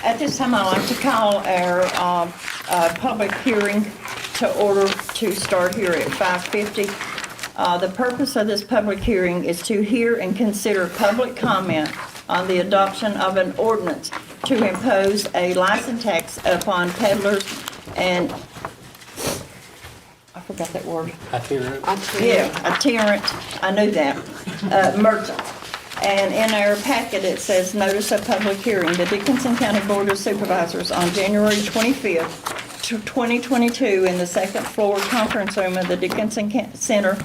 At this time, I'd like to call our public hearing to order to start here at 5:50. The purpose of this public hearing is to hear and consider public comment on the adoption of an ordinance to impose a license tax upon peddlers and, I forgot that word. Itinerant. Yeah, itinerant, I knew that, merchants. And in our packet, it says, notice of public hearing, the Dickinson County Board of Supervisors on January 25th, 2022, in the second floor conference room of the Dickinson Center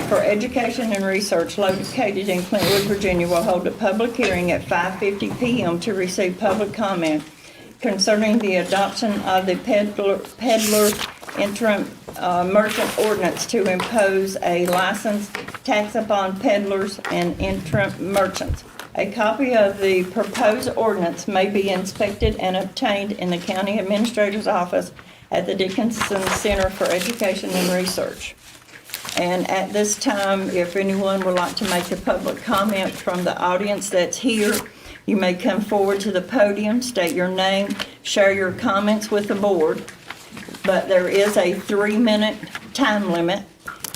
for Education and Research, located in Clintwood, Virginia, will hold a public hearing at 5:50 p.m. to receive public comment concerning the adoption of the peddler interim merchant ordinance to impose a license tax upon peddlers and interim merchants. A copy of the proposed ordinance may be inspected and obtained in the county administrator's office at the Dickinson Center for Education and Research. And at this time, if anyone would like to make a public comment from the audience that's here, you may come forward to the podium, state your name, share your comments with the board. But there is a 3-minute time limit,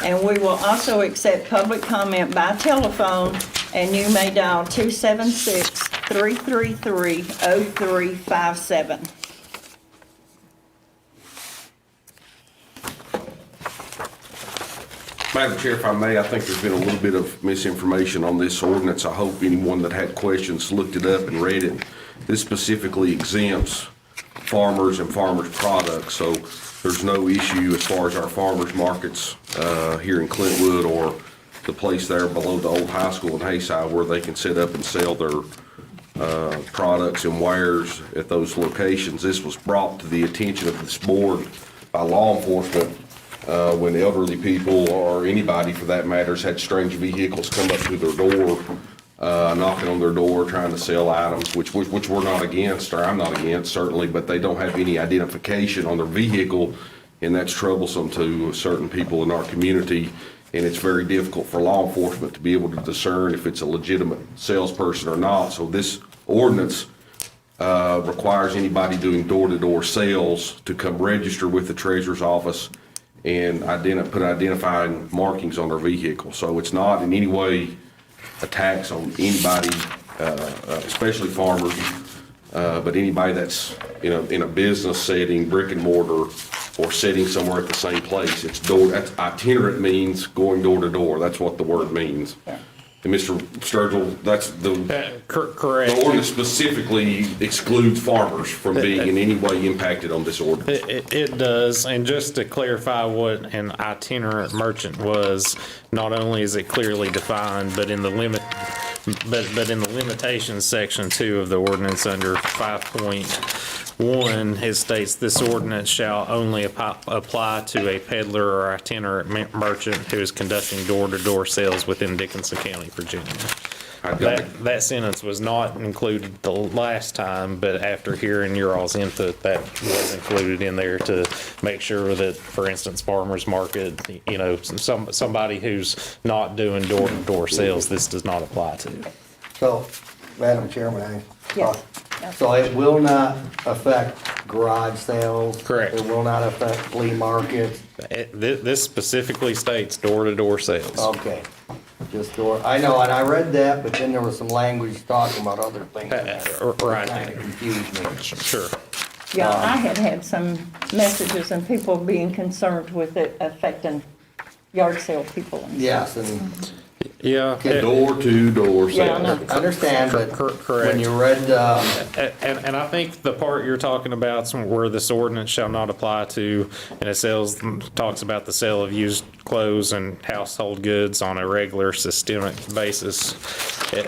and we will also accept public comment by telephone, and you may dial 276-333-0357. Madam Chair, if I may, I think there's been a little bit of misinformation on this ordinance. I hope anyone that had questions looked it up and read it. This specifically exempts farmers and farmers' products, so there's no issue as far as our farmers' markets here in Clintwood or the place there below the old high school in Hayside where they can set up and sell their products and wares at those locations. This was brought to the attention of this board by law enforcement when elderly people or anybody for that matter has had strange vehicles come up to their door, knocking on their door, trying to sell items, which we're not against, or I'm not against certainly, but they don't have any identification on their vehicle, and that's troublesome to certain people in our community, and it's very difficult for law enforcement to be able to discern if it's a legitimate salesperson or not. So this ordinance requires anybody doing door-to-door sales to come register with the treasurer's office and put identifying markings on their vehicle. So it's not in any way a tax on anybody, especially farmers, but anybody that's in a business setting, brick and mortar, or sitting somewhere at the same place. It's that's itinerant means going door to door. That's what the word means. Yeah. And Mr. Sturgill, that's correct. The ordinance specifically excludes farmers from being in any way impacted on this ordinance. It does, and just to clarify what an itinerant merchant was, not only is it clearly defined, but in the limitations section 2 of the ordinance under 5.1, it states this ordinance shall only apply to a peddler or itinerant merchant who is conducting door-to-door sales within Dickinson County, Virginia. That sentence was not included the last time, but after hearing your all's input, that was included in there to make sure that, for instance, farmers market, somebody who's not doing door-to-door sales, this does not apply to. So, Madam Chairman, Yes. So it will not affect garage sales? Correct. It will not affect flea markets? This specifically states door-to-door sales. Okay. Just door, I know, and I read that, but then there was some language talking about other things. Right. Kind of confused me. Sure. Yeah, I had some messages and people being concerned with it affecting yard sale people. And Yes, and Yeah. Door-to-door Yeah, I sales. know. I understand, but Correct. when you read, And I think the part you're talking about is where this ordinance shall not apply to, and it talks about the sale of used clothes and household goods on a regular systematic basis. And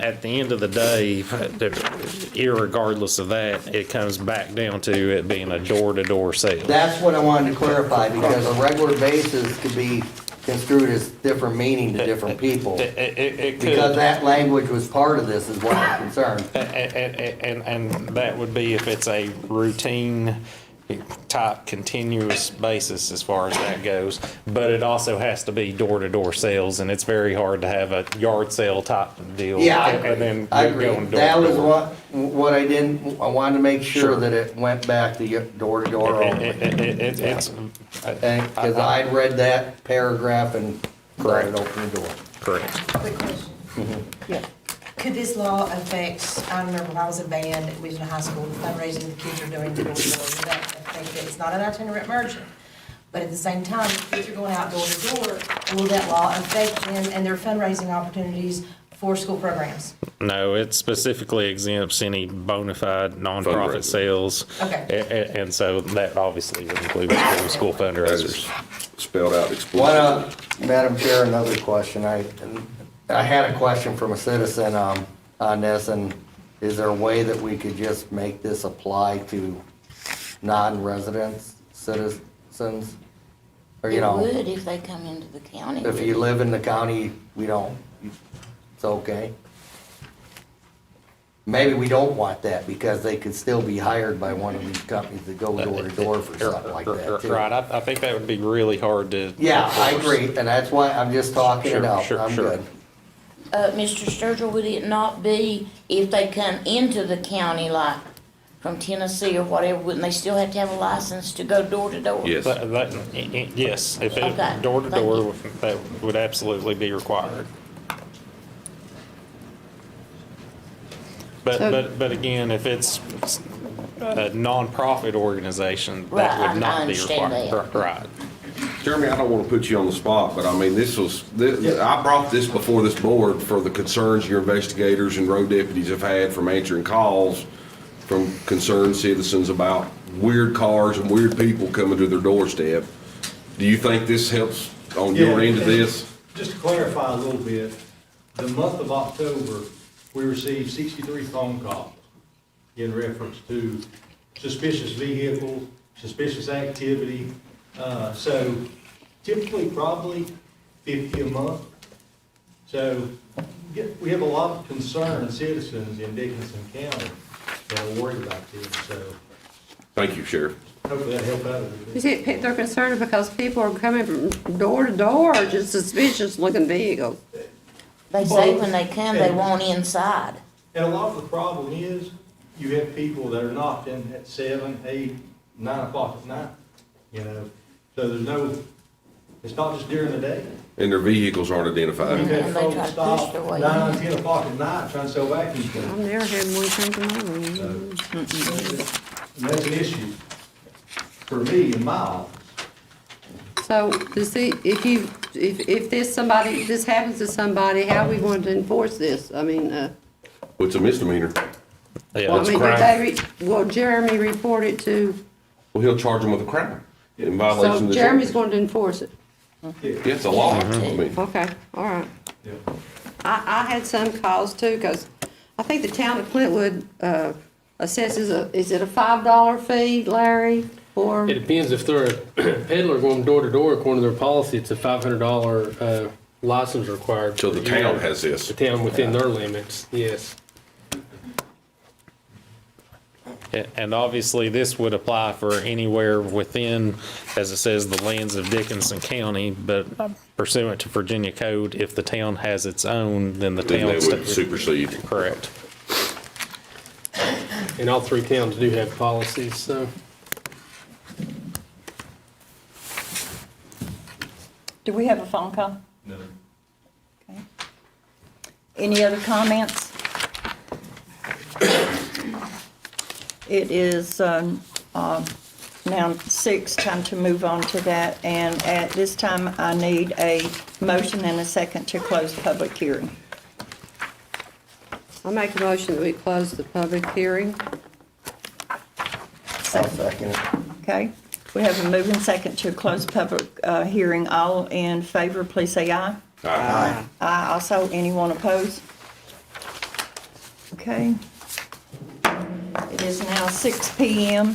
at the end of the day, irregardless of that, it comes back down to it being a door-to-door sale. that's what I wanted to clarify, because a regular basis could be construed as different meaning to different people. It could. Because that language was part of this is what I'm concerned. And that would be if it's a routine type continuous basis as far as that goes, but it also has to be door-to-door sales, and it's very hard to have a yard sale type deal. Yeah, I And then agree. I agree. going That was door-to-door. what I didn't, I wanted to make sure Sure. that it went back to door to door only. It's, Because I'd read that paragraph and thought it Correct. opened the door. correct. Quick question. Yeah. Could this law affect, I remember when I was in band, we was in high school, the fundraising the kids are doing door to door, would that affect it? It's not an itinerant merchant, but at the same time, if kids are going out door to door, will that law affect them and their fundraising opportunities for school programs? No, it specifically exempts any bona fide Fundraising. nonprofit sales. Okay. And so that obviously would include school That fundraisers. is spelled out What, explicitly. Madam Chair, another question. I had a question from a citizen, on this, and is there a way that we could just make this apply to non-residents, citizens? Or, you It know, would if they come into the county. if you live in the county, we don't, it's okay? Maybe we don't want that, because they could still be hired by one of these companies that go door to door for something like that, too. Right, I think that would be really hard to. Yeah, I agree, and that's why I'm just talking it Sure, out. sure, I'm sure. good. Mr. Sturgill, would it not be if they come into the county, like from Tennessee or whatever, wouldn't they still have to have a license to go door to door? Yes. Yes, if Okay, it, door to thank door, you. that would absolutely be required. But again, if it's a nonprofit organization, Right, that would I not be understand required. that. Right. Jeremy, I don't want to put you on the spot, but I mean, I brought this before this board for the concerns your investigators and road deputies have had from answering calls from concerned citizens about weird cars and weird people coming to their doorstep. Do you think this helps on your Yeah, end of this? Just to clarify a little bit, the month of October, we received 63 phone calls in reference to suspicious vehicles, suspicious activity. So typically, probably 50 a month. So we have a lot of concerned citizens in Dickinson County that are worried about this, so Thank you, Sheriff. hopefully that helped out a little bit. Is it, they're concerned because people are coming from door to door or just suspicious looking vehicles? They say when they come, they want inside. And a lot of the problem is, you have people that are knocking at 7, 8, 9 o'clock at night, you know? So there's no, it's not just during the day. And their vehicles aren't identified. We've And had they folks try to stop push their way 9, in. 10 o'clock at night trying to sell vacuum I've cleaners. never had one come to my room. And that's an issue for me in my office. So, to see, if this happens to somebody, how are we going to enforce this? I mean, It's a misdemeanor. Yeah, I that's mean, correct. will Jeremy report it to, Well, he'll charge them with a crime in violation so of the. Jeremy's going to enforce it? Yeah, it's a law. I mean, Okay, all right. Yeah. I had some calls too, because I think the town of Clintwood, assesses is it a $5 fee, Larry? Or, It depends if they're a peddler going door to door, according to their policy, it's a $500 license required. So the per year. town has this. The town within their limits, yes. And obviously, this would apply for anywhere within, as it says, the lands of Dickinson County, but pursuant to Virginia code, if the town has its own, then the Then town. they would supersede. Correct. And all three towns do have policies, so. Do we have a phone call? No. Okay. Any other comments? It is now 6, time to move on to that, and at this time, I need a motion and a second to close public hearing. I make a motion that we close the public hearing. I'll second it. Okay, we have a move and second to close public hearing. All in favor, please say aye. Aye. Aye, also, anyone opposed? Okay. It is now 6 PM.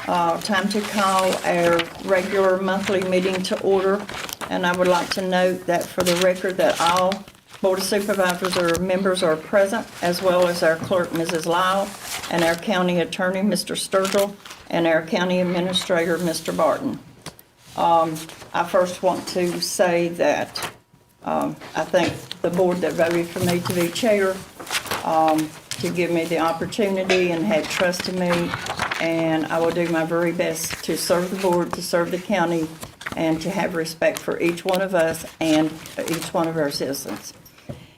Time to call our regular monthly meeting to order. And I would like to note that for the record that all Board of Supervisors or members are present, as well as our clerk, Mrs. Lyle, and our county attorney, Mr. Sturgill, and our county administrator, Mr. Barton. I first want to say that I thank the board that voted for me to be chair, to give me the opportunity and had trust in me, and I will do my very best to serve the board, to serve the county, and to have respect for each one of us and each one of our citizens.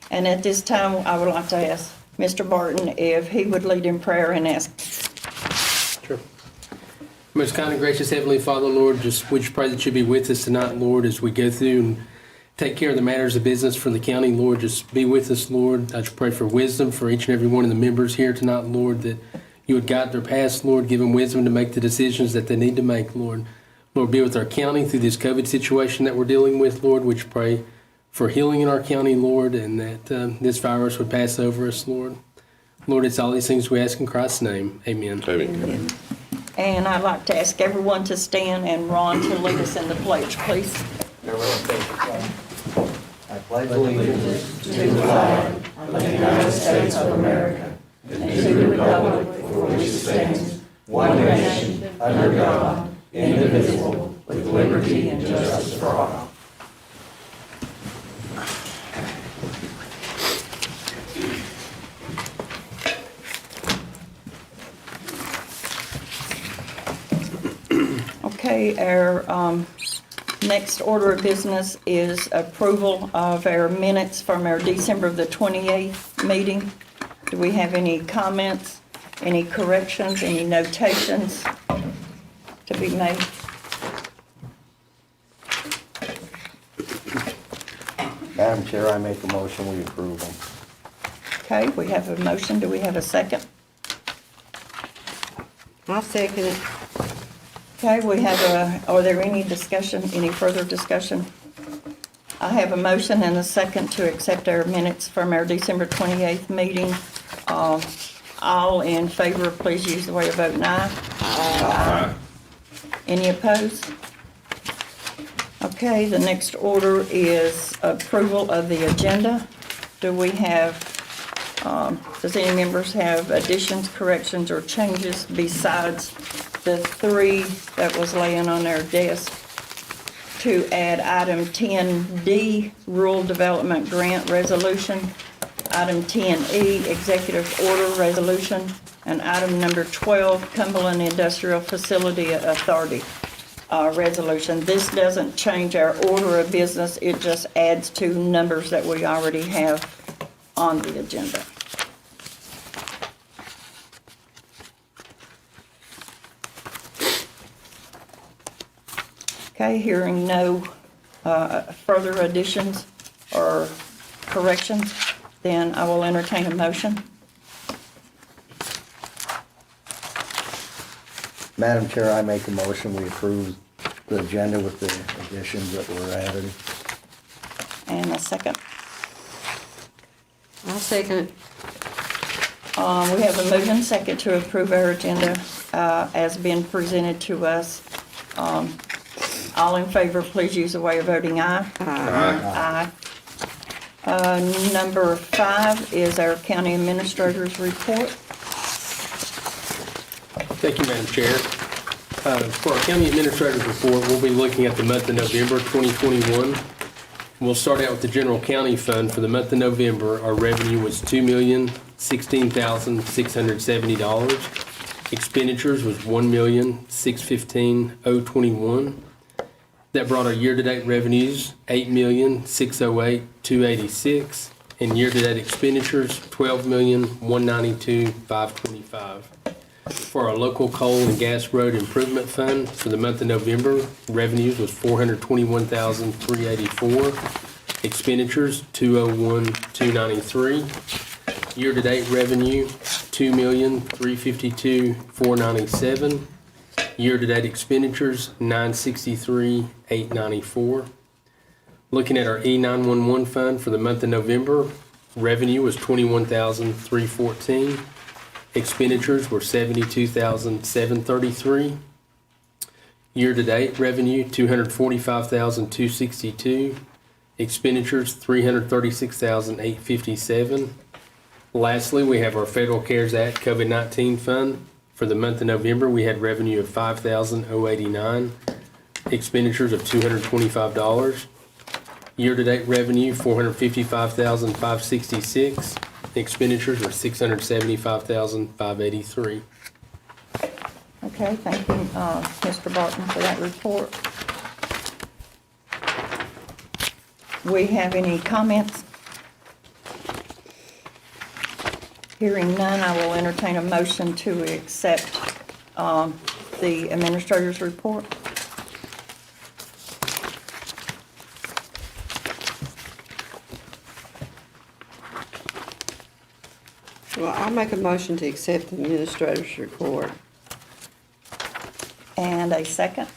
And at this time, I would like to ask Mr. Barton if he would lead in prayer and ask. Sure. Most kind and gracious Heavenly Father, Lord, we just pray that you be with us tonight, Lord, as we go through and take care of the matters of business for the county, Lord. Just be with us, Lord. I just pray for wisdom for each and every one of the members here tonight, Lord, that you would guide their paths, Lord, give them wisdom to make the decisions that they need to make, Lord. Lord, be with our county through this COVID situation that we're dealing with, Lord. We just pray for healing in our county, Lord, and that this virus would pass over us, Lord. Lord, it's all these things we ask in Christ's name. Amen. Amen. And I'd like to ask everyone to stand and Ron to lead us in the pledge, please. I pledge allegiance To the flag of the United States of America and to the republic for which it stands, one nation, under God, indivisible, with liberty and justice for all. Okay, our next order of business is approval of our minutes from our December the 28th meeting. Do we have any comments, any corrections, any notations to be made? Madam Chair, I make a motion, we approve them. Okay, we have a motion. Do we have a second? I'll second it. Okay, we have are there any discussion, any further discussion? I have a motion and a second to accept our minutes from our December 28th meeting. All in favor, please use the way of voting aye. Aye. Any opposed? Okay, the next order is approval of the agenda. Do we have, does any members have additions, corrections, or changes besides the three that was laying on their desk to add item 10D, Rural Development Grant Resolution, item 10E, Executive Order Resolution, and item number 12, Cumberland Industrial Facility Authority Resolution. This doesn't change our order of business, it just adds two numbers that we already have on the agenda. Okay, hearing no further additions or corrections, then I will entertain a motion. Madam Chair, I make a motion, we approve the agenda with the additions that were added. And a second. I'll second it. We have a move and second to approve our agenda as been presented to us. All in favor, please use the way of voting aye. Aye. Number 5 is our county administrator's report. Thank you, Madam Chair. For our county administrator's report, we'll be looking at the month of November 2021. We'll start out with the general county fund. For the month of November, our revenue was $2,016,670. Expenditures was $1,615,021. That brought our year-to-date revenues $8,608,286, and year-to-date expenditures $12,192,525. For our local coal and gas road improvement fund, for the month of November, revenues was $421,384, expenditures $201,293, year-to-date revenue $2,352,497. Year-to-date expenditures, $963,894. Looking at our E911 fund for the month of November, revenue was $21,314. Expenditures were $72,733. Year-to-date revenue, $245,262. Expenditures, $336,857. Lastly, we have our Federal CARES Act COVID-19 fund. For the month of November, we had revenue of $5,089, expenditures of $225. Year-to-date revenue, $455,566, expenditures are $675,583. Okay, thank you, Mr. Barton, for that report. We have any comments? Hearing none, I will entertain a motion to accept the administrator's report. Well, I'll make a motion to accept the administrator's report. And a second.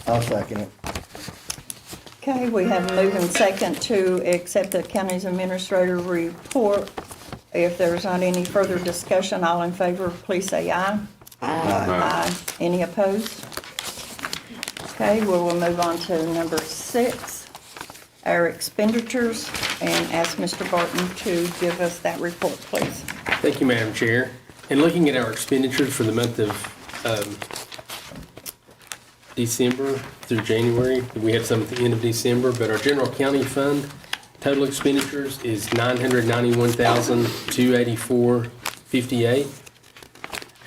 I'll second it. Okay, we have moved and second to accept the county's administrator report. If there's not any further discussion, all in favor, please say aye. Aye. Any opposed? Okay, we will move on to number 6, our expenditures, and ask Mr. Barton to give us that report, please. Thank you, Madam Chair. In looking at our expenditures for the month of December through January, we had some at the end of December, but our general county fund total expenditures is $991,284.58.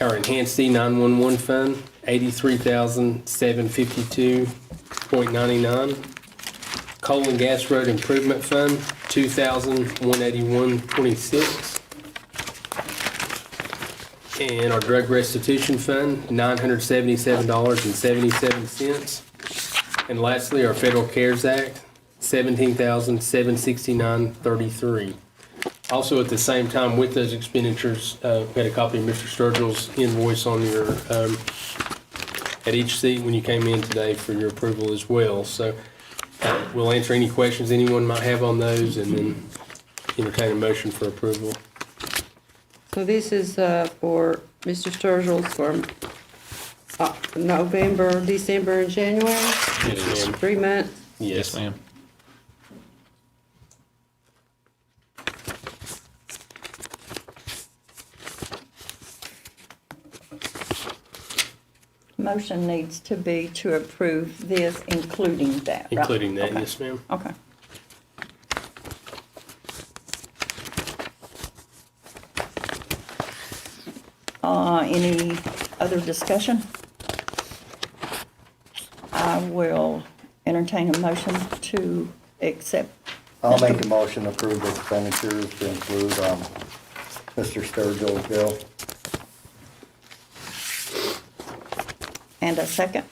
Our enhanced C911 fund, $83,752.99. Coal and gas road improvement fund, $2,181.26. And our drug restitution fund, $977.77. And lastly, our Federal CARES Act, $17,769.33. Also, at the same time with those expenditures, we had a copy of Mr. Sturgill's invoice on your, at each seat when you came in today for your approval as well. So we'll answer any questions anyone might have on those and then entertain a motion for approval. So this is for Mr. Sturgill's for November, December, and January? Yes, ma'am. 3 months? Yes, ma'am. Motion needs to be to approve this, including that, right? Including that, Okay. yes, ma'am. Okay. Any other discussion? I will entertain a motion to accept. I'll make a motion to approve the expenditures to include Mr. Sturgill's bill. And a second.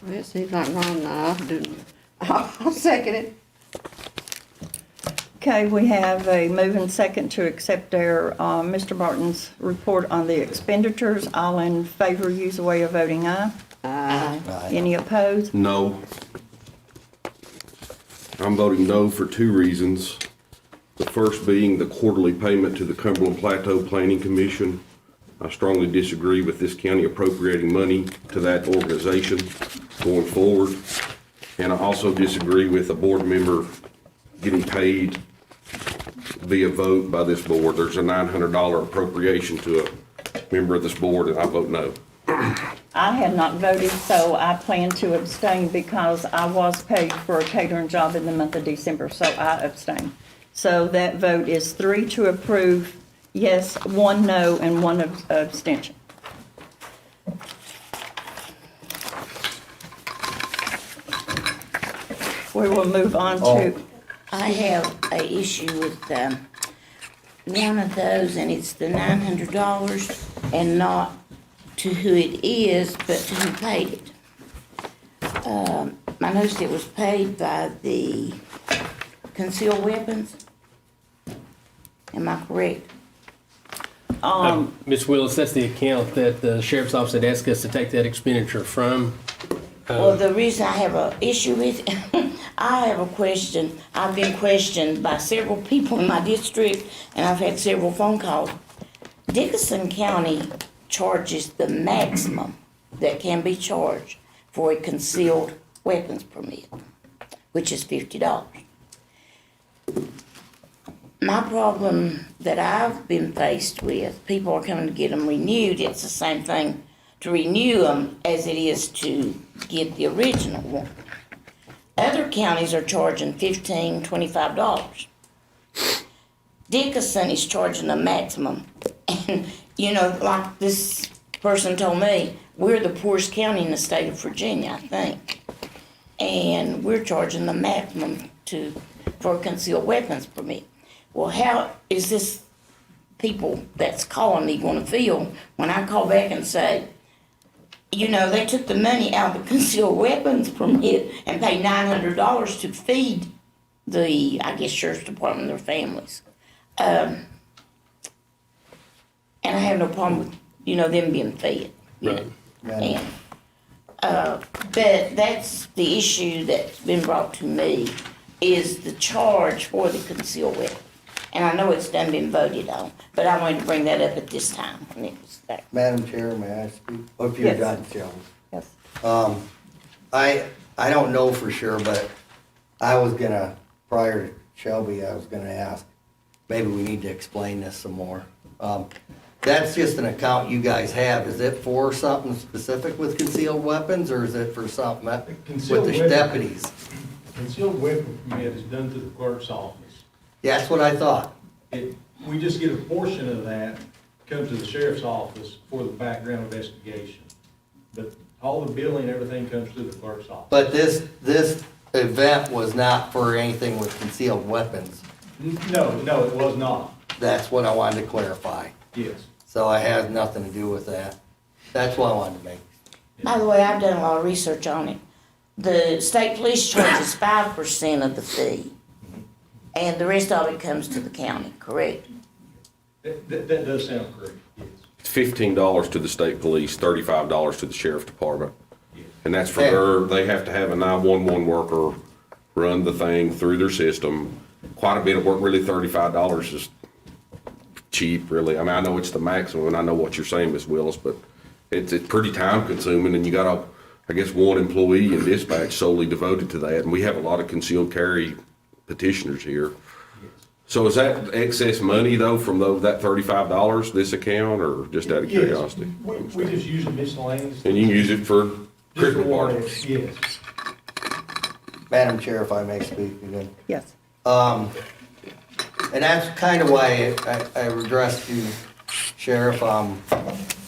Well, it seems like Ron and I didn't. I'll second it. Okay, we have a move and second to accept our, Mr. Barton's report on the expenditures. All in favor, use the way of voting aye. Aye. Any opposed? No. I'm voting no for 2 reasons. The first being the quarterly payment to the Cumberland Plateau Planning Commission. I strongly disagree with this county appropriating money to that organization going forward. And I also disagree with a board member getting paid via vote by this board. There's a $900 appropriation to a member of this board, and I vote no. I had not voted, so I plan to abstain because I was paid for a catering job in the month of December, so I abstain. So that vote is 3 to approve, yes, 1 no, and 1 abstention. We will move on to, I have a issue with one of those, and it's the $900, and not to who it is, but to who paid it. I noticed it was paid by the concealed weapons. Am I correct? Ms. Willis, that's the account that the sheriff's office had asked us to take that expenditure from. Well, the reason I have an issue with it, I have a question. I've been questioned by several people in my district, and I've had several phone calls. Dickinson County charges the maximum that can be charged for a concealed weapons permit, which is $50. my problem that I've been faced with, people are coming to get them renewed. It's the same thing to renew them as it is to get the original one. Other counties are charging $15, $25. Dickinson is charging the maximum. And, you know, like this person told me, we're the poorest county in the state of Virginia, I think. And we're charging the maximum for a concealed weapons permit. Well, how is this people that's calling me gonna feel when I call back and say, you know, they took the money out of the concealed weapons permit and paid $900 to feed the, I guess, sheriff's department, their families. And I have no problem with, you know, them being fed. Right. And, but that's the issue that's been brought to me, is the charge for the concealed weapon. And I know it's done been voted on, but I wanted to bring that up at this time when it was there. Madam Chair, may I speak? Oh, if you're Yes. done, Shelley. Yes. I don't know for sure, but I was gonna, prior to Shelby, I was gonna ask, maybe we need to explain this some more. That's just an account you guys have. Is it for something specific with concealed weapons, or is it for something with Concealed the weapon. deputies? Concealed weapon permit is done to the clerk's office. Yeah, that's what I thought. We just get a portion of that, comes to the sheriff's office for the background investigation. But all the billing, everything comes to the clerk's office. But this event was not for anything with concealed weapons. No, it was not. That's what I wanted to clarify. Yes. So it has nothing to do with that. That's what I wanted to make. By the way, I've done a lot of research on it. The state police charges 5% of the fee, and the rest of it comes to the county, correct? That does sound correct, yes. $15 to the state police, $35 to the sheriff department. Yes. And that's for they have to have a 911 worker run the thing through their system. Quite a bit of work, really $35 is cheap, really. I mean, I know it's the maximum, and I know what you're saying, Ms. Willis, but it's pretty time consuming, and you got I guess, one employee in dispatch solely devoted to that, and we have a lot of concealed carry petitioners here. So is that excess money, though, from that $35, this account, or just out of Yes. curiosity? We just use it miscellaneous. And you can use it for Just Christmas for what parties? it- Yes. Madam Chair, if I may speak again. Yes. And that's kind of why I addressed you, Sheriff.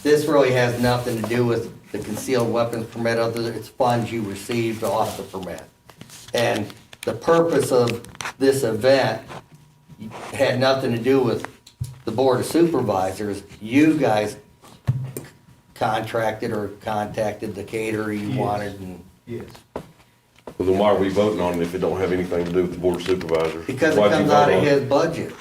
This really has nothing to do with the concealed weapons permit, other than it's funds you received off the permit. And the purpose of this event had nothing to do with the Board of Supervisors. You guys contracted or contacted the caterer you Yes. wanted, and Yes. Well, then why are we voting on it if it don't have anything to do with the board of supervisors? because it Why'd you comes vote out of on it? his budget.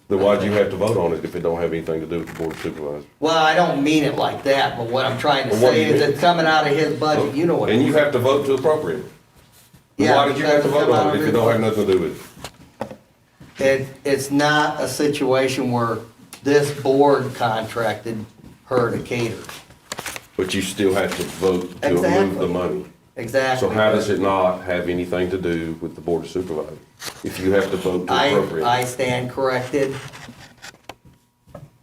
Then why'd you have to vote on it if it don't have anything to do with the board of supervisors? Well, I don't mean it like that, but what I'm trying to Well, what do say you is mean? it's coming out of his budget, you know what. And you have to vote to appropriate. Then Yeah, why did you have to because vote it's on it come if out it of don't have his nothing to do with it? It's not a situation where this board contracted her to cater. But you still have to vote to remove Exactly. the money. Exactly. So how does it not have anything to do with the board of supervisors? If you have to vote to appropriate? I stand corrected.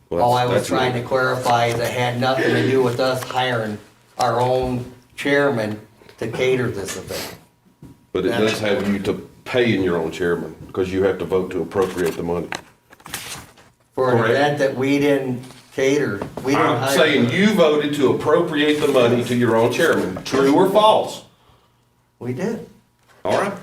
Well, All I was that's- trying to clarify is it had nothing to do with us hiring our own chairman to cater this event. But it does have you to pay in your own chairman, because you have to vote to appropriate the money. For an Correct. event that we didn't cater, we didn't hire. I'm saying you voted to appropriate the money to your own chairman. True or false? We did. All right.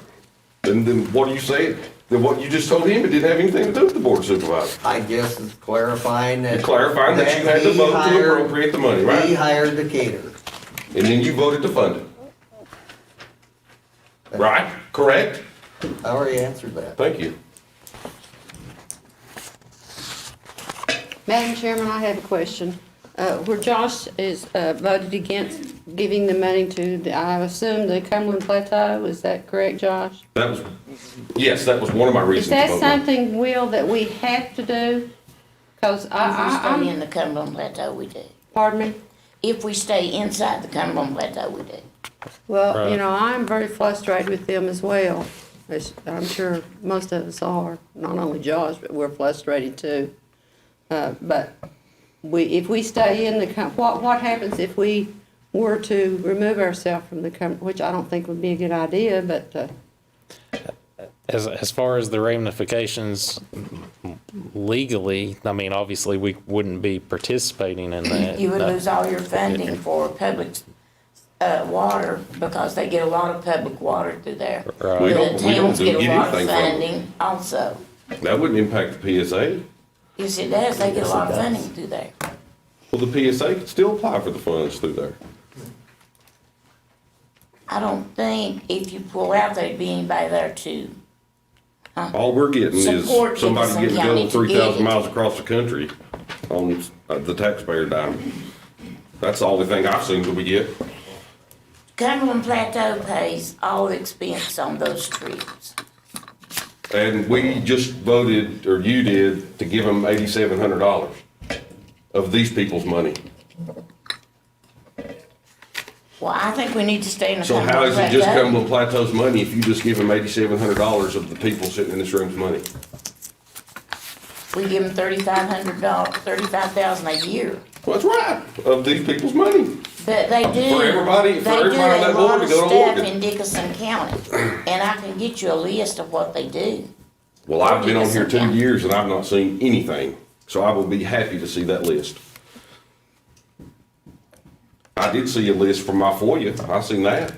Then what are you saying? Then what you just told him, it didn't have anything to do with the board of supervisors. I guess it's clarifying that. Clarifying that you had to he vote to hired- appropriate the money, He right? hired the caterer. And then you voted to fund it. Right? Correct? I already answered that. Thank you. Madam Chairman, I have a question. Where Josh is voted against giving the money to, I assume, the Cumberland Plateau, is that correct, Josh? Yes, that was one of my Is reasons to that vote no. something, Will, that we have to do? Because If we I'm, stay in the Cumberland Plateau, we do. pardon me? If we stay inside the Cumberland Plateau, we do. Well, Right. you know, I'm very frustrated with them as well. I'm sure most of us are, not only Josh, but we're frustrated too. But if we stay in the what happens if we were to remove ourselves from the company, which I don't think would be a good idea, but, As far as the ramifications legally, I mean, obviously, we wouldn't be participating in that. You would lose all your funding for public water because they get a lot of public water through there. Right. We The don't towns do get a lot of anything from it. funding also. That wouldn't impact the PSA. Yes, it does. They get a lot of funding through there. Well, the PSA could still apply for the funds through there. I don't think if you pull out, there'd be anybody there to. All we're getting is Support somebody Dickinson getting County billed to get 3,000 it. miles across the country on the taxpayer dime. That's the only thing I've seen that we get. Cumberland Plateau pays all the expense on those trips. And we just voted, or you did, to give them $8,700 of these people's money. Well, I think we need to stay in the So how Cumberland is it just Plateau. Cumberland Plateau's money if you just give them $8,700 of the people sitting in this room's money? We give them $3,500, $35,000 a year. Well, that's right, of these people's money. But they do. For everybody- for they do everybody on that a board lot to of go to stuff Oregon. in Dickinson County, and I can get you a list of what they do. Well, I've been on here Dickinson 2 County. years and I've not seen anything, so I will be happy to see that list. I did see a list from my FOIA, I seen that.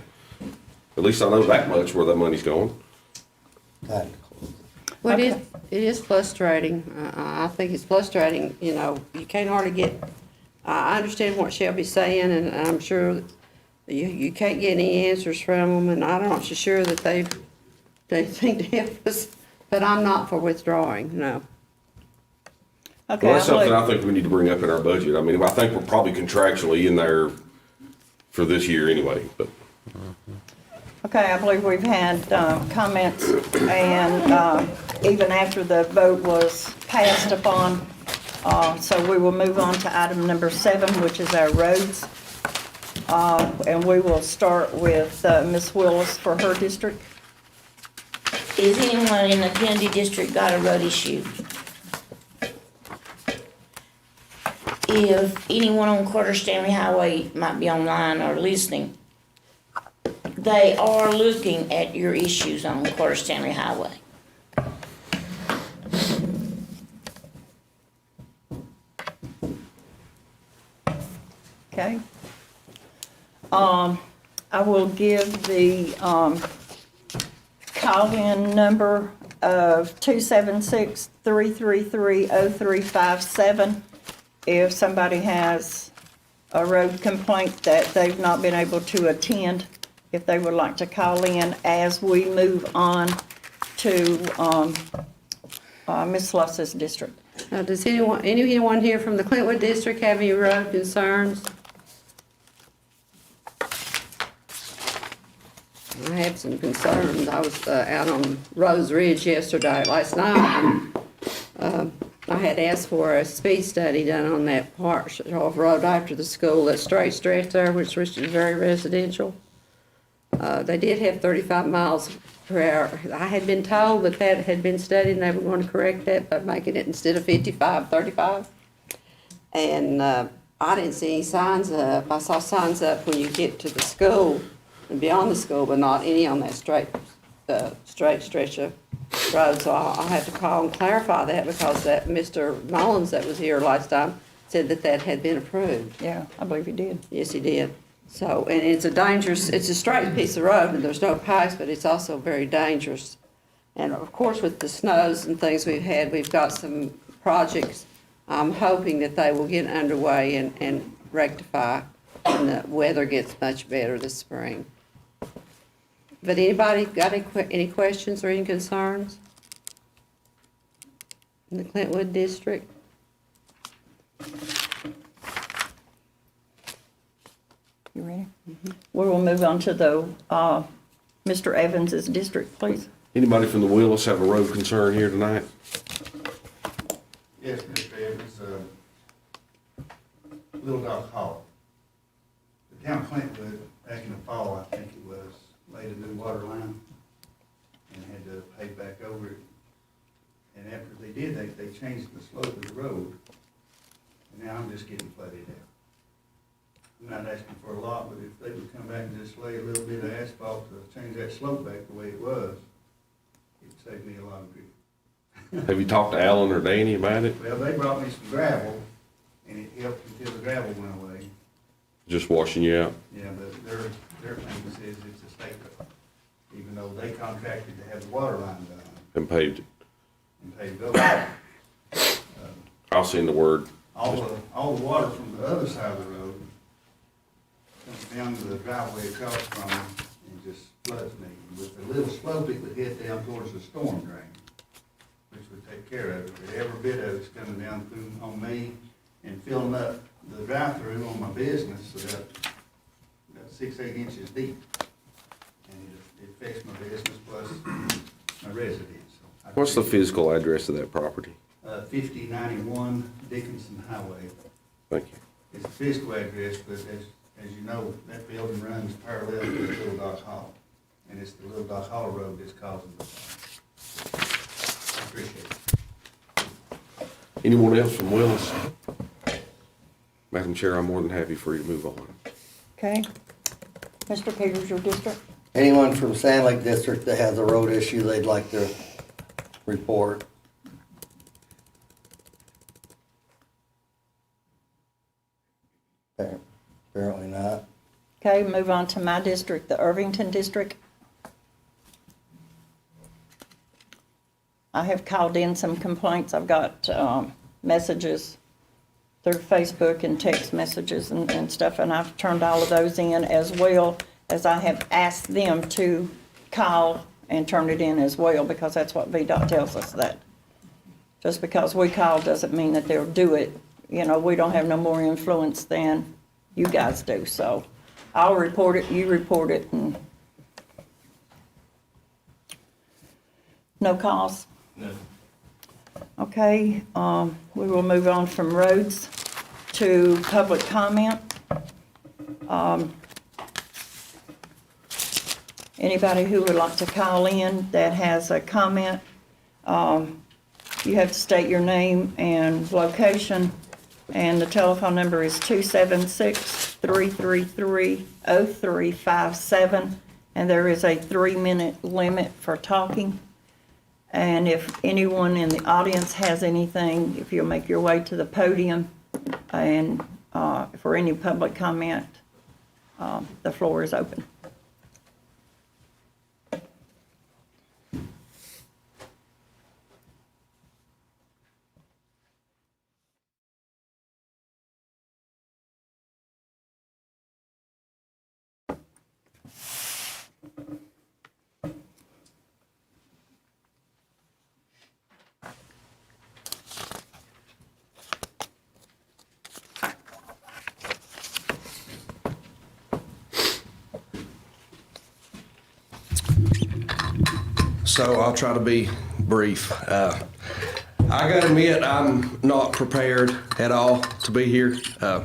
At least I know that much where that money's going. well, it is frustrating. I think it's frustrating, you know, you can't hardly get, I understand what Shelby's saying, and I'm sure you can't get any answers from them, and I'm not so sure that they think to help us, but I'm not for withdrawing, no. Okay, Well, that's I believe- something I think we need to bring up in our budget. I mean, I think we're probably contractually in there for this year anyway, but. Okay, I believe we've had comments, and even after the vote was passed upon, so we will move on to item number 7, which is our roads. And we will start with Ms. Willis for her district. Is anyone in the Kennedy district got a road issue? If anyone on Quarter Stanley Highway might be online or listening, they are looking at your issues on Quarter Stanley Highway. Okay. I will give the call-in number of 276-333-0357 if somebody has a road complaint that they've not been able to attend, if they would like to call in as we move on to Ms. Luss's district. Does anyone here from the Clintwood district have any road concerns? I had some concerns. I was out on Rose Ridge last night. And, I had asked for a speed study done on that part of road after the school, that straight stretch there, which is very residential. They did have 35 miles per hour. I had been told that had been studied and they were going to correct that by making it instead of 55, 35. And I didn't see any signs up. I saw signs up when you get to the school and beyond the school, but not any on that straight stretch of road. So I'll have to call and clarify that, because that Mr. Mullins that was here last time said that had been approved. Yeah, I believe you did. Yes, he did. So, and it's a straight piece of road, and there's no pipes, but it's also very dangerous. And of course, with the snows and things we've had, we've got some projects. I'm hoping that they will get underway and rectify when the weather gets much better this spring. But anybody got any questions or any concerns in the Clintwood district? You ready? We will move on to the, Mr. Evans's district, please. Anybody from the Willis have a road concern here tonight? Yes, Mr. Evans, Little Dog Hall. The town of Clintwood, back in the fall, I think it was, laid a new water line and had to pay back over it. And after they did, they changed the slope of the road. And now I'm just getting flooded out. I'm not asking for a lot, but if they would come back and just lay a little bit of asphalt to change that slope back the way it was, it'd save me a lot of grief. Have you talked to Alan or Danny about it? Well, they brought me some gravel, and it helped until the gravel went away. Just washing you out? Yeah, but their thing says it's a state road, even though they contracted to have the water line done And paved it? and paved over. I'll send the word. All the water from the other side of the road comes down to the driveway across from it and just floods me. With a little slope, it would head down towards the storm drain, which would take care of it. But every bit of it's coming down through on me and filling up the drive-through on my business about 6-8 inches deep. And it affects my business plus my residents. So What's the physical address of that property? 5091 Dickinson Highway. Thank you. It's a physical address, but as you know, that building runs parallel to the Little Dock Hall. And it's the Little Dock Hall Road that's causing the fire. I appreciate it. Anyone else from Willis? Madam Chair, I'm more than happy for you to move on. Okay. Mr. Peters, your district? Anyone from Stanley District that has a road issue they'd like to report? Apparently not. Okay, move on to my district, the Irvington District. I have called in some complaints. I've got messages through Facebook and text messages and stuff, and I've turned all of those in, as well as I have asked them to call and turn it in as well, because that's what VDOT tells us, that just because we call doesn't mean that they'll do it. You know, we don't have no more influence than you guys do, so I'll report it, you report it, and no calls? No. Okay, we will move on from roads to public comment. Anybody who would like to call in that has a comment, you have to state your name and location, and the telephone number is 276-333-0357, and there is a 3-minute limit for talking. And if anyone in the audience has anything, if you'll make your way to the podium, and for any public comment, the floor is open. So I'll try to be brief. I gotta admit, I'm not prepared at all to be here. I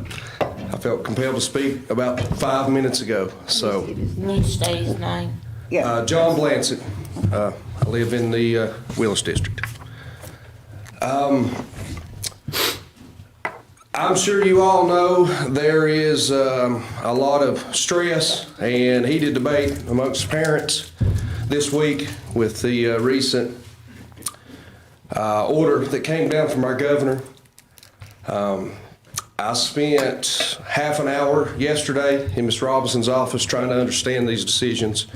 felt compelled to speak about 5 minutes ago, so. Need to state his name. Yeah. John Blansett, I live in the Willis District. I'm sure you all know there is a lot of stress and heated debate amongst parents this week with the recent order that came down from our governor. I spent half an hour yesterday in Ms. Robinson's office trying to understand these decisions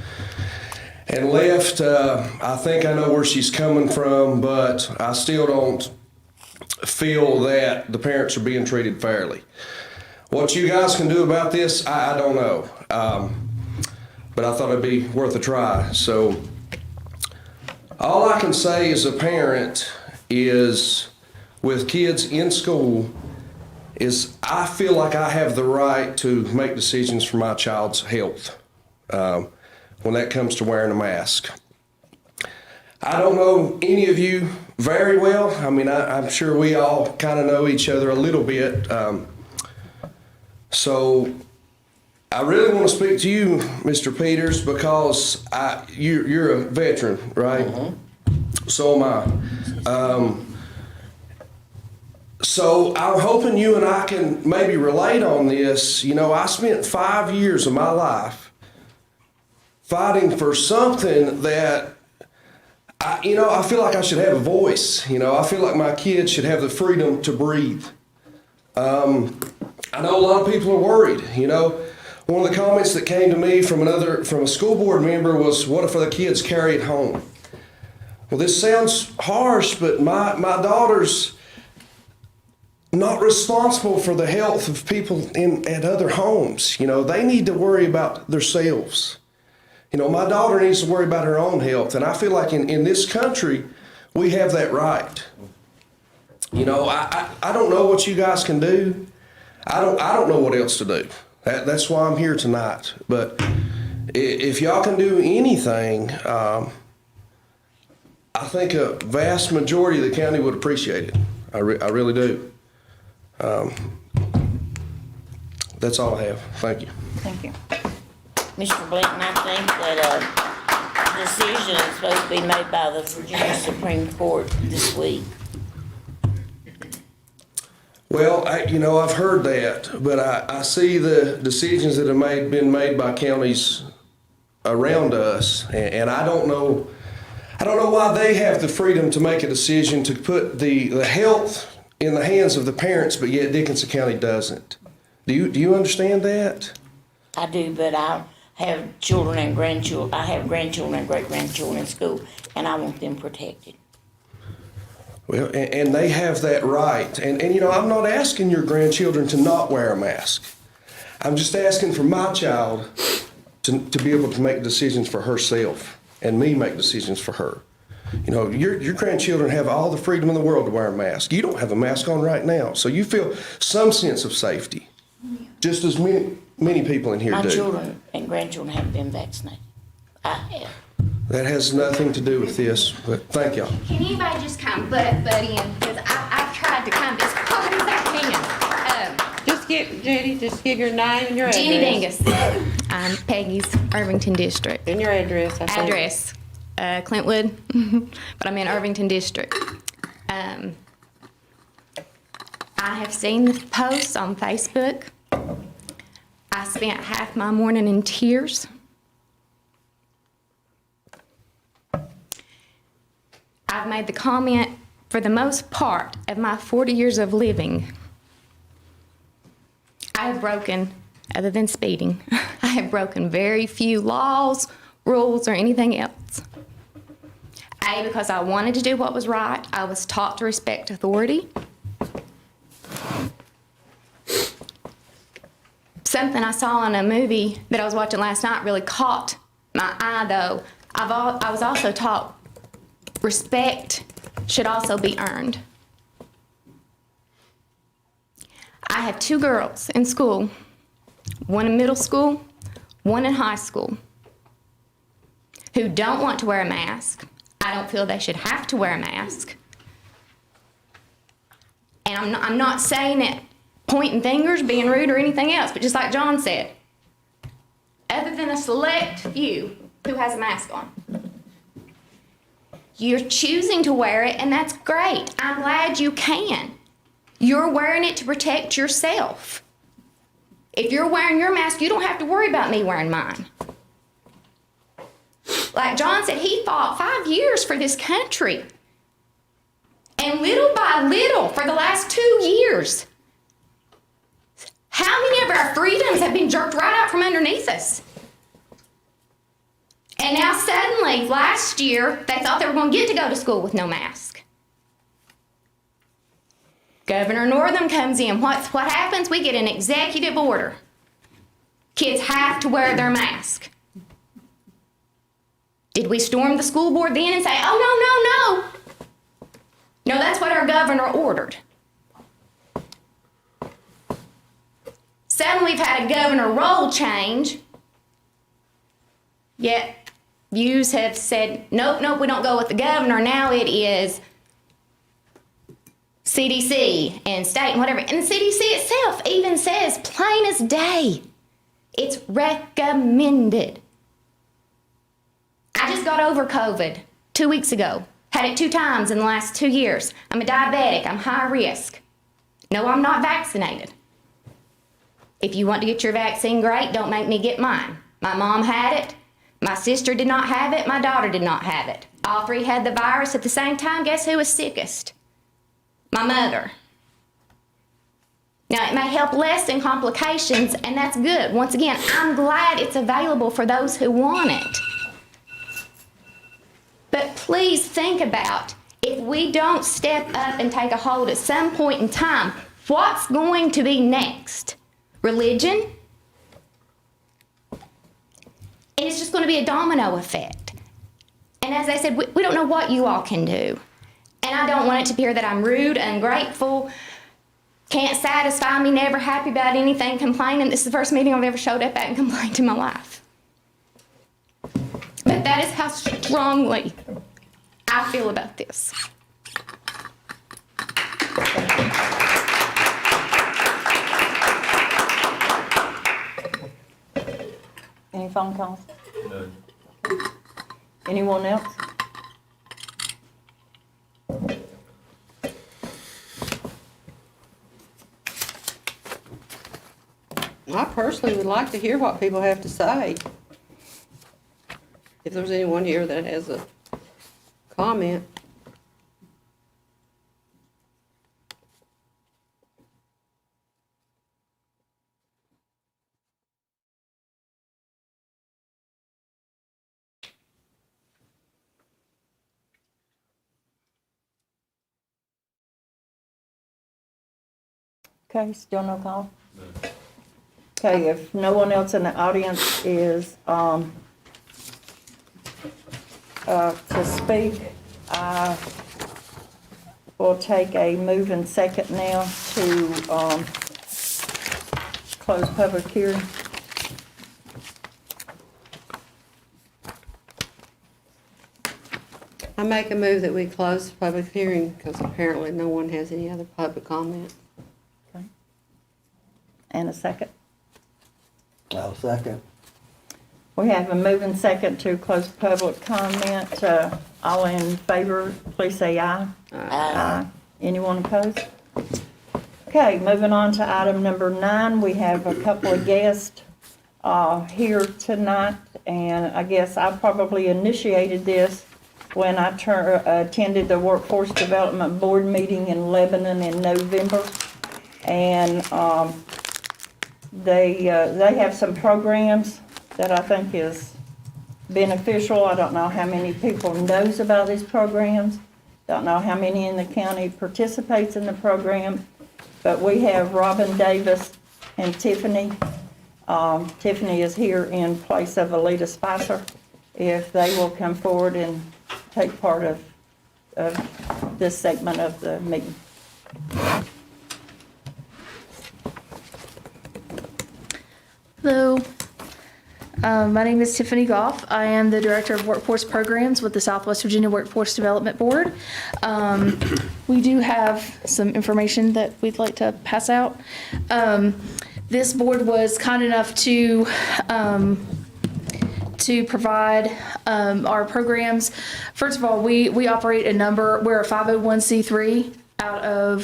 and left. I think I know where she's coming from, but I still don't feel that the parents are being treated fairly. What you guys can do about this, I don't know. But I thought it'd be worth a try. So all I can say as a parent is, with kids in school, is I feel like I have the right to make decisions for my child's health when that comes to wearing a mask. I don't know any of you very well. I mean, I'm sure we all kind of know each other a little bit. So I really want to speak to you, Mr. Peters, because you're a veteran, right? So am I. So I'm hoping you and I can maybe relate on this. You know, I spent 5 years of my life fighting for something that I feel like I should have a voice. You know, I feel like my kids should have the freedom to breathe. I know a lot of people are worried. You know, one of the comments that came to me from a school board member was, "What if the kids carry it home?" Well, this sounds harsh, but my daughter's not responsible for the health of people at other homes. You know, they need to worry about themselves. You know, my daughter needs to worry about her own health, and I feel like in this country, we have that right. You know, I don't know what you guys can do. I don't know what else to do. That's why I'm here tonight. But if y'all can do anything, I think a vast majority of the county would appreciate it. I really do. That's all I have. Thank you. Thank you. Mr. Blanton, I think that a decision is supposed to be made by the Virginia Supreme Court this week. Well, I've heard that, but I see the decisions that have been made by counties around us, and I don't know why they have the freedom to make a decision to put the health in the hands of the parents, but yet Dickinson County doesn't. Do you understand that? I do, but I have children and grandchildren. I have grandchildren and great-grandchildren in school, and I want them protected. Well, and they have that right. And I'm not asking your grandchildren to not wear a mask. I'm just asking for my child to be able to make decisions for herself and me make decisions for her. You know, your grandchildren have all the freedom in the world to wear a mask. You don't have a mask on right now, so you feel some sense of safety, just as many people in here do. My children and grandchildren haven't been vaccinated. I have. That has nothing to do with this, but thank y'all. Can anybody just kind of butt in? Because I've tried to come as hard as I can. Just give your name and your address. Jenny Dingus. I'm Peggy's Irvington District. And your address. Address, Clintwood, but I'm in Irvington District. I have seen the posts on Facebook. I spent half my morning in tears. I've made the comment for the most part of my 40 years of living. I have broken, other than speeding, I have broken very few laws, rules, or anything else. A, because I wanted to do what was right. I was taught to respect authority. Something I saw in a movie that I was watching last night really caught my eye, though. I was also taught respect should also be earned. I have 2 girls in school, one in middle school, one in high school, who don't want to wear a mask. I don't feel they should have to wear a mask. And I'm not saying it pointing fingers, being rude, or anything else, but just like John said, other than a select few who has a mask on, you're choosing to wear it, and that's great. I'm glad you can. You're wearing it to protect yourself. If you're wearing your mask, you don't have to worry about me wearing mine. Like John said, he fought 5 years for this country. And little by little, for the last 2 years, how many of our freedoms have been jerked right out from underneath us? And now suddenly, last year, they thought they were going to get to go to school with no mask. Governor Northam comes in. What happens? We get an executive order. Kids have to wear their mask. Did we storm the school board then and say, oh, no. No, that's what our governor ordered. Suddenly we've had a governor role change, yet views have said, nope, we don't go with the governor. Now it is CDC and state and whatever. And the CDC itself even says, plain as day, It's recommended. I just got over COVID 2 weeks ago. Had it 2 times in the last 2 years. I'm a diabetic. I'm high risk. No, I'm not vaccinated. If you want to get your vaccine, great. Don't make me get mine. My mom had it. My sister did not have it. My daughter did not have it. All 3 had the virus at the same time. Guess who was sickest? My mother. Now, it may help lessen complications, and that's good. Once again, I'm glad it's available for those who want it. But please think about, if we don't step up and take a hold at some point in time, what's going to be next? Religion? And it's just going to be a domino effect. And as I said, we don't know what you all can do. And I don't want it to appear that I'm rude, ungrateful, can't satisfy me, never happy about anything, complaining. This is the first meeting I've ever showed up at and complained in my life. But that is how strongly I feel about this. Any phone calls? No. Anyone else? I personally would like to hear what people have to say. If there's anyone here that has a comment. Okay, still no call? No. Okay, if no one else in the audience is, to speak, I will take a move and second now to, close public hearing. I make a move that we close the public hearing because apparently no one has any other public comment. Okay. And a second. I'll second. We have a move and second to close public comment. All in favor, please say aye. Aye. Anyone opposed? Okay, moving on to item number 9. We have a couple of guests here tonight, and I guess I probably initiated this when I attended the Workforce Development Board meeting in Lebanon in November. And they have some programs that I think is beneficial. I don't know how many people knows about these programs. Don't know how many in the county participates in the program. But we have Robin Davis and Tiffany. Tiffany is here in place of Alita Spicer. If they will come forward and take part of this segment of the meeting. Hello, my name is Tiffany Goff. I am the Director of Workforce Programs with the Southwest Virginia Workforce Development Board. We do have some information that we'd like to pass out. This board was kind enough to provide our programs. First of all, we operate we're a 501c3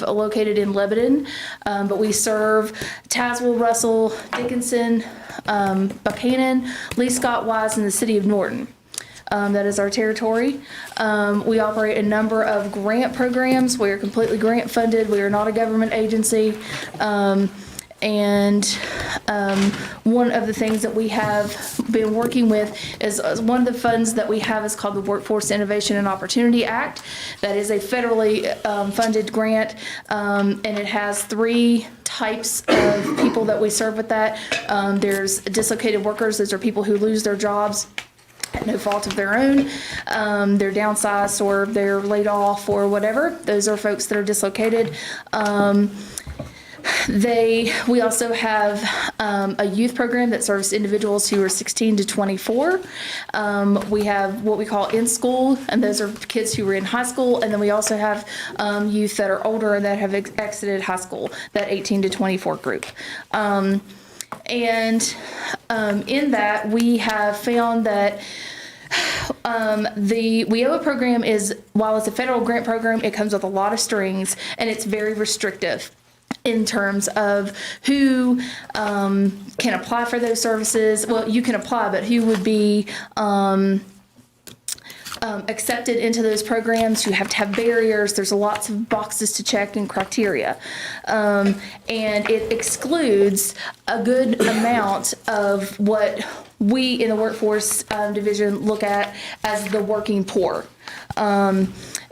located in Lebanon, but we serve Tazewell, Russell, Dickinson, Buchanan, Lee Scott Wise, and the city of Norton. That is our territory. We operate a number of grant programs. We are completely grant funded. We are not a government agency. And one of the things that we have been working with is one of the funds that we have is called the Workforce Innovation and Opportunity Act. That is a federally funded grant, and it has 3 types of people that we serve with that. There's dislocated workers. Those are people who lose their jobs at no fault of their own. They're downsized or they're laid off or whatever. Those are folks that are dislocated. We also have a youth program that serves individuals who are 16 to 24. We have what we call in school, and those are kids who are in high school. And then we also have youth that are older and that have exited high school, that 18 to 24 group. in that, we have found that the WIOA program is, while it's a federal grant program, it comes with a lot of strings, and it's very restrictive in terms of who can apply for those services. Well, you can apply, but who would be accepted into those programs. You have to have barriers. There's lots of boxes to check and criteria. And it excludes a good amount of what we in the workforce division look at as the working poor.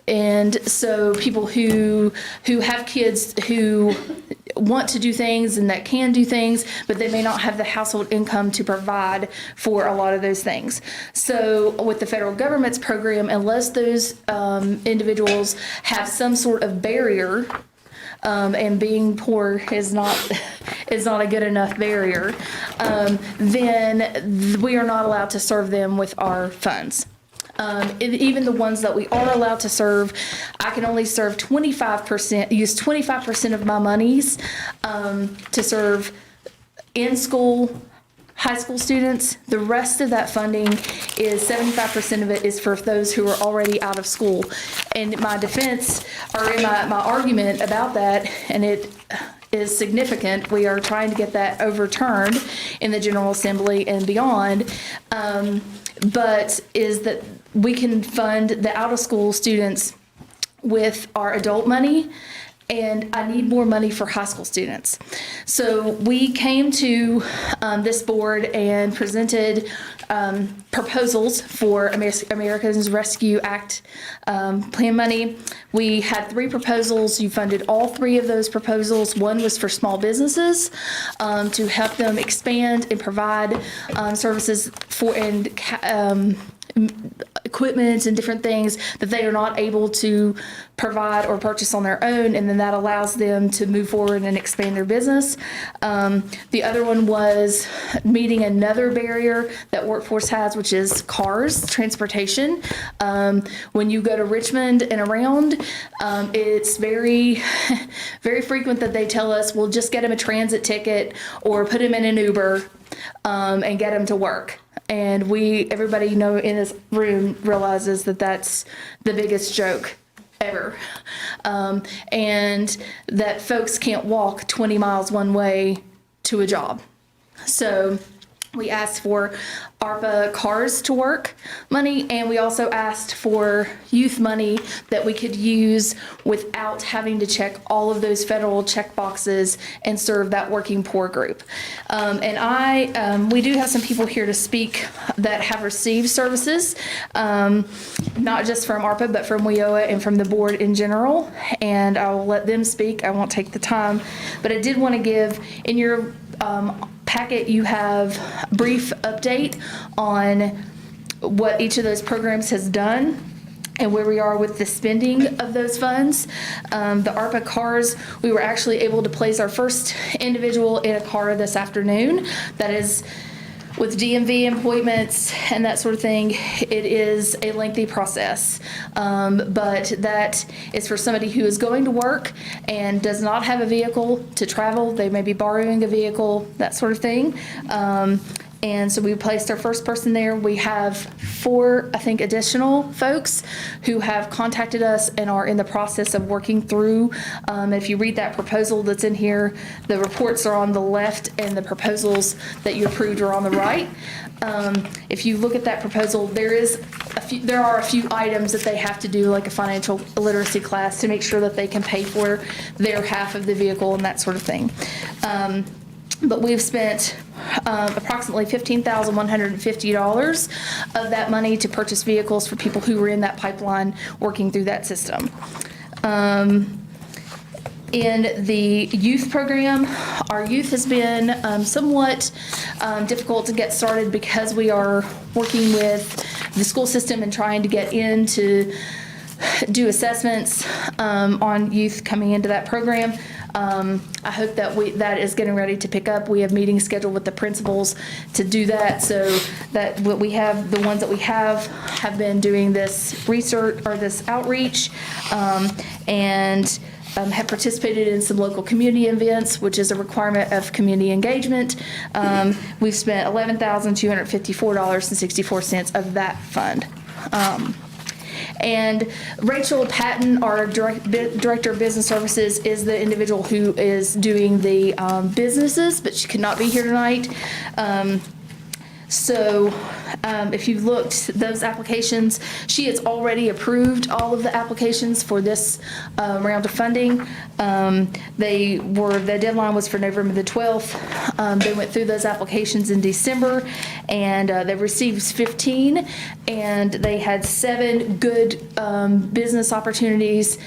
And so people who have kids who want to do things and that can do things, but they may not have the household income to provide for a lot of those things. So with the federal government's program, unless those individuals have some sort of barrier, and being poor is not a good enough barrier, then we are not allowed to serve them with our funds. Even the ones that we are allowed to serve, I can only serve 25%, use 25% of my monies to serve in-school high school students. The rest of that funding is 75% of it is for those who are already out of school. And my defense, or in my argument about that, and it is significant, we are trying to get that overturned in the General Assembly and beyond, but is that we can fund the out-of-school students with our adult money, and I need more money for high school students. So we came to this board and presented proposals for Americans Rescue Act plan money. We had 3 proposals. You funded all 3 of those proposals. One was for small businesses to help them expand and provide services for equipment and different things that they are not able to provide or purchase on their own, and then that allows them to move forward and expand their business. The other one was meeting another barrier that workforce has, which is cars, transportation. When you go to Richmond and around, it's very, very frequent that they tell us, we'll just get them a transit ticket or put them in an Uber and get them to work. And everybody in this room realizes that that's the biggest joke ever. And that folks can't walk 20 miles one way to a job. So we asked for ARPA Cars to Work money, and we also asked for youth money that we could use without having to check all of those federal check boxes and serve that working poor group. We do have some people here to speak that have received services, not just from ARPA, but from WIOA and from the board in general, and I will let them speak. I won't take the time, but I did want to give, in your packet, you have a brief update on what each of those programs has done and where we are with the spending of those funds. The ARPA cars, we were actually able to place our first individual in a car this afternoon. That is with DMV appointments and that sort of thing. It is a lengthy process, but that is for somebody who is going to work and does not have a vehicle to travel. They may be borrowing a vehicle, that sort of thing. And so we placed our first person there. We have 4, I think, additional folks who have contacted us and are in the process of working through. If you read that proposal that's in here, the reports are on the left and the proposals that you approved are on the right. If you look at that proposal, there are a few items that they have to do, like a financial literacy class, to make sure that they can pay for their half of the vehicle and that sort of thing. But we've spent approximately $15,150 of that money to purchase vehicles for people who were in that pipeline working through that system. In the youth program, our youth has been somewhat difficult to get started because we are working with the school system and trying to get in to do assessments on youth coming into that program. I hope that that is getting ready to pick up. We have meetings scheduled with the principals to do that. So that what we have, the ones that we have been doing this research or this outreach, and have participated in some local community events, which is a requirement of community engagement. We've spent $11,254.64 of that fund. And Rachel Patton, our Director of Business Services, is the individual who is doing the businesses, but she could not be here tonight. So if you've looked those applications, she has already approved all of the applications for this round of funding. The deadline was for November the 12th. They went through those applications in December, and they received 15, and they had 7 good business opportunities.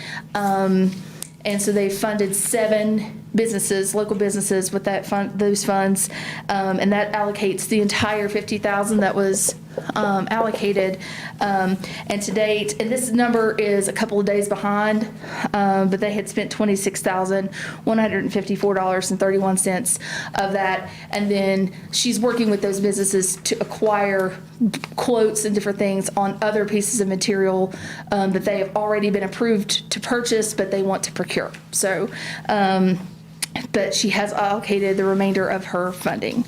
And so they funded 7 businesses, local businesses, with that those funds, and that allocates the entire $50,000 that was allocated. And to date, and this number is a couple of days behind, but they had spent $26,154.31 of that. And then she's working with those businesses to acquire quotes and different things on other pieces of material that they have already been approved to purchase, but they want to procure. So, but she has allocated the remainder of her funding.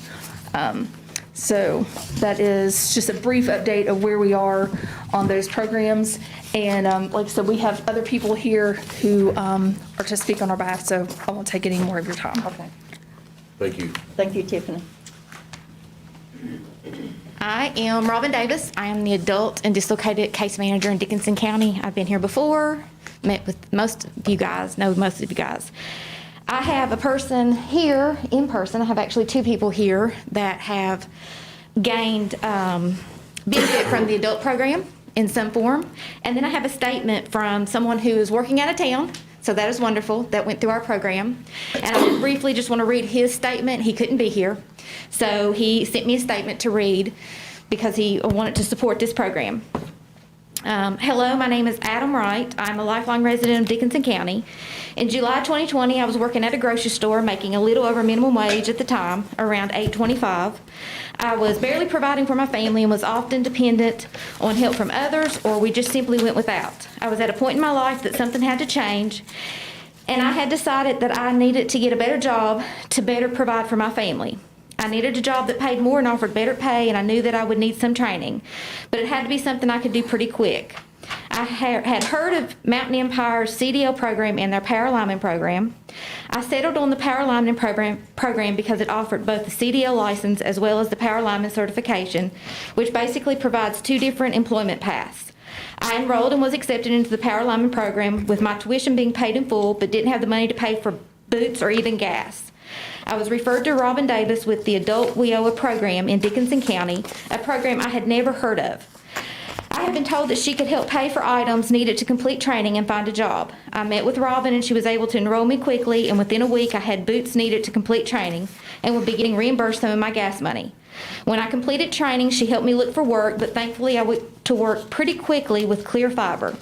So that is just a brief update of where we are on those programs. And like I said, we have other people here who are to speak on our behalf, so I won't take any more of your time. Okay. Thank you. Thank you, Tiffany. I am Robin Davis. I am the adult and dislocated case manager in Dickinson County. I've been here before, met with most of you guys, know most of you guys. I have a person here in person. I have actually 2 people here that have gained benefit from the adult program in some form. And then I have a statement from someone who is working out of town. So that is wonderful. That went through our program. And I briefly just want to read his statement. He couldn't be here. So he sent me a statement to read because he wanted to support this program. Hello, my name is Adam Wright. I'm a lifelong resident of Dickinson County. In July 2020, I was working at a grocery store making a little over minimum wage at the time, around $8.25. I was barely providing for my family and was often dependent on help from others, or we just simply went without. I was at a point in my life that something had to change, and I had decided that I needed to get a better job to better provide for my family. I needed a job that paid more and offered better pay, and I knew that I would need some training, but it had to be something I could do pretty quick. I had heard of Mountain Empire's CDL program and their power lineman program. I settled on the power lineman program because it offered both the CDL license as well as the power lineman certification, which basically provides 2 different employment paths. I enrolled and was accepted into the power lineman program with my tuition being paid in full, but didn't have the money to pay for boots or even gas. I was referred to Robin Davis with the Adult WIOA program in Dickinson County, a program I had never heard of. I had been told that she could help pay for items needed to complete training and find a job. I met with Robin and she was able to enroll me quickly, and within a week I had boots needed to complete training and would be getting reimbursed some of my gas money. When I completed training, she helped me look for work, but thankfully I went to work pretty quickly with Clear Fiber.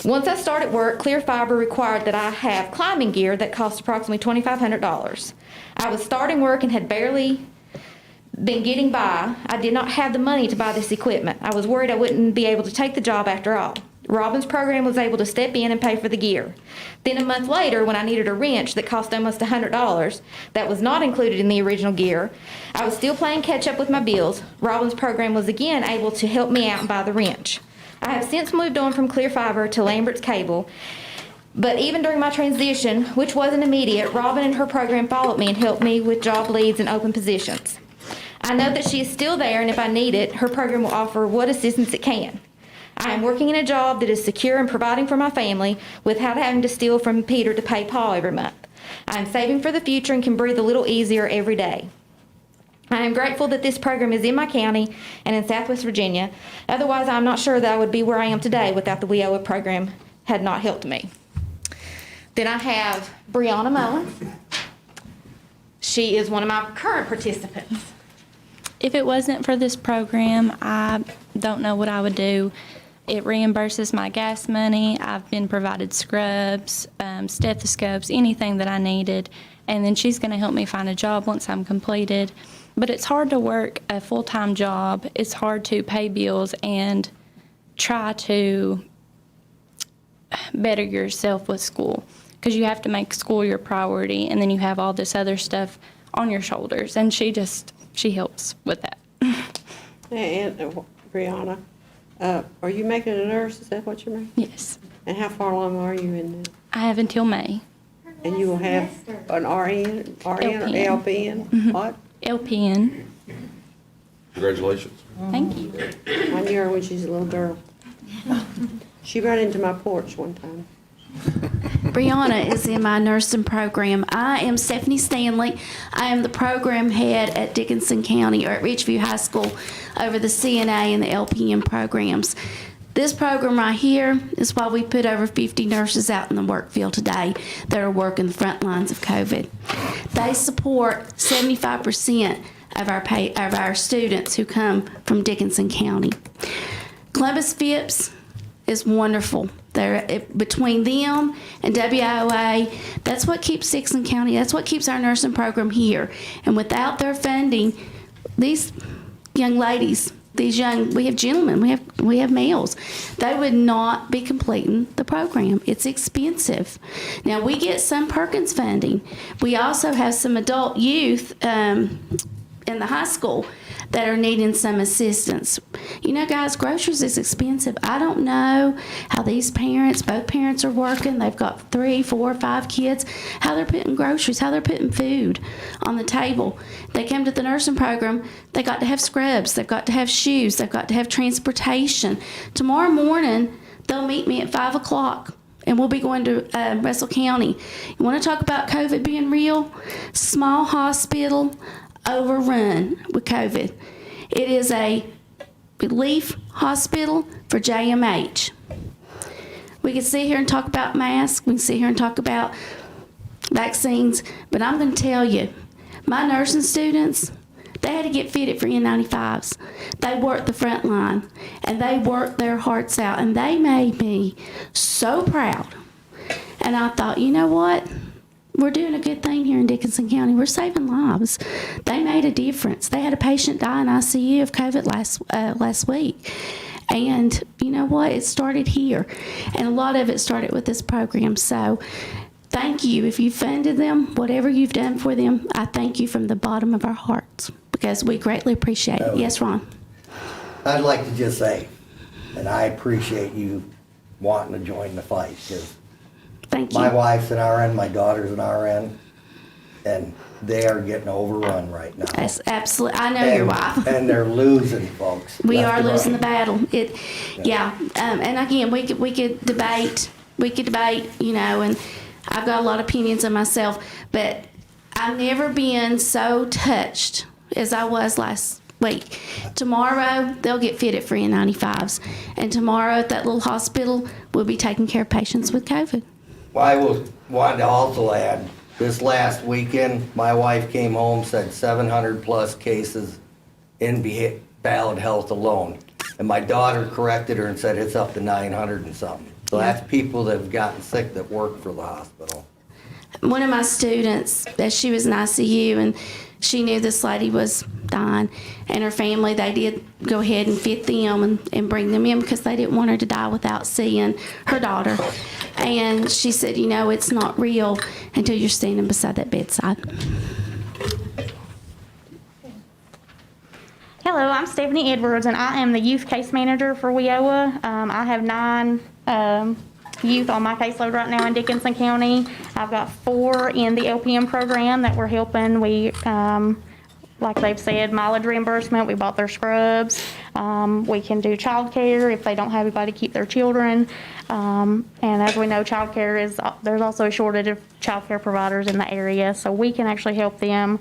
Once I started work, Clear Fiber required that I have climbing gear that cost approximately $2,500. I was starting work and had barely been getting by. I did not have the money to buy this equipment. I was worried I wouldn't be able to take the job after all. Robin's program was able to step in and pay for the gear. Then a month later, when I needed a wrench that cost almost $100, that was not included in the original gear, I was still playing catch up with my bills. Robin's program was again able to help me out and buy the wrench. I have since moved on from Clear Fiber to Lambert's Cable, but even during my transition, which wasn't immediate, Robin and her program followed me and helped me with job leads and open positions. I know that she is still there, and if I need it, her program will offer what assistance it can. I am working in a job that is secure and providing for my family without having to steal from Peter to pay Paul every month. I am saving for the future and can breathe a little easier every day. I am grateful that this program is in my county and in Southwest Virginia. Otherwise, I'm not sure that I would be where I am today without the WIOA program had not helped me. Then I have Brianna Mullen. She is one of my current participants. If it wasn't for this program, I don't know what I would do. It reimburses my gas money. I've been provided scrubs, stethoscopes, anything that I needed. And then she's going to help me find a job once I'm completed. But it's hard to work a full-time job. It's hard to pay bills and try to better yourself with school, because you have to make school your priority, and then you have all this other stuff on your shoulders, and she helps with that. And Brianna, are you making a nurse? Is that what you're making? Yes. And how far along are you in that? I have until May. And you will have an RN or LPN. LPN? What? LPN. Congratulations. Thank you. I knew her when she was a little girl. She ran into my porch one time. Brianna is in my nursing program. I am Stephanie Stanley. I am the program head at Dickinson County, or at Ridgeview High School, over the CNA and the LPN programs. This program right here is why we put over 50 nurses out in the work field today that are working the front lines of COVID. They support 75% of our students who come from Dickinson County. Columbus Phipps is wonderful. Between them and WIOA, that's what keeps Dickinson County, that's what keeps our nursing program here. And without their funding, these young ladies, we have gentlemen, we have males, they would not be completing the program. It's expensive. Now, we get some Perkins funding. We also have some adult youth in the high school that are needing some assistance. You know, guys, groceries is expensive. I don't know how these parents, both parents are working. They've got 3, 4, 5 kids, how they're putting groceries, how they're putting food on the table. They come to the nursing program, they got to have scrubs, they've got to have shoes, they've got to have transportation. Tomorrow morning, they'll meet me at 5 o'clock. And we'll be going to Russell County. You want to talk about COVID being real? Small hospital, overrun with COVID. It is a relief hospital for JMH. We can sit here and talk about masks, we can sit here and talk about vaccines, but I'm going to tell you, my nursing students, they had to get fitted for N95s. They worked the front line, and they worked their hearts out, and they made me so proud. And I thought, you know what? We're doing a good thing here in Dickinson County. We're saving lives. They made a difference. They had a patient die in ICU of COVID last week. And you know what? It started here. And a lot of it started with this program. So thank you. If you funded them, whatever you've done for them, I thank you from the bottom of our hearts, because we greatly appreciate it. Yes, Ron? I'd like to just say that I appreciate you wanting to join the fight, because thank you. My wife's an RN, my daughter's an RN, and they are getting overrun right now. That's absolutely. I know your wife. And they're losing, folks. We left are and losing right. the battle. And again, we could debate. You know, and I've got a lot of opinions on myself, but I've never been so touched as I was last week. Tomorrow they'll get fitted for N95s, and tomorrow at that little hospital we'll be taking care of patients with COVID. Well, I wanted to also add, this last weekend, my wife came home, said 700 plus cases in Ballard Health alone. And my daughter corrected her and said it's up to 900 and something. So that's people that have gotten sick that work for the hospital. One of my students, she was in ICU, and she knew this lady was dying, and her family, they did go ahead and fit them and bring them in, because they didn't want her to die without seeing her daughter. And she said, you know, it's not real until you're standing beside that bedside. Hello, I'm Stephanie Edwards, and I am the youth case manager for WIOA. I have 9 youth on my caseload right now in Dickinson County. I've got 4 in the LPM program that we're helping. We, like they've said, mileage reimbursement. We bought their scrubs. We can do childcare if they don't have anybody to keep their children. And as we know, there's also a shortage of childcare providers in the area, so we can actually help them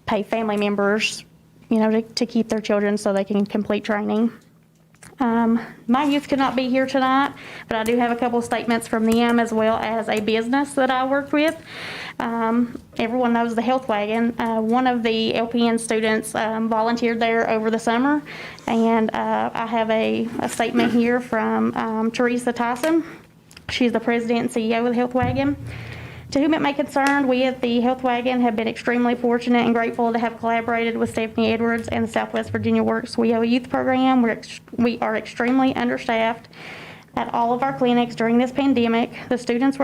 pay family members, you know, to keep their children so they can complete training. My youth could not be here tonight, but I do have a couple of statements from them, as well as a business that I worked with. Everyone knows the Health Wagon. One of the LPN students volunteered there over the summer, and I have a statement here from Teresa Tyson. She's the president and CEO of the Health Wagon. To whom it may concern, we at the Health Wagon have been extremely fortunate and grateful to have collaborated with Stephanie Edwards and the Southwest Virginia Works WIOA Youth Program. We are extremely understaffed at all of our clinics during this pandemic. The students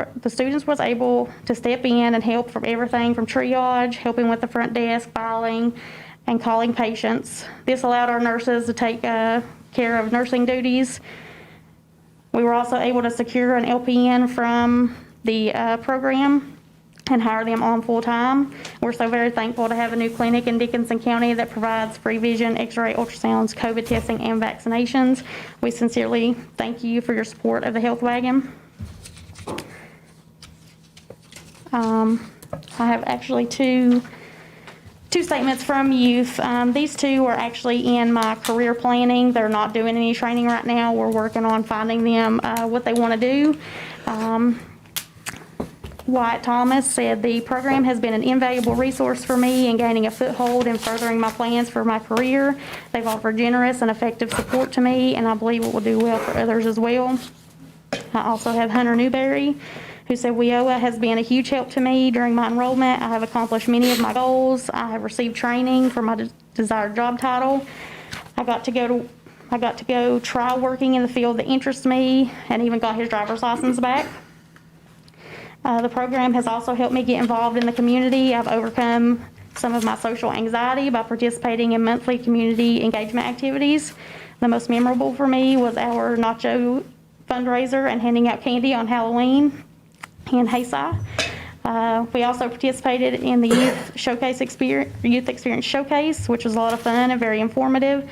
was able to step in and help from everything from triage, helping with the front desk, filing, and calling patients. This allowed our nurses to take care of nursing duties. We were also able to secure an LPN from the program and hire them on full-time. We're so very thankful to have a new clinic in Dickinson County that provides free vision, x-ray, ultrasounds, COVID testing, and vaccinations. We sincerely thank you for your support of the Health Wagon. I have actually two statements from youth. These two are actually in my career planning. They're not doing any training right now. We're working on finding them what they want to do. Wyatt Thomas said, the program has been an invaluable resource for me in gaining a foothold and furthering my plans for my career. They've offered generous and effective support to me, and I believe it will do well for others as well. I also have Hunter Newberry, who said, WIOA has been a huge help to me during my enrollment. I have accomplished many of my goals. I have received training for my desired job title. I got to go try working in the field that interests me, and even got his driver's license back. The program has also helped me get involved in the community. I've overcome some of my social anxiety by participating in monthly community engagement activities. The most memorable for me was our nacho fundraiser and handing out candy on Halloween in Hayside. We also participated in the Youth Experience Showcase, which was a lot of fun and very informative.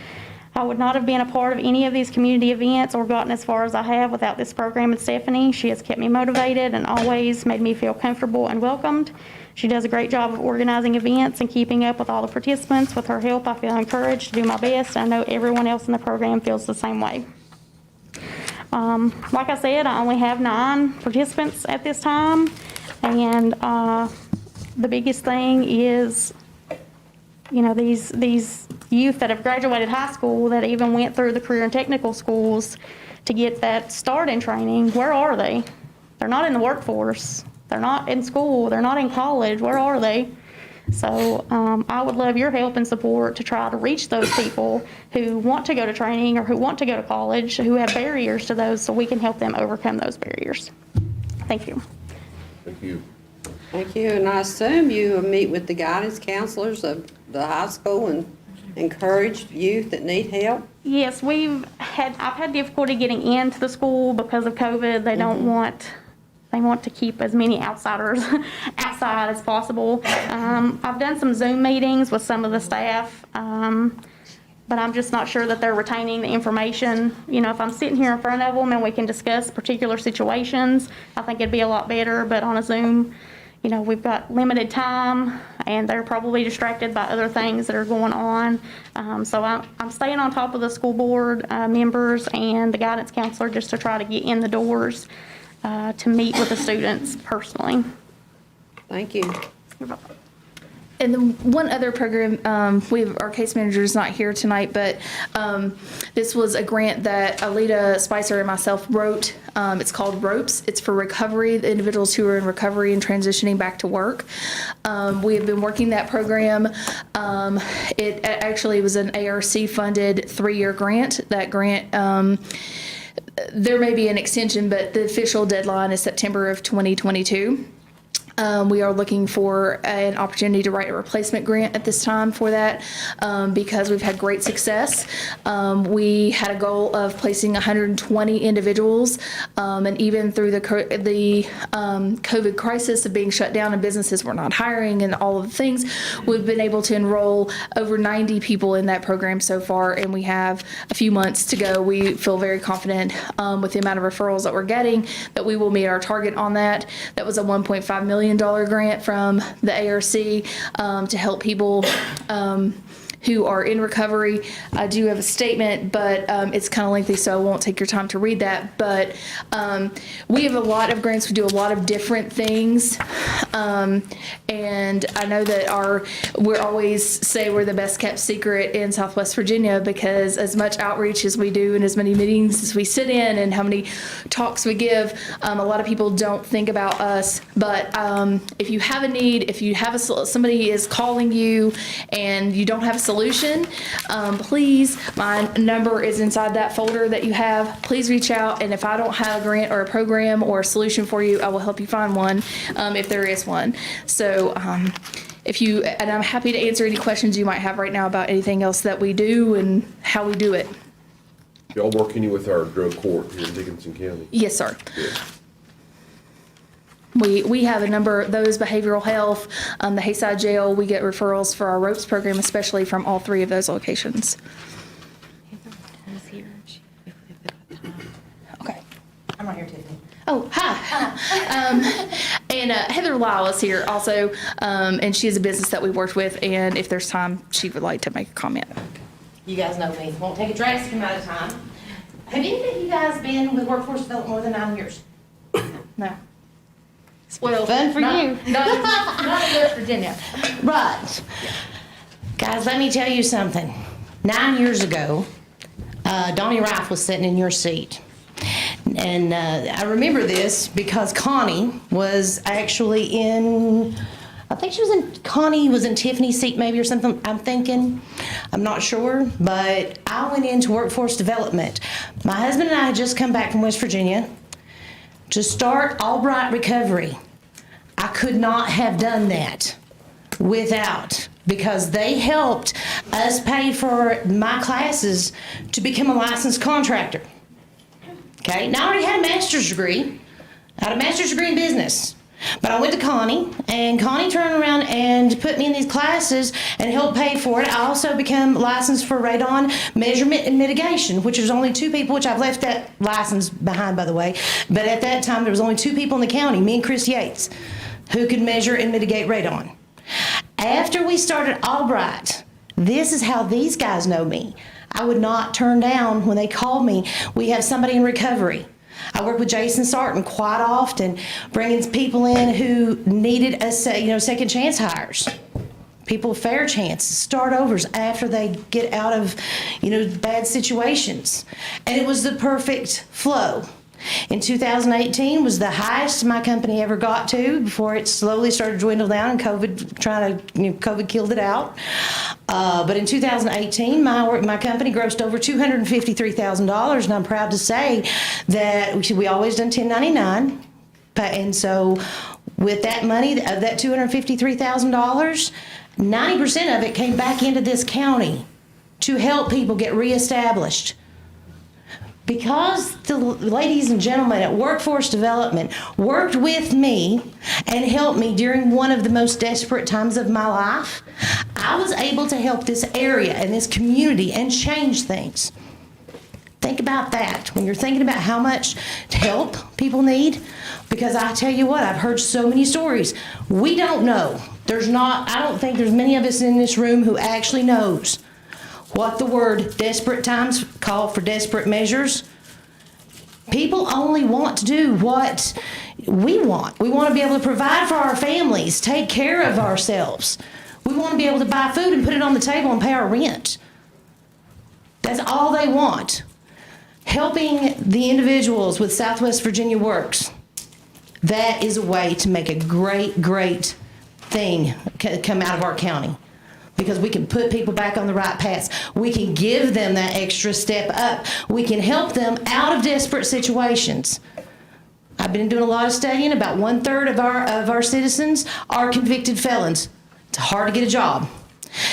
I would not have been a part of any of these community events or gotten as far as I have without this program and Stephanie. She has kept me motivated and always made me feel comfortable and welcomed. She does a great job of organizing events and keeping up with all the participants. With her help, I feel encouraged to do my best. I know everyone else in the program feels the same way. Like I said, I only have 9 participants at this time, and the biggest thing is, these youth that have graduated high school that even went through the career and technical schools to get that start in training. Where are they? They're not in the workforce. They're not in school. They're not in college. Where are they? So I would love your help and support to try to reach those people who want to go to training or who want to go to college, who have barriers to those, so we can help them overcome those barriers. Thank you. Thank you. Thank you, and I assume you meet with the guidance counselors of the high school and encourage youth that need help? Yes, I've had difficulty getting into the school because of COVID. They don't want, they want to keep as many outsiders outside as possible. I've done some Zoom meetings with some of the staff, but I'm just not sure that they're retaining the information. If I'm sitting here in front of them and we can discuss particular situations, I think it'd be a lot better, but on a Zoom, we've got limited time and they're probably distracted by other things that are going on. So I'm staying on top of the school board members and the guidance counselor just to try to get in the doors to meet with the students personally. Thank you. You're welcome. And then one other program, our case manager is not here tonight, but this was a grant that Alita Spicer and myself wrote. It's called ROPES. It's for recovery, the individuals who are in recovery and transitioning back to work. We have been working that program. It actually was an ARC-funded 3-year grant. That grant, there may be an extension, but the official deadline is September of 2022. We are looking for an opportunity to write a replacement grant at this time for that because we've had great success. We had a goal of placing 120 individuals, and even through the COVID crisis of being shut down and businesses were not hiring and all of the things, we've been able to enroll over 90 people in that program so far, and we have a few months to go. We feel very confident with the amount of referrals that we're getting that we will meet our target on that. That was a $1.5 million grant from the ARC to help people who are in recovery. I do have a statement, but it's kind of lengthy, so I won't take your time to read that. But we have a lot of grants. We do a lot of different things. And I know that we always say we're the best kept secret in Southwest Virginia, because as much outreach as we do and as many meetings as we sit in and how many talks we give, a lot of people don't think about us. But if you have a need, if you have somebody is calling you and you don't have a solution, please, my number is inside that folder that you have. Please reach out, and if I don't have a grant or a program or a solution for you, I will help you find one, if there is one. So and I'm happy to answer any questions you might have right now about anything else that we do and how we do it. Y'all work any with our drug court here in Dickinson County? Yes, sir. Good. We have a number of those, behavioral health, the Hayside Jail. We get referrals for our ROPES program, especially from all 3 of those locations. Okay. I'm not here, Tiffany. Oh, hi. And Heather Lyle is here also, and she has a business that we worked with, and if there's time, she would like to make a comment. You guys know me. Won't take a drastic amount of time. Have any of you guys been with workforce development more than 9 years? No. Well, Fun for you. Not in West Virginia. But, guys, let me tell you something. 9 years ago, Donnie Rife was sitting in your seat. And I remember this because Connie was actually in, I think Connie was in Tiffany's seat maybe or something, I'm thinking. I'm not sure, but I went into workforce development. My husband and I had just come back from West Virginia to start Albright Recovery. I could not have done that without, because they helped us pay for my classes to become a licensed contractor. Okay, now I already had a master's degree. I had a master's degree in business. But I went to Connie, and Connie turned around and put me in these classes and helped pay for it. I also became licensed for radon measurement and mitigation, which there's only 2 people, which I've left that license behind, by the way. But at that time, there was only 2 people in the county, me and Chris Yates, who could measure and mitigate radon. After we started Albright, this is how these guys know me. I would not turn down when they called me, we have somebody in recovery. I work with Jason Sarton quite often, bringing people in who needed a second chance hires. People fair chances, start overs after they get out of bad situations. And it was the perfect flow. In 2018 was the highest my company ever got to before it slowly started to dwindle down and COVID killed it out. But in 2018, my company grossed over $253,000, and I'm proud to say that we always done 1099. And so with that money, of that $253,000, 90% of it came back into this county to help people get reestablished. Because the ladies and gentlemen at Workforce Development worked with me and helped me during one of the most desperate times of my life, I was able to help this area and this community and change things. Think about that when you're thinking about how much help people need, because I tell you what, I've heard so many stories. We don't know. I don't think there's many of us in this room who actually knows what the word desperate times call for desperate measures. People only want to do what we want. We want to be able to provide for our families, take care of ourselves. We want to be able to buy food and put it on the table and pay our rent. That's all they want. Helping the individuals with Southwest Virginia Works, that is a way to make a great, great thing come out of our county. Because we can put people back on the right path. We can give them that extra step up. We can help them out of desperate situations. I've been doing a lot of studying. About 1/3 of our citizens are convicted felons. It's hard to get a job.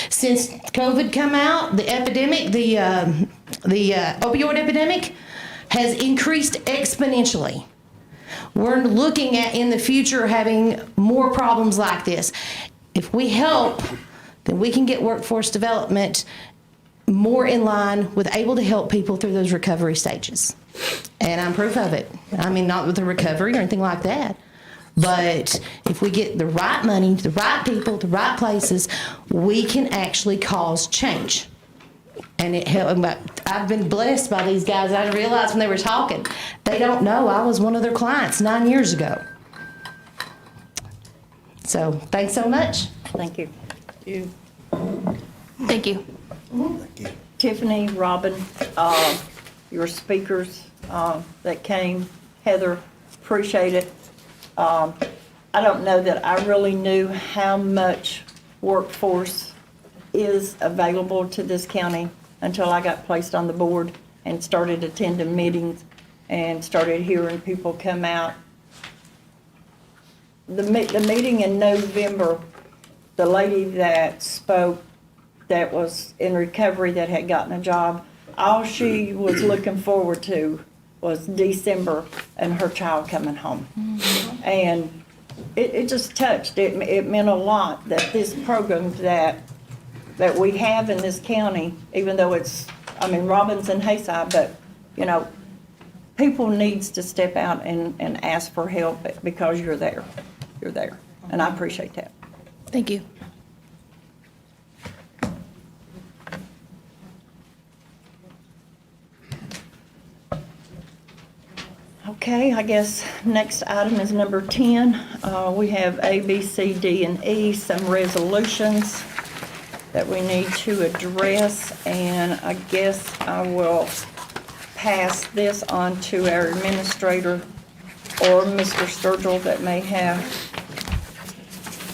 Since COVID come out, the epidemic, the opioid epidemic has increased exponentially. We're looking at in the future having more problems like this. If we help, then we can get workforce development more in line with able to help people through those recovery stages. And I'm proof of it. I mean, not with the recovery or anything like that, But if we get the right money, the right people, the right places, we can actually cause change. And I've been blessed by these guys. I realized when they were talking, they don't know I was one of their clients 9 years ago. So, thanks so much. Thank you. Thank you. Tiffany, Robin, your speakers that came, Heather, appreciate it. I don't know that I really knew how much workforce is available to this county until I got placed on the board and started attending meetings and started hearing people come out. The meeting in November, the lady that spoke that was in recovery that had gotten a job, all she was looking forward to was December and her child coming home. And it just touched, it meant a lot that this program that we have in this county, even though it's, I mean, Robbins and Hayside, but, you know, people needs to step out and ask for help because you're there. You're there. And I appreciate that. Thank you. Okay, I guess next item is number 10. We have A, B, C, D, and E, some resolutions that we need to address, and I guess I will pass this on to our administrator or Mr. Sturgill that may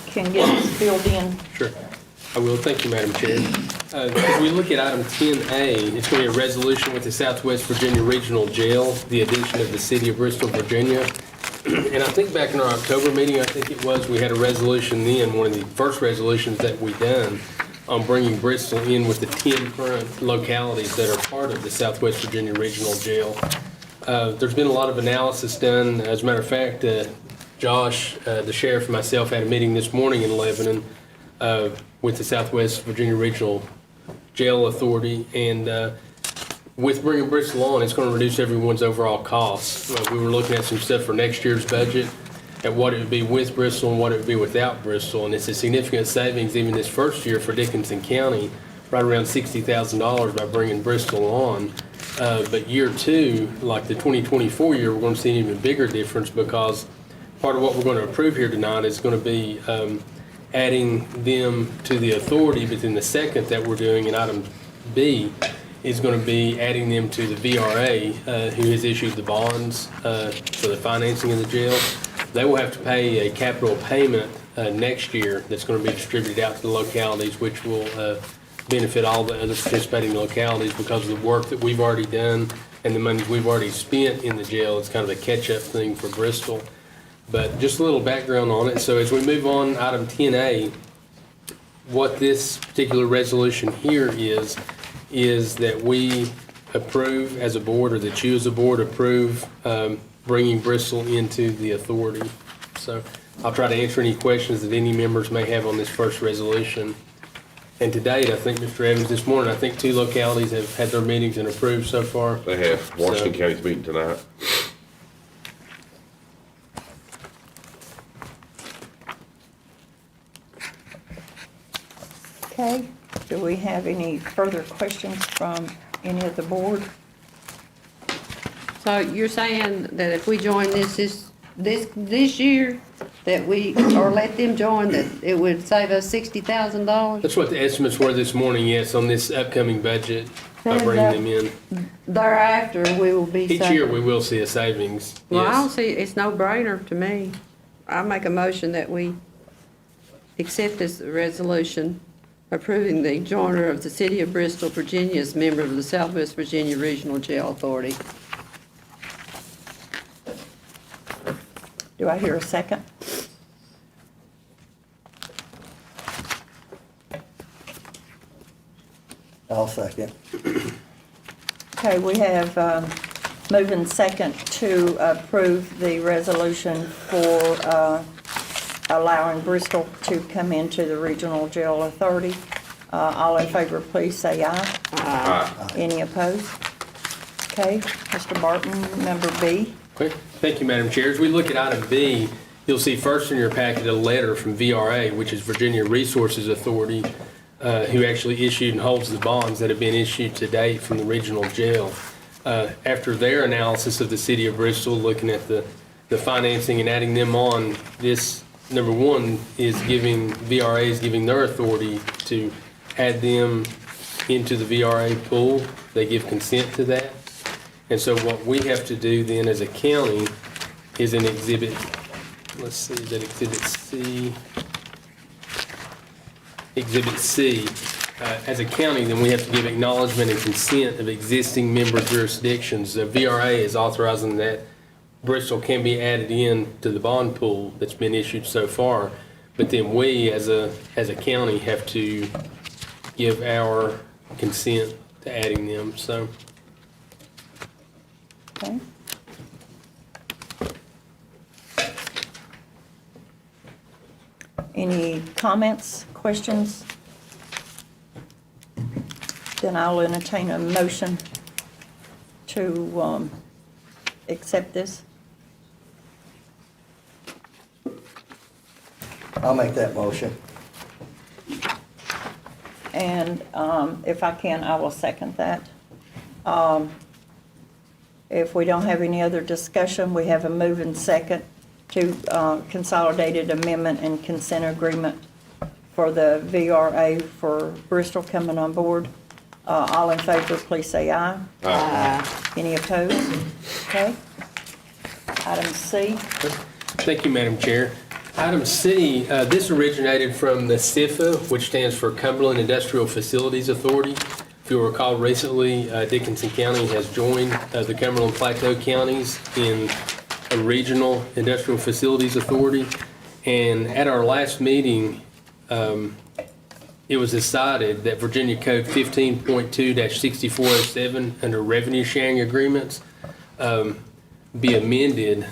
can get this filled in. Sure. I will. Thank you, Madam Chair. As we look at item 10A, it's going to be a resolution with the Southwest Virginia Regional Jail, the addition of the city of Bristol, Virginia. And I think back in our October meeting, I think it was, we had a resolution then, one of the first resolutions that we done on bringing Bristol in with the 10 current localities that are part of the Southwest Virginia Regional Jail. There's been a lot of analysis done. As a matter of fact, Josh, the sheriff, and myself had a meeting this morning in Lebanon with the Southwest Virginia Regional Jail Authority, and with bringing Bristol on, it's going to reduce everyone's overall costs. We were looking at some stuff for next year's budget, at what it would be with Bristol and what it would be without Bristol, and it's a significant savings even this first year for Dickinson County, right around $60,000 by bringing Bristol on. But year two, like the 2024 year, we're going to see an even bigger difference because part of what we're going to approve here tonight is going to be adding them to the authority, but then the second that we're doing in item B is going to be adding them to the VRA, who has issued the bonds for the financing of the jail. They will have to pay a capital payment next year that's going to be distributed out to the localities, which will benefit all the other participating localities because of the work that we've already done and the money we've already spent in the jail. It's kind of a catch-up thing for Bristol. But just a little background on it. So as we move on, item 10A, what this particular resolution here is that we approve as a board, or that you as a board approve bringing Bristol into the authority. So I'll try to answer any questions that any members may have on this first resolution. And to date, I think, Mr. Evans, this morning, I think 2 localities have had their meetings and approved so far. They have. Washington County's meeting tonight. Okay, do we have any further questions from any of the board? So you're saying that if we join this year, that we, or let them join, that it would save us $60,000? That's what the estimates were this morning, yes, on this upcoming budget, by bringing them in. Thereafter, we will be Each year, we will see a savings, Well, I don't yes. see, it's no brainer to me. I make a motion that we accept this resolution approving the joiner of the city of Bristol, Virginia as member of the Southwest Virginia Regional Jail Authority. Do I hear a second? I'll second. Okay, we have moving second to approve the resolution for allowing Bristol to come into the Regional Jail Authority. All in favor, please say aye. Aye. Any opposed? Okay, Mr. Barton, number B. Okay. Thank you, Madam Chair. As we look at item B, you'll see first in your packet a letter from VRA, which is Virginia Resources Authority, who actually issued and holds the bonds that have been issued to date from the regional jail. After their analysis of the city of Bristol, looking at the financing and adding them on, this, number one, is giving, VRA is giving their authority to add them into the VRA pool. They give consent to that. And so what we have to do then as a county is an exhibit, let's see, is that exhibit C? Exhibit C. As a county, then we have to give acknowledgement and consent of existing member jurisdictions. The VRA is authorizing that Bristol can be added in to the bond pool that's been issued so far. But then we, as a county, have to give our consent to adding them, so. Okay. Any comments, questions? Then I'll entertain a motion to accept this. I'll make that motion. And if I can, I will second that. If we don't have any other discussion, we have a move and second to consolidated amendment and consent agreement for the VRA for Bristol coming on board. All in favor, please say aye. Aye. Any opposed? Okay. Item C. Thank you, Madam Chair. Item C, this originated from the CIFA, which stands for Cumberland Industrial Facilities Authority. If you'll recall, recently Dickinson County has joined the Cumberland Plateau counties in a regional industrial facilities authority. And at our last meeting, it was decided that Virginia Code 15.2-6407 under revenue sharing agreements be amended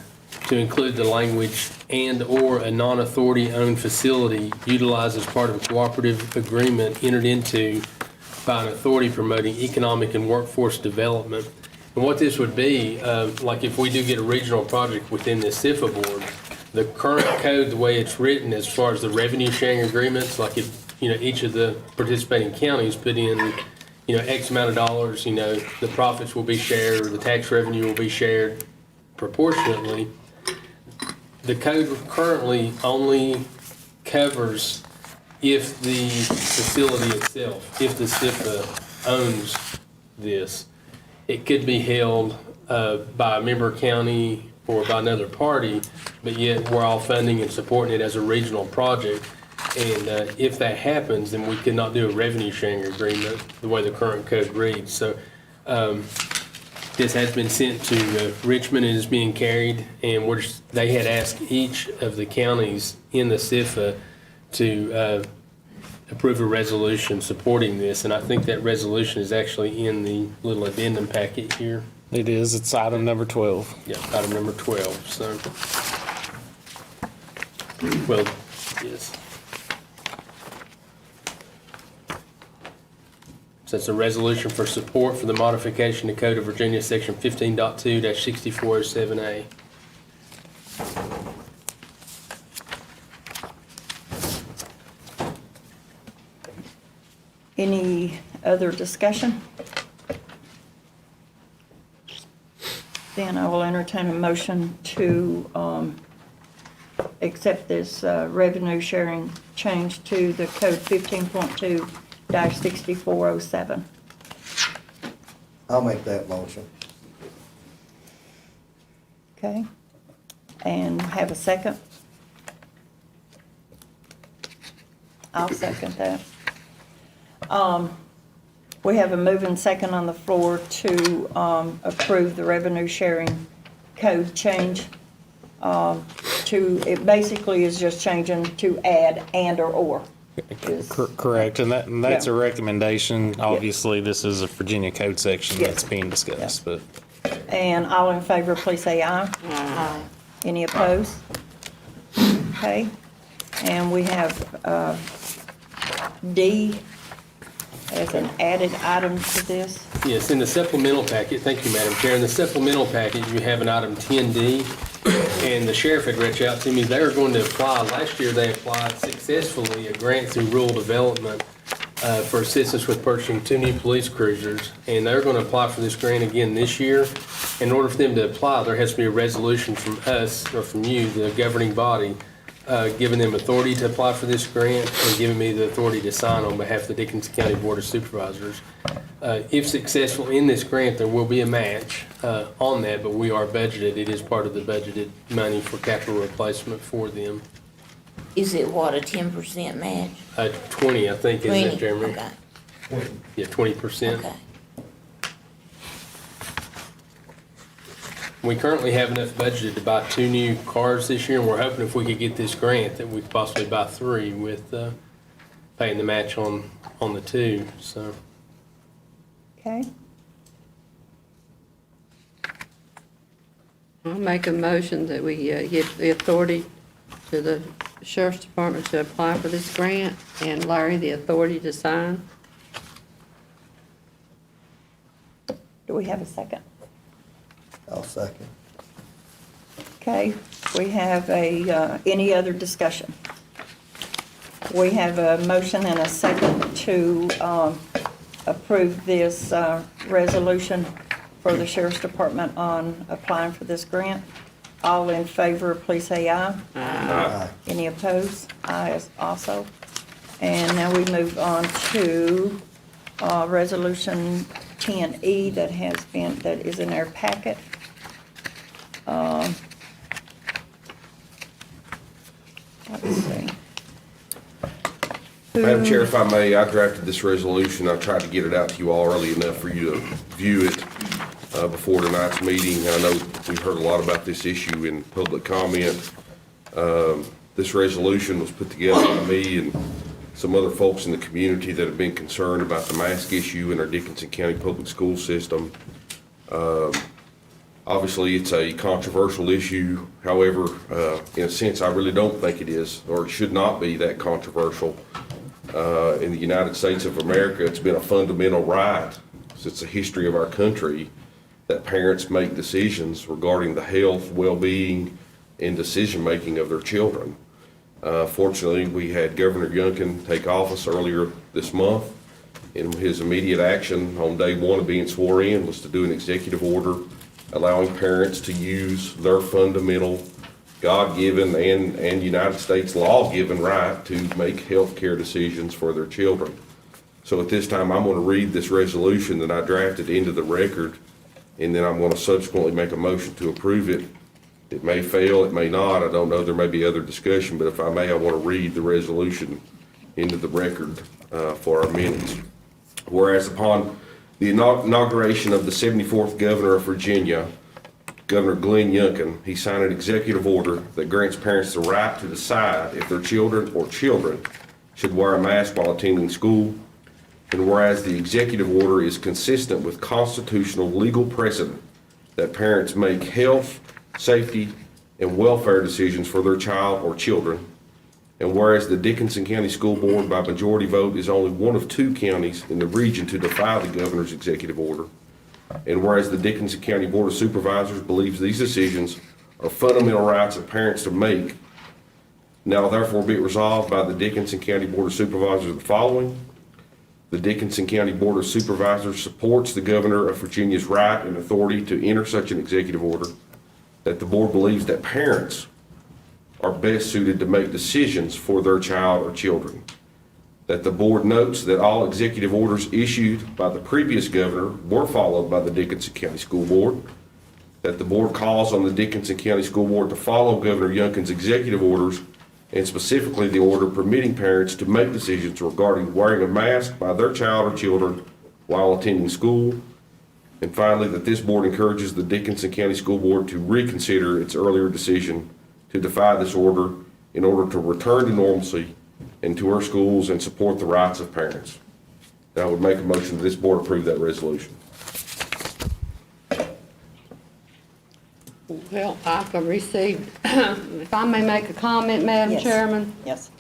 to include the language and/or a non-authority owned facility utilized as part of a cooperative agreement entered into by an authority promoting economic and workforce development. And what this would be, like if we do get a regional project within this CIFA board, the current code, the way it's written as far as the revenue sharing agreements, like if, each of the participating counties put in, X amount of dollars, the profits will be shared or the tax revenue will be shared proportionately. The code currently only covers if the facility itself, if the CIFA owns this. It could be held by a member county or by another party, but yet we're all funding and supporting it as a regional project. And if that happens, then we could not do a revenue sharing agreement the way the current code reads. So this has been sent to Richmond and is being carried, and they had asked each of the counties in the CIFA to approve a resolution supporting this, and I think that resolution is actually in the little addendum packet here. It is. It's item number 12. Yeah, item number 12, so. Well, yes. So it's a resolution for support for the modification to Code of Virginia, Section 15.2-6407A. Any other discussion? Then I will entertain a motion to accept this revenue sharing change to the code 15.2-6407. I'll make that motion. Okay. And have a second? I'll second that. We have a move and second on the floor to approve the revenue sharing code change. It basically is just changing to add and or. Correct, and that's Yeah. a recommendation. Obviously, this is a Virginia code section Yes. that's being discussed, but And all in favor, please say aye. Aye. Any opposed? Okay. And we have D as an added item to this. Yes, in the supplemental packet, thank you, Madam Chair. In the supplemental packet, you have an item 10D, and the sheriff had reached out to me. They were going to apply. Last year, they applied successfully a grant through rural development for assistance with purchasing 2 new police cruisers. And they're going to apply for this grant again this year. In order for them to apply, there has to be a resolution from us, or from you, the governing body, giving them authority to apply for this grant and giving me the authority to sign on behalf of the Dickinson County Board of Supervisors. If successful in this grant, there will be a match on that, but we are budgeted. It is part of the budgeted money for capital replacement for them. Is it what, a 10% match? 20, I think, is 20, it, Jeremy? okay. Yeah, 20%. Okay. We currently have enough budgeted to buy 2 new cars this year, and we're hoping if we could get this grant that we could possibly buy 3 with paying the match on the 2, so. Okay. I'll make a motion that we give the authority to the Sheriff's Department to apply for this grant and Larry the authority to sign. Do we have a second? I'll second. Okay, we have any other discussion? We have a motion and a second to approve this resolution for the Sheriff's Department on applying for this grant. All in favor, please say aye. Aye. Any opposed? Aye also. And now we move on to Resolution 10E that is in our packet. Let's see. Madam Chair, if I may, I drafted this resolution. I tried to get it out to you all early enough for you to view it before tonight's meeting. I know we've heard a lot about this issue in public comment. This resolution was put together by me and some other folks in the community that have been concerned about the mask issue in our Dickinson County public school system. Obviously, it's a controversial issue. However, in a sense, I really don't think it is, or it should not be that controversial. In the United States of America, it's been a fundamental right since the history of our country that parents make decisions regarding the health, well-being, and decision-making of their children. Fortunately, we had Governor Youngkin take office earlier this month, and his immediate action on day one of being sworn in was to do an executive order allowing parents to use their fundamental God-given and United States law-given right to make health care decisions for their children. So at this time, I'm going to read this resolution that I drafted into the record, and then I'm going to subsequently make a motion to approve it. It may fail, it may not, I don't know, there may be other discussion, but if I may, I want to read the resolution into the record for our minutes. Whereas upon the inauguration of the 74th Governor of Virginia, Governor Glenn Youngkin, he signed an executive order that grants parents the right to decide if their children should wear a mask while attending school. And whereas the executive order is consistent with constitutional legal precedent that parents make health, safety, and welfare decisions for their child or children. And whereas the Dickinson County School Board by majority vote is only one of 2 counties in the region to defy the governor's executive order. And whereas the Dickinson County Board of Supervisors believes these decisions are fundamental rights of parents to make, now therefore be it resolved by the Dickinson County Board of Supervisors the following. The Dickinson County Board of Supervisors supports the Governor of Virginia's right and authority to enter such an executive order, that the board believes that parents are best suited to make decisions for their child or children, that the board notes that all executive orders issued by the previous governor were followed by the Dickinson County School Board, that the board calls on the Dickinson County School Board to follow Governor Youngkin's executive orders, and specifically the order permitting parents to make decisions regarding wearing a mask by their child or children while attending school. And finally, that this board encourages the Dickinson County School Board to reconsider its earlier decision to defy this order in order to return to normalcy into our schools and support the rights of parents. Now I would make a motion that this board approve that resolution. Well, I've received, if I may make a comment, Madam Yes. Chairman. Yes.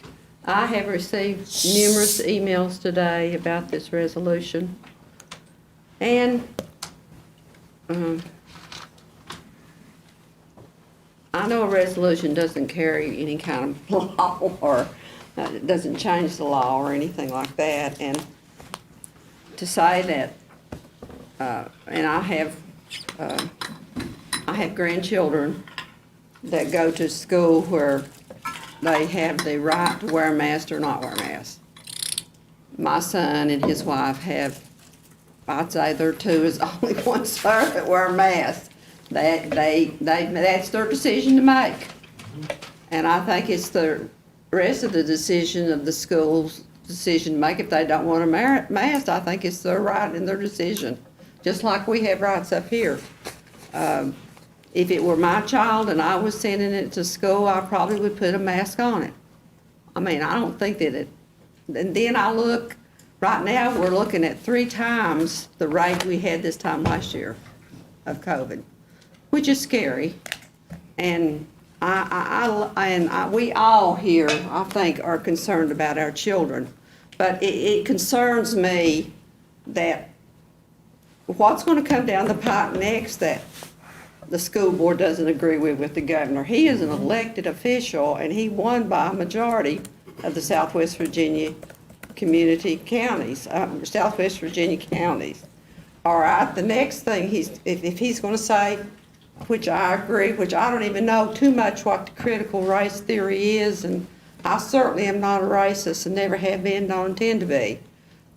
I have received numerous emails today about this resolution. And I know a resolution doesn't carry any kind of law or it doesn't change the law or anything like that. And to say that, and I have grandchildren that go to school where they have the right to wear a mask or not wear a mask. My son and his wife have, I'd say they're two is the only ones that wear a mask. That's their decision to make. And I think it's the rest of the decision of the school's decision to make. If they don't want a mask, I think it's their right and their decision, just like we have rights up here. If it were my child and I was sending it to school, I probably would put a mask on it. I mean, I don't think that and then I look, right now, we're looking at 3 times the rate we had this time last year of COVID, which is scary. And we all here, I think, are concerned about our children. But it concerns me that what's going to come down the pipe next that the school board doesn't agree with the governor. He is an elected official, and he won by a majority of the Southwest Virginia community counties, Southwest Virginia counties. All right, the next thing if he's going to say, which I agree, which I don't even know too much what the critical race theory is, and I certainly am not a racist and never have been, don't intend to be.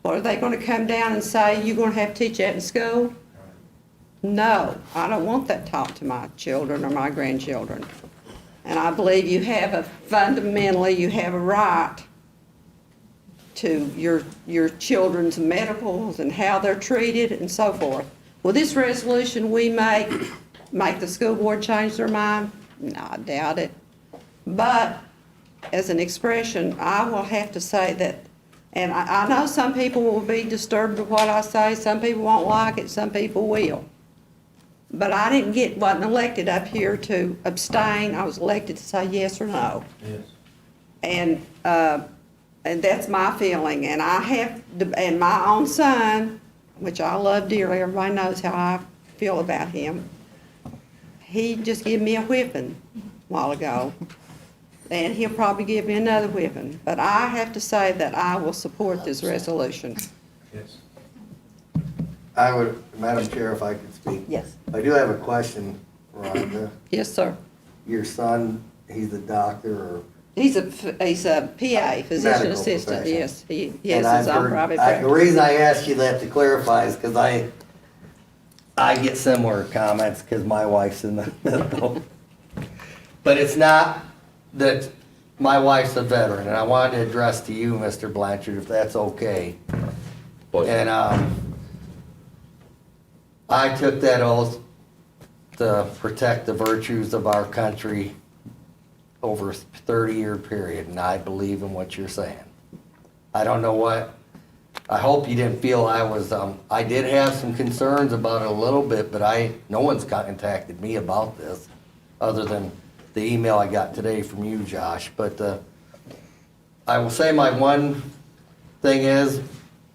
What, are they going to come down and say, you're going to have to teach that in school? No, I don't want that taught to my children or my grandchildren. And I believe fundamentally you have a right to your children's medicals and how they're treated and so forth. Will this resolution we make the school board change their mind? No, I doubt it. But as an expression, I will have to say that, and I know some people will be disturbed with what I say, some people won't like it, some people will. But I wasn't elected up here to abstain. I was elected to say yes or no. Yes. And that's my feeling. And and my own son, which I love dearly, everybody knows how I feel about him. He just gave me a whipping a while ago. And he'll probably give me another whipping. But I have to say that I will support this resolution. Yes. I would, Madam Chair, if I could speak. Yes. I do have a question, Rhonda. Yes, sir. Your son, he's a doctor or? He's a PA, physician Medical assistant, profession. yes. He And has his I've own heard- private The practice. reason I asked you that to clarify is because I get similar comments because my wife's in the medical. But it's not that my wife's a veteran, and I wanted to address to you, Mr. Blanchard, if that's okay. And I took that oath to protect the virtues of our country over a 30-year period, and I believe in what you're saying. I don't know I hope you didn't feel I did have some concerns about it a little bit, but no one's contacted me about this, other than the email I got today from you, Josh. But I will say my one thing is,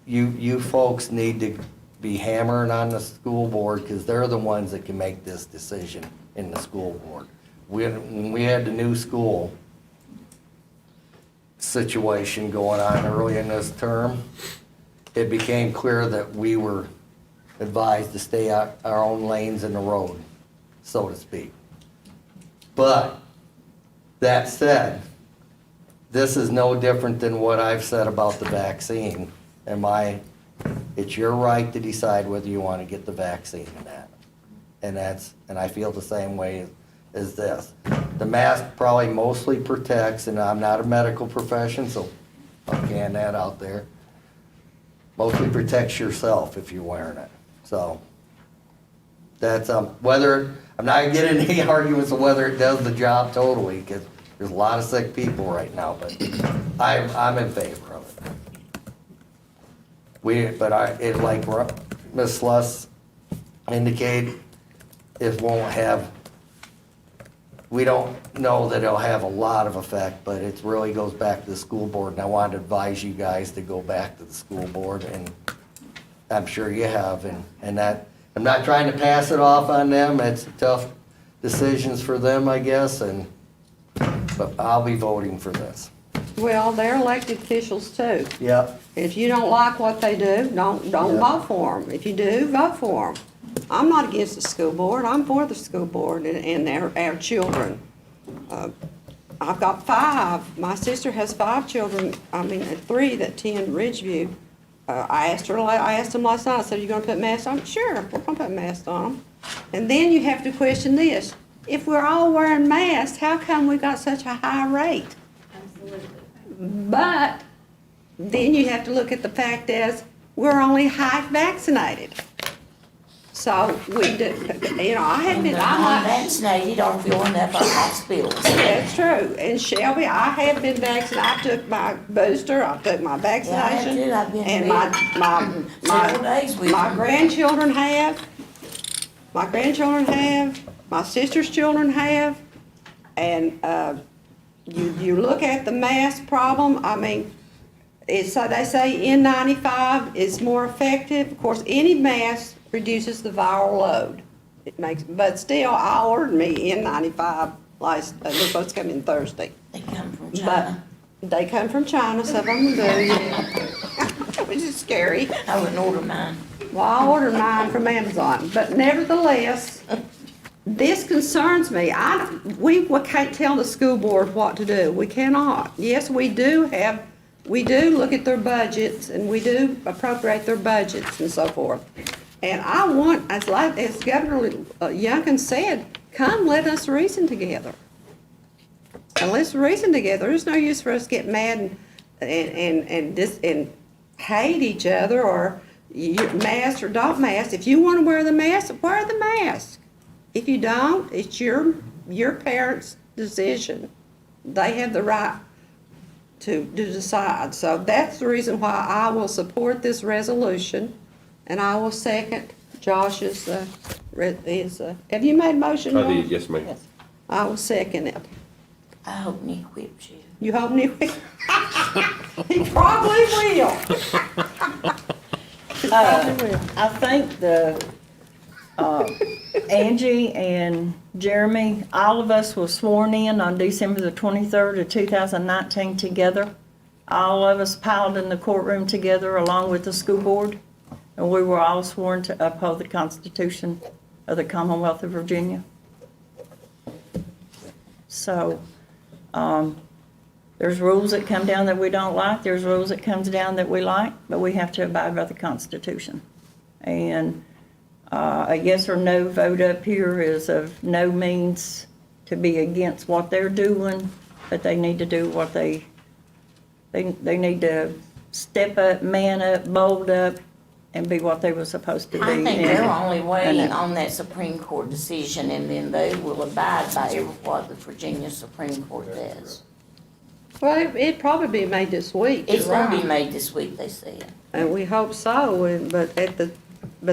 you folks need to be hammering on the school board, because they're the ones that can make this decision in the school board. When we had the new school situation going on early in this term, it became clear that we were advised to stay out our own lanes in the road, so to speak. But that said, this is no different than what I've said about the vaccine. It's your right to decide whether you want to get the vaccine or not. And I feel the same way as this. The mask probably mostly protects, and I'm not a medical profession, so I'll can that out there. Mostly protects yourself if you're wearing it. So that's whether, I'm not gonna get into any arguments of whether it does the job totally, because there's a lot of sick people right now, but I'm in favor of it. Like Ms. Sluss indicated, we don't know that it'll have a lot of effect, but it really goes back to the school board, and I wanted to advise you guys to go back to the school board, and I'm sure you have, and that, I'm not trying to pass it off on them. It's a decisions for them, I guess, but I'll be voting for this. Well, they're elected officials too. Yep. If you don't like what they do, don't vote for them. If you do, vote for them. I'm not against the school board, I'm for the school board and our children. I've got 5, my sister has 5 children, 3 that attend Ridgeview. I asked them last night, I said, are you gonna put masks on? Sure, we're gonna put masks on them. And then you have to question this, if we're all wearing masks, how come we got such a high rate? But then you have to look at the fact as we're only half vaccinated. So we do, I have been, I'm Unvaccinated are filling up our hospitals. That's true. And Shelby, I have been vaccinated. I took my booster, I took my vaccination. Yeah, I have too. I've been And several days with my you. grandchildren have. My grandchildren have. My sister's children have. And, you look at the mask problem, it's, so they say N95 is more effective. Of course, any mask reduces the viral load. But still, I ordered me N95 they're supposed to come in Thursday. They come from China. But they come from China, some of them do, yeah. Which is scary. I wouldn't order mine. Well, I ordered mine from Amazon, but nevertheless, this concerns me. We can't tell the school board what to do. We cannot. Yes, we do look at their budgets and we do appropriate their budgets and so forth. And I want, as Governor Youngkin said, come let us reason together. And let's reason together. There's no use for us to get mad and hate each other or mask or don't mask. If you want to wear the mask, wear the mask. If you don't, it's your parents' decision. They have the right to decide. So that's the reason why I will support this resolution, and I will second Josh's, have you made a motion? I did, yes, ma'am. Yes. I will second it. I hope Nick whips you. You hope Nick will? He probably will. I think Angie and Jeremy, all of us were sworn in on December the 23rd of 2019 together. All of us piled in the courtroom together along with the school board, and we were all sworn to uphold the Constitution of the Commonwealth of Virginia. So, there's rules that come down that we don't like, there's rules that comes down that we like, but we have to abide by the Constitution. And a yes or no vote up here is of no means to be against what they're doing, but they need to do what they need to step up, man up, bold up, and be what they were supposed to be. I think they're only waiting on that Supreme Court decision, and then they will abide by what the Virginia Supreme Court does. Well, it'd probably be made this week. It's going to be made this week, they said. And we hope so, but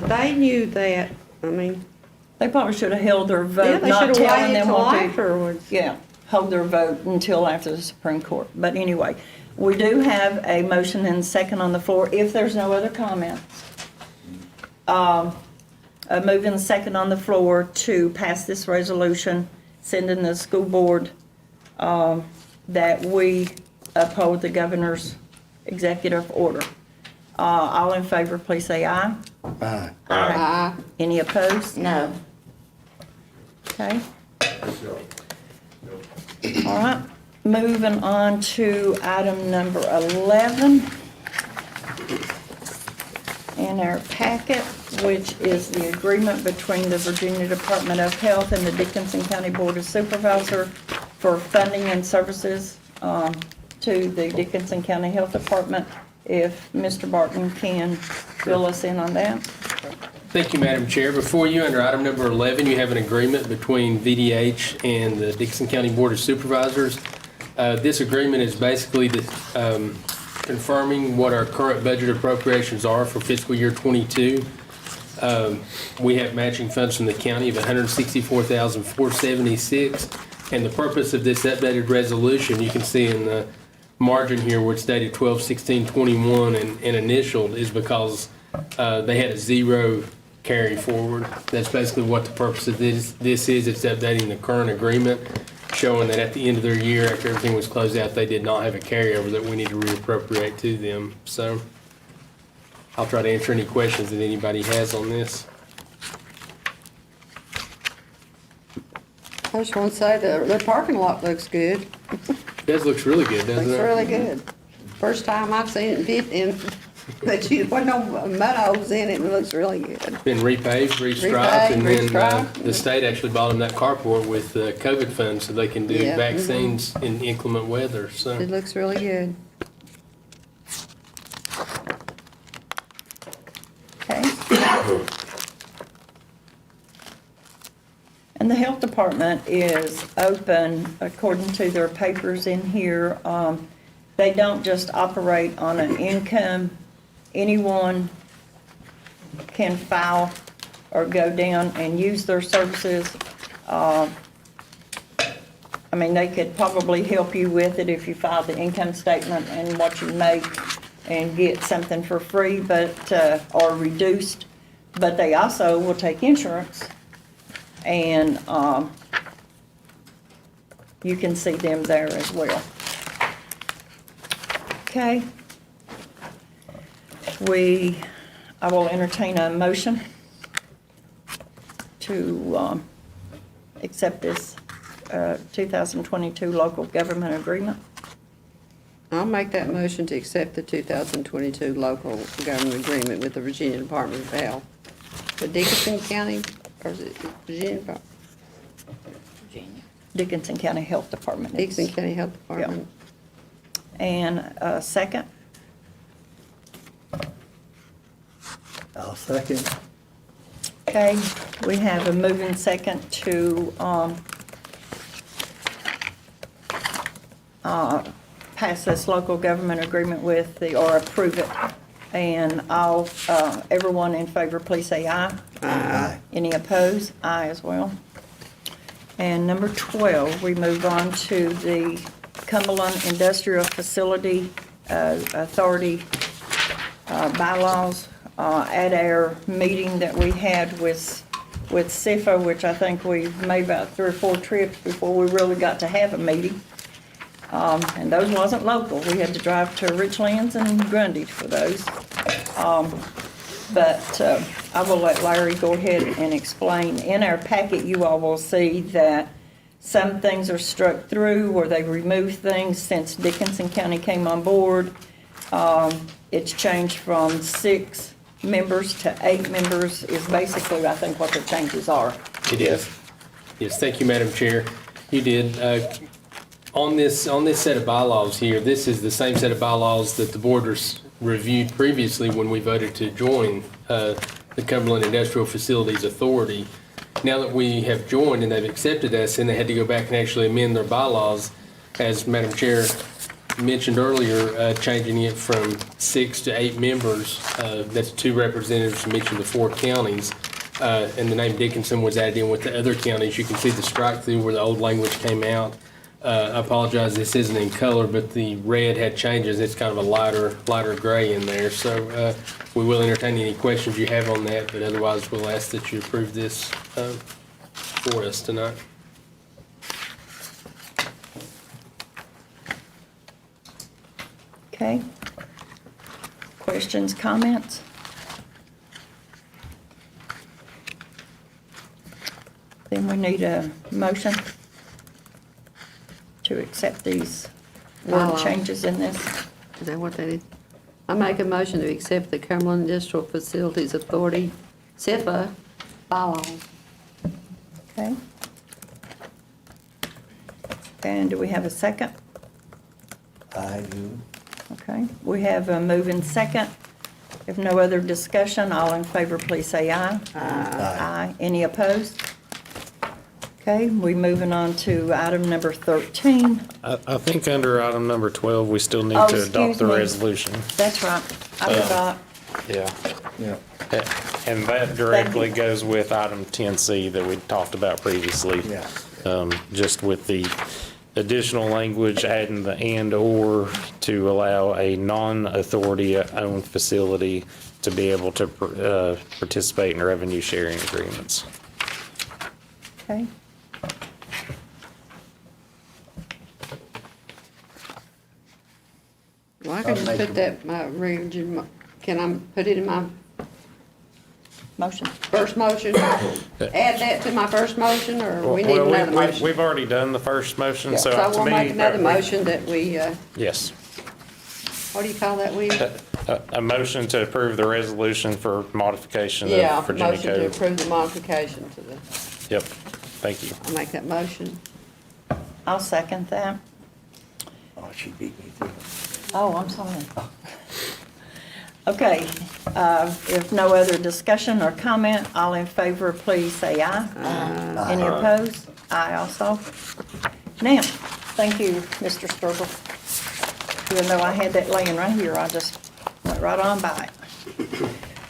they knew that, They probably should have held their yeah, vote, they not should have telling waited them till what to. afterwards. Yeah, hold their vote until after the Supreme Court. But anyway, we do have a motion and second on the floor, if there's no other comments. A move and second on the floor to pass this resolution, sending the school board that we uphold the governor's executive order. All in favor, please say aye. Aye. Aye. Any opposed? No. Okay. All right, moving on to item number 11 in our packet, which is the agreement between the Virginia Department of Health and the Dickinson County Board of Supervisors for funding and services to the Dickinson County Health Department. If Mr. Barton can fill us in on that. Thank you, Madam Chair. Before you, under item number 11, you have an agreement between VDH and the Dickson County Board of Supervisors. This agreement is basically confirming what our current budget appropriations are for fiscal year '22. We have matching funds from the county of $164,476. And the purpose of this updated resolution, you can see in the margin here where it's dated 12/16/21 and initialed, is because they had a zero carry forward. That's basically what the purpose of this is. It's updating the current agreement, showing that at the end of their year, after everything was closed out, they did not have a carryover that we need to reappropriate to them. So I'll try to answer any questions that anybody has on this. I just want to say the parking lot looks good. This looks really good, doesn't it? Looks really good. First time I've seen it fit in, but there wasn't no mud holes in it, and it looks really good. Been repaved, restriped, and then restriped. the state actually bought them that carport with COVID funds so they can do Yeah, vaccines in inclement weather, so. It looks really good. Okay. And the health department is open according to their papers in here. They don't just operate on an income. Anyone can file or go down and use their services. I mean, they could probably help you with it if you file the income statement and what you make and get something for free, but, or reduced. But they also will take insurance, and you can see them there as well. Okay. I will entertain a motion to accept this 2022 local government agreement. I'll make that motion to accept the 2022 local government agreement with the Virginia Department of Health. The Dickinson County, or is it Virginia? Dickinson County Health Department. Dickinson County Health Department. And a second? I'll second. Okay, we have a moving second to pass this local government agreement with or approve it. And everyone in favor, please say aye. Aye. Any opposed? Aye as well. And number 12, we move on to the Cumberland Industrial Facility Authority bylaws. At our meeting that we had with CIFA, which I think we made about 3 or 4 trips before we really got to have a meeting. And those wasn't local. We had to drive to Richlands and Grundy for those. But I will let Larry go ahead and explain. In our packet, you all will see that some things are struck through where they removed things since Dickinson County came on board. It's changed from 6 members to 8 members is basically, I think, what the changes are. It is. Yes, thank you, Madam Chair. You did. On this set of bylaws here, this is the same set of bylaws that the board reviewed previously when we voted to join the Cumberland Industrial Facilities Authority. Now that we have joined and they've accepted us, and they had to go back and actually amend their bylaws, as Madam Chair mentioned earlier, changing it from 6 to 8 members. That's 2 representatives from each of the 4 counties. And the name Dickinson was added in with the other counties. You can see the strike through where the old language came out. I apologize, this isn't in color, but the red had changes. It's kind of a lighter gray in there. So we will entertain any questions you have on that, but otherwise we'll ask that you approve this for us tonight. Okay. Questions, comments? Then we need a motion to accept these word changes in this. Is that what that is? I make a motion to accept the Cumberland Industrial Facilities Authority, CIFA, bylaws. Okay. And do we have a second? I do. Okay, we have a move in second. If no other discussion, all in favor, please say aye. Aye. Any opposed? Okay, we're moving on to item number 13. I think under item number 12, we still need Oh, to adopt excuse the me. resolution. That's right, I forgot. Yeah. Yeah. And that directly goes with item 10C that we talked about previously. Yeah. Just with the additional language adding the and/or to allow a non-authority owned facility to be able to participate in revenue sharing agreements. Okay. Well, I can just put that, my region, can I put it in my Motion. first motion? Add that to my first motion, or we need Well, another motion? We've already done the first motion, so So I to will me. make another motion that we, Yes. what do you call that, we? A motion to approve the resolution for modification Yeah, of Virginia motion to Code. approve the modification to the, Yep, thank you. I'll make that motion. I'll second that. Oh, she beat me to it. Oh, I'm sorry. Okay, if no other discussion or comment, all in favor, please say aye. Any opposed? Aye also. Now, thank you, Mr. Sturgill. Even though I had that laying right here, I just went right on by it.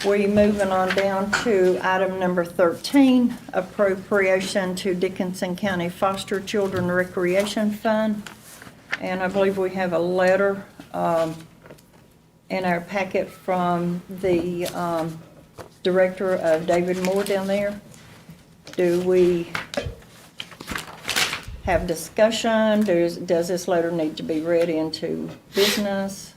We're moving on down to item number 13, appropriation to Dickinson County Foster Children Recreation Fund. And I believe we have a letter in our packet from the director of David Moore down there. Do we have discussion? Does this letter need to be read into business?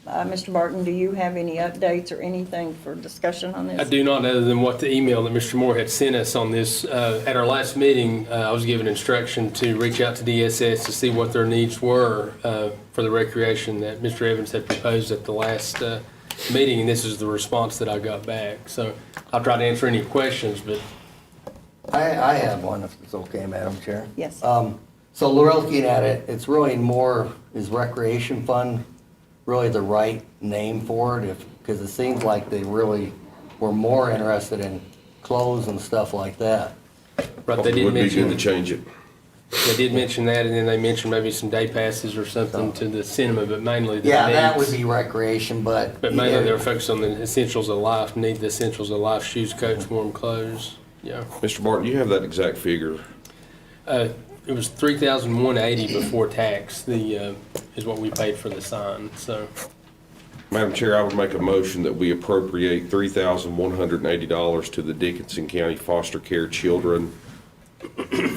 Mr. Barton, do you have any updates or anything for discussion on this? I do not, other than what the email that Mr. Moore had sent us on this. At our last meeting, I was given instruction to reach out to DSS to see what their needs were for the recreation that Mr. Evans had proposed at the last meeting, and this is the response that I got back. So I'll try to answer any questions, but I have one, if it's okay, Madam Chair. Yes. So looking at it, it's really more, is recreation fund really the right name for it? Because it seems like they really were more interested in clothes and stuff like that. Right, they did Would be mention, good to change it. they did mention that, and then they mentioned maybe some day passes or something to the cinema, but mainly the Yeah, that would needs. be recreation, but. But mainly they're focused on the essentials of life, need the essentials of life, shoes, coats, warm clothes, yeah. Mr. Barton, you have that exact figure. It was $3,180 before tax, is what we paid for the sign, so. Madam Chair, I would make a motion that we appropriate $3,180 to the Dickinson County Foster Care Children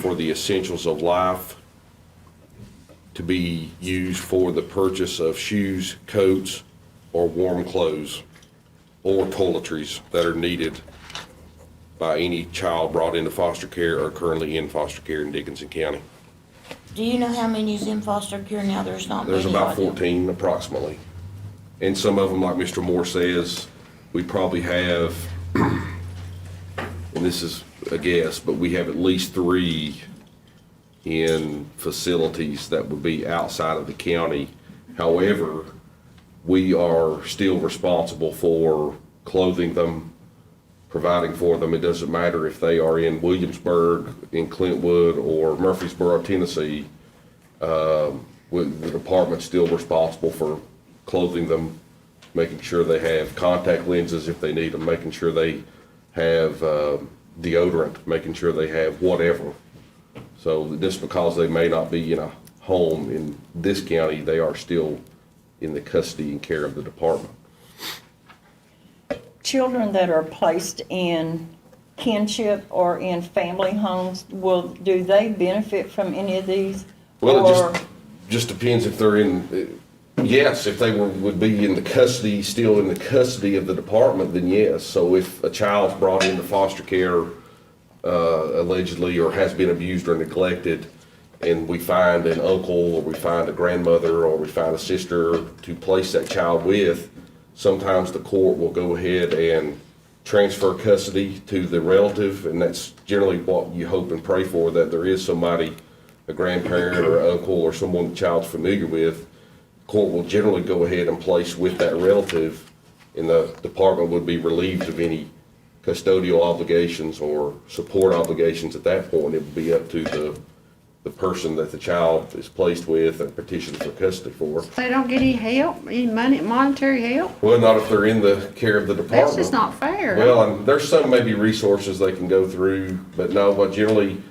for the essentials of life to be used for the purchase of shoes, coats, or warm clothes, or toiletries that are needed by any child brought into foster care or currently in foster care in Dickinson County. Do you know how many is in foster care now? There's not many. There's about are there? 14 approximately. And some of them, like Mr. Moore says, we probably have, and this is a guess, but we have at least 3 in facilities that would be outside of the county. However, we are still responsible for clothing them, providing for them. It doesn't matter if they are in Williamsburg, in Clintwood, or Murfreesboro, Tennessee. The department's still responsible for clothing them, making sure they have contact lenses if they need them, making sure they have deodorant, making sure they have whatever. So just because they may not be in a home in this county, they are still in the custody and care of the department. Children that are placed in kinship or in family homes, do they benefit from any of these? Well, Or- it just depends if they're in, yes, if they would be in the custody, still in the custody of the department, then yes. So if a child's brought into foster care allegedly or has been abused or neglected, and we find an uncle or we find a grandmother or we find a sister to place that child with, sometimes the court will go ahead and transfer custody to the relative, and that's generally what you hope and pray for, that there is somebody, a grandparent or an uncle or someone the child's familiar with. Court will generally go ahead and place with that relative, and the department would be relieved of any custodial obligations or support obligations at that point. It would be up to the person that the child is placed with and petitions for custody for. They don't get any help, any money, monetary help? Well, not if they're in the care of the department. That's just not fair. Well, and there's some maybe resources they can go through, but no, but generally,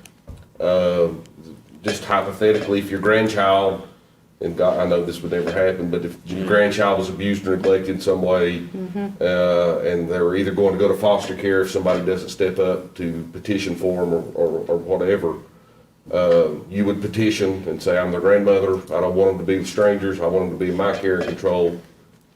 just hypothetically, if your grandchild and God, I know this would never happen, but if your grandchild was abused or neglected in some way, and they were either going to go to foster care if somebody doesn't step up to petition for them or whatever, you would petition and say, I'm their grandmother, I don't want them to be with strangers, I want them to be in my care and control,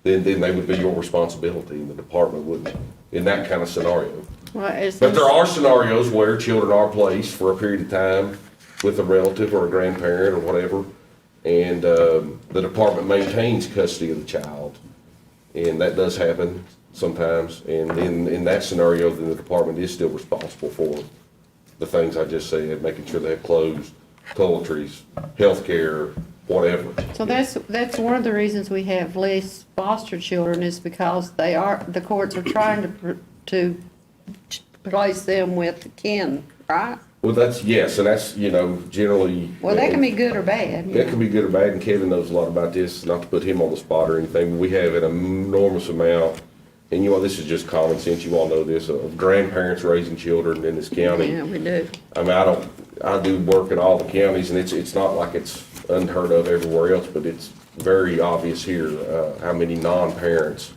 then they would be your responsibility, and the department wouldn't, in that kind of scenario. But there are scenarios where children are placed for a period of time with a relative or a grandparent or whatever, and the department maintains custody of the child. And that does happen sometimes, and in that scenario, then the department is still responsible for the things I just said, making sure they have clothes, toiletries, healthcare, whatever. So that's one of the reasons we have less foster children, is because the courts are trying to place them with kin, right? Well, yes, and that's, generally. Well, that can be good or bad. That can be good or bad, and Kevin knows a lot about this, not to put him on the spot or anything, but we have an enormous amount, and this is just common sense, you all know this, of grandparents raising children in this county. Yeah, we do. I mean, I do work in all the counties, and it's not like it's unheard of everywhere else, but it's very obvious here, how many non-parents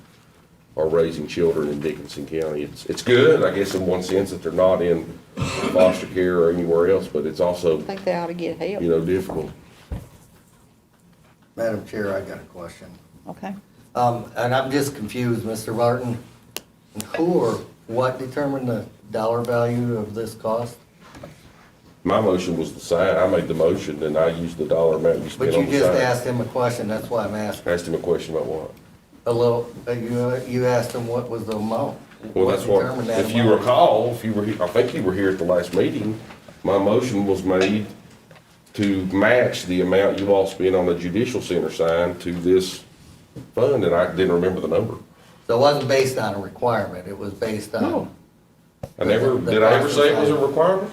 are raising children in Dickinson County. It's good, I guess, in one sense, that they're not in foster care or anywhere else, but it's also, I think they ought to get help. difficult. Madam Chair, I got a question. Okay. And I'm just confused, Mr. Martin. Who or what determined the dollar value of this cost? My motion was the sign, I made the motion, and I used the dollar amount you spent But on you the just sign. asked him a question, that's why I'm asking. Asked him a question about what? You asked him what was the amount. Well, that's what, determined that if you amount? recall, I think you were here at the last meeting, my motion was made to match the amount you all spent on the judicial center sign to this fund, and I didn't remember the number. So it wasn't based on a requirement, it was based on. No. Did I ever say it was a requirement?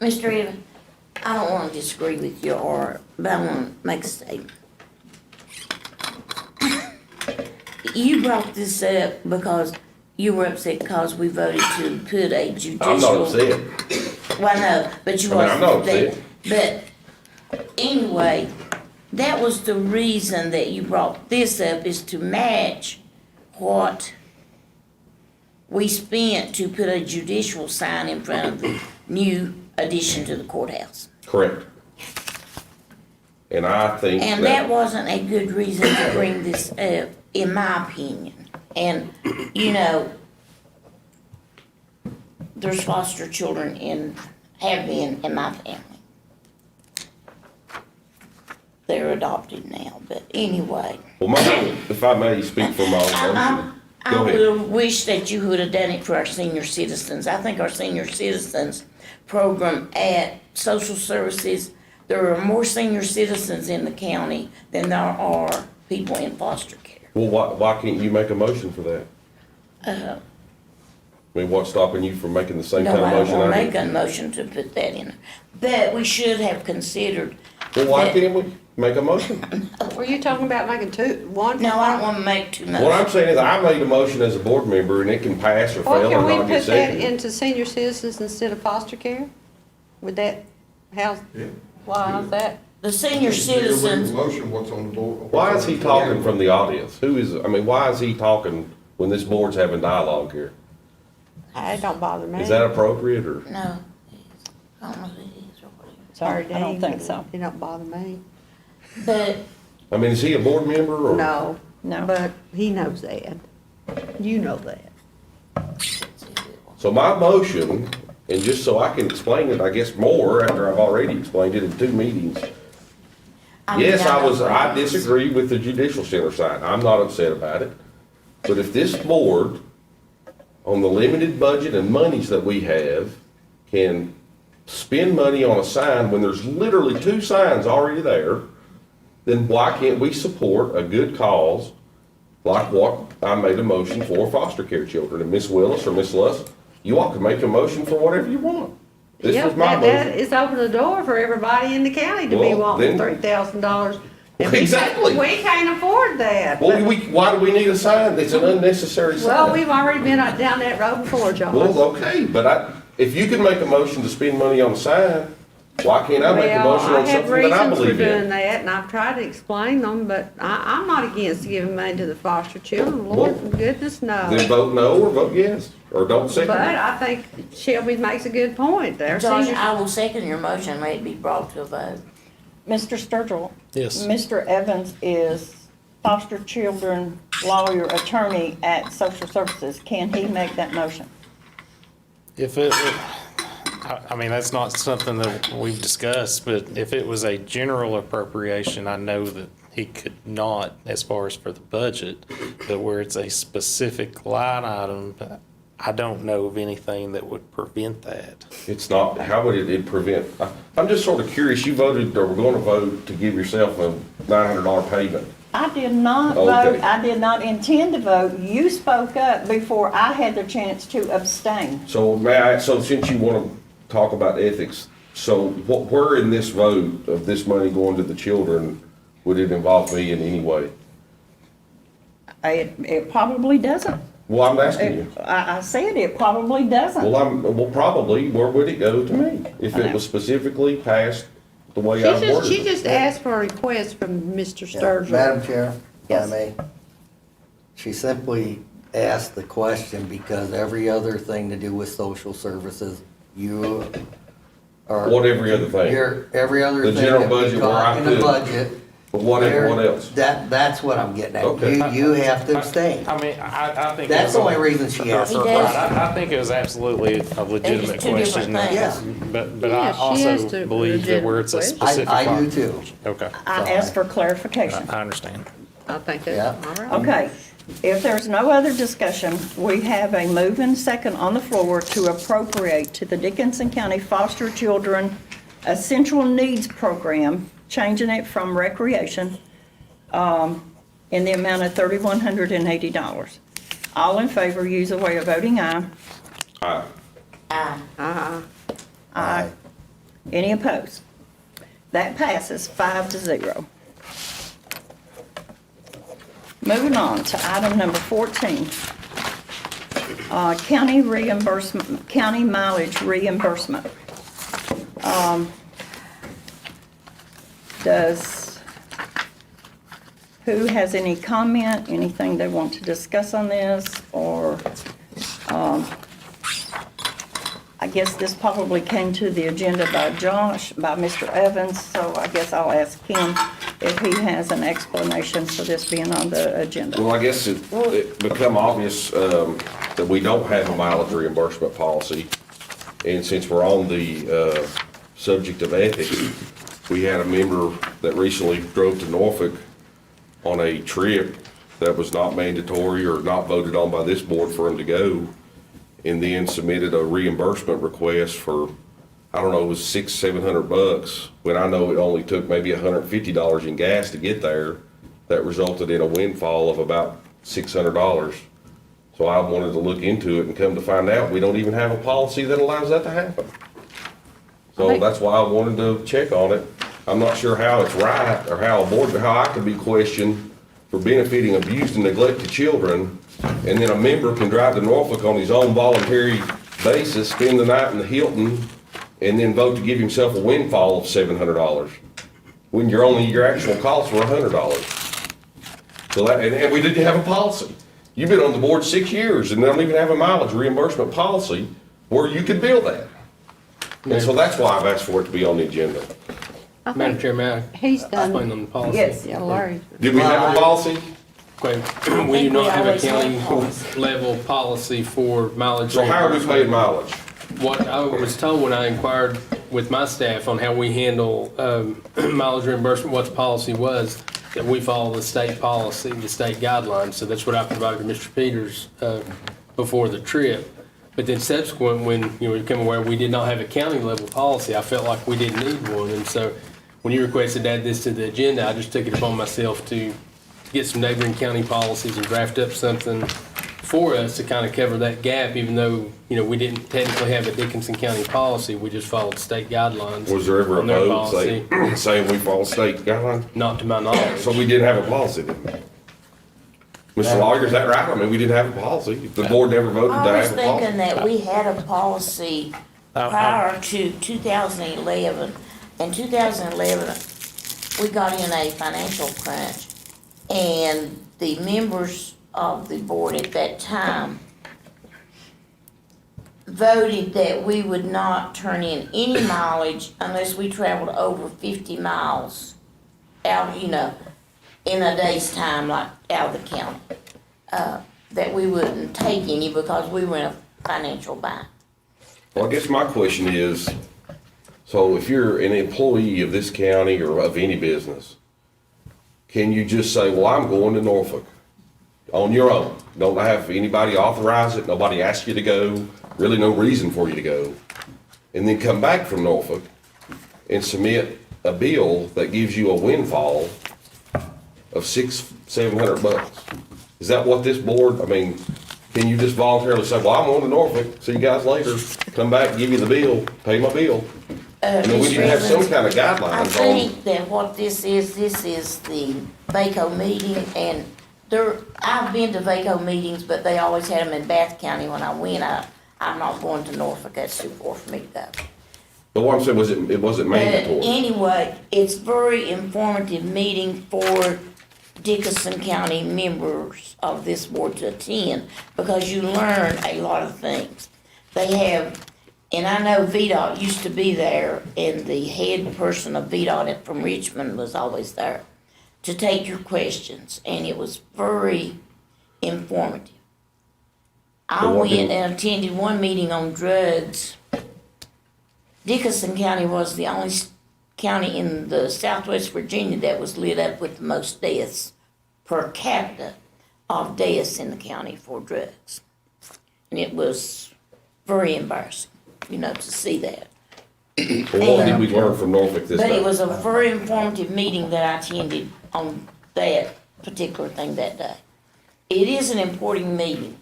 Mr. Evans, I don't want to disagree with you, but I want to make a statement. You brought this up because you were upset because we voted to put a judicial. I'm not upset. Well, no, but you I'm not upset. But anyway, that was the reason that you brought this up, is to match what we spent to put a judicial sign in front of the new addition to the courthouse. Correct. And I think And that wasn't a good reason to bring this up, in my opinion. And, there's foster children have been in my family. They're adopted now, but anyway. Well, if I may speak for my own motion. I Go would ahead. have wished that you would have done it for our senior citizens. I think our senior citizens program at social services, there are more senior citizens in the county than there are people in foster care. Well, why can't you make a motion for that? I mean, what's stopping you from making the same No, kind of I don't motion? want to I make did? a motion to put that in. But we should have considered. Well, why that- can't we make a motion? Were you talking about making one? No, I don't want to make two motions. What I'm saying is I made a motion as a board member and it can pass or Well, fail can or we not get put that seconded. into senior citizens instead of foster care? Would that, why is that? The senior citizens, Motion, what's on the board? Why is he talking from the audience? Why is he talking when this board's having dialogue here? It don't bother me. Is that appropriate or? no, I don't know who it is or whatever. Sorry, I don't Dave, think but so. It don't bother me. But I mean, is he a board member or? No, No. but he knows that. You know that. So my motion, and just so I can explain it, I guess more after I've already explained it in 2 meetings. Yes, I disagree with the judicial center sign. I'm not upset about it. But if this board, on the limited budget and monies that we have, can spend money on a sign when there's literally 2 signs already there, then why can't we support a good cause like what I made a motion for foster care children? And Miss Willis or Miss Luss, you all can make a motion for whatever you want. This Yeah, was my that motion. is open the door for everybody in the county to be Well, wanting then- $3,000. And Exactly. We can't afford that. Well, why do we need a sign? It's an unnecessary sign. Well, we've already been down that road before, John. Well, okay, but if you can make a motion to spend money on a sign, Why can't I make a motion on something that I Well, I have reasons for believe doing in? that, and I've tried to explain them, but I'm not against giving money to the foster children, Lord, Well, goodness no. Then vote no or vote yes, or don't second But it. I think Shelby makes a good point there. Josh, Seniors- I will second your motion, may it be brought to a vote. Mr. Sturgill? Yes. Mr. Evans is foster children lawyer, attorney at Social Services. Can he make that motion? If I mean, that's not something that we've discussed, but if it was a general appropriation, I know that he could not, as far as for the budget, but where it's a specific line item, I don't know of anything that would prevent that. It's not, how would it prevent, I'm just sort of curious, you voted, or were gonna vote to give yourself a $900 payment. I did not Okay. vote, I did not intend to vote. You spoke up before I had the chance to abstain. So so since you wanna talk about ethics, so where in this vote of this money going to the children, would it involve me in any way? It probably doesn't. Well, I'm asking you. I said it probably doesn't. Well, probably, where would it go to me? If it was specifically passed the way I worded She it? just asked for a request from Mr. Yeah, Sturgill. Madam Chair, if Yes. I may. She simply asked the question because every other thing to do with social services, you are. What every other thing? Every other The thing general that we budget where got I in the could. budget. But what else? That's what I'm getting at. Okay. You have to abstain. I mean, I think. That's the only reason she asked. He does. Right, I think it was absolutely a legitimate two different question. things. But Yeah, I she asked also a believe that where it's a legitimate specific. I do too. Okay, I asked for clarification. I understand. I think Yeah. that's all right. Okay, if there's no other discussion, we have a move and second on the floor to appropriate to the Dickinson County Foster Children Essential Needs Program, changing it from recreation, in the amount of $3,180. All in favor, use a way of voting aye. Aye. Uh-huh. Aye. Any opposed? That passes 5-0. Moving on to item number 14. County reimbursement, county mileage reimbursement. Who has any comment, anything they want to discuss on this, or, I guess this probably came to the agenda by Josh, by Mr. Evans, so I guess I'll ask him if he has an explanation for this being on the agenda. Well, I guess it become obvious that we don't have a mileage reimbursement policy. And since we're on the subject of ethics, we had a member that recently drove to Norfolk on a trip that was not mandatory or not voted on by this board for him to go, and then submitted a reimbursement request for, I don't know, it was $600-700, when I know it only took maybe $150 in gas to get there. That resulted in a windfall of about $600. So I wanted to look into it and come to find out, we don't even have a policy that allows that to happen. So that's why I wanted to check on it. I'm not sure how it's right, or how I could be questioned for benefiting abused and neglected children, and then a member can drive to Norfolk on his own voluntary basis, spend the night in the Hilton, and then vote to give himself a windfall of $700, when your actual costs were $100. So that, and we didn't have a policy. You've been on the board 6 years, and they don't even have a mileage reimbursement policy where you could bill that. And so that's why I've asked for it to be on the agenda. Madam Chair, may I He's done. explain on the policy? Yes. Yeah, Larry. Did we have a policy? Okay. think We do not we have a always have county policy. level policy for mileage. So how are we paying mileage? What I was told when I inquired with my staff on how we handle mileage reimbursement, what the policy was, that we follow the state policy, the state guidelines. So that's what I provided to Mr. Peters before the trip. But then subsequent, when we became aware we did not have a county level policy, I felt like we didn't need one. And so when you requested to add this to the agenda, I just took it upon myself to get some neighboring county policies and draft up something for us to kind of cover that gap, even though, we didn't technically have a Dickinson County policy, we just followed state guidelines. Was there ever a on their vote saying we follow state guidelines? Not to my knowledge. So we didn't have a policy then? Mr. Lawyer, is that right? I mean, we didn't have a policy. The board never voted to I was have a policy. thinking that we had a policy prior to 2011 in 2011, we got in a financial crunch, and the members of the board at that time voted that we would not turn in any mileage unless we traveled over 50 miles out, in a day's time, like out of the county. That we wouldn't take any because we were in a financial bind. Well, I guess my question is, so if you're an employee of this county or of any business, can you just say, well, I'm going to Norfolk on your own? Don't have anybody authorize it, nobody asks you to go, really no reason for you to go, and then come back from Norfolk and submit a bill that gives you a windfall of $600-700? Is that what this board, can you just voluntarily say, well, I'm going to Norfolk, see you guys later, come back, give you the bill, pay my bill? We need to have some kind of guidelines on. I think that what this is the VACO meeting, and I've been to VACO meetings, but they always had them in Bath County when I went. I'm not going to Norfolk, that's too far for me to go. But what I'm saying was it wasn't mandatory. But anyway, it's very informative meeting for Dickinson County members of this board to attend, because you learn a lot of things. They have, and I know VDOT used to be there, and the head person of VDOT from Richmond was always there to take your questions, and it was very informative. I went and attended one meeting on drugs. Dickinson County was the only county in the Southwest Virginia that was lit up with the most deaths per capita of deaths in the county for drugs. And it was very embarrassing, to see that. Well, what did we learn from Norfolk this time? But it was a very informative meeting that I attended on that particular thing that day. It is an important meeting,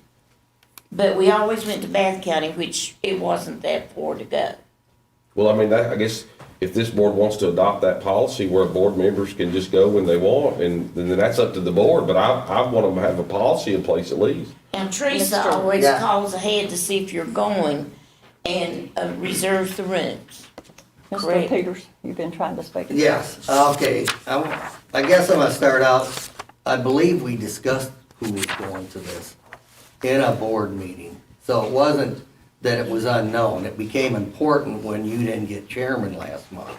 but we always went to Bath County, which it wasn't that far to go. Well, I guess if this board wants to adopt that policy where board members can just go when they want, and then that's up to the board, but I want to have a policy in place at least. And Teresa always calls ahead to see if you're going and reserves the rooms. Mr. Correct. Peters, you've been trying to speak. Yes, okay. I guess I'm gonna start out, I believe we discussed who was going to this in a board meeting. So it wasn't that it was unknown. It became important when you didn't get chairman last month.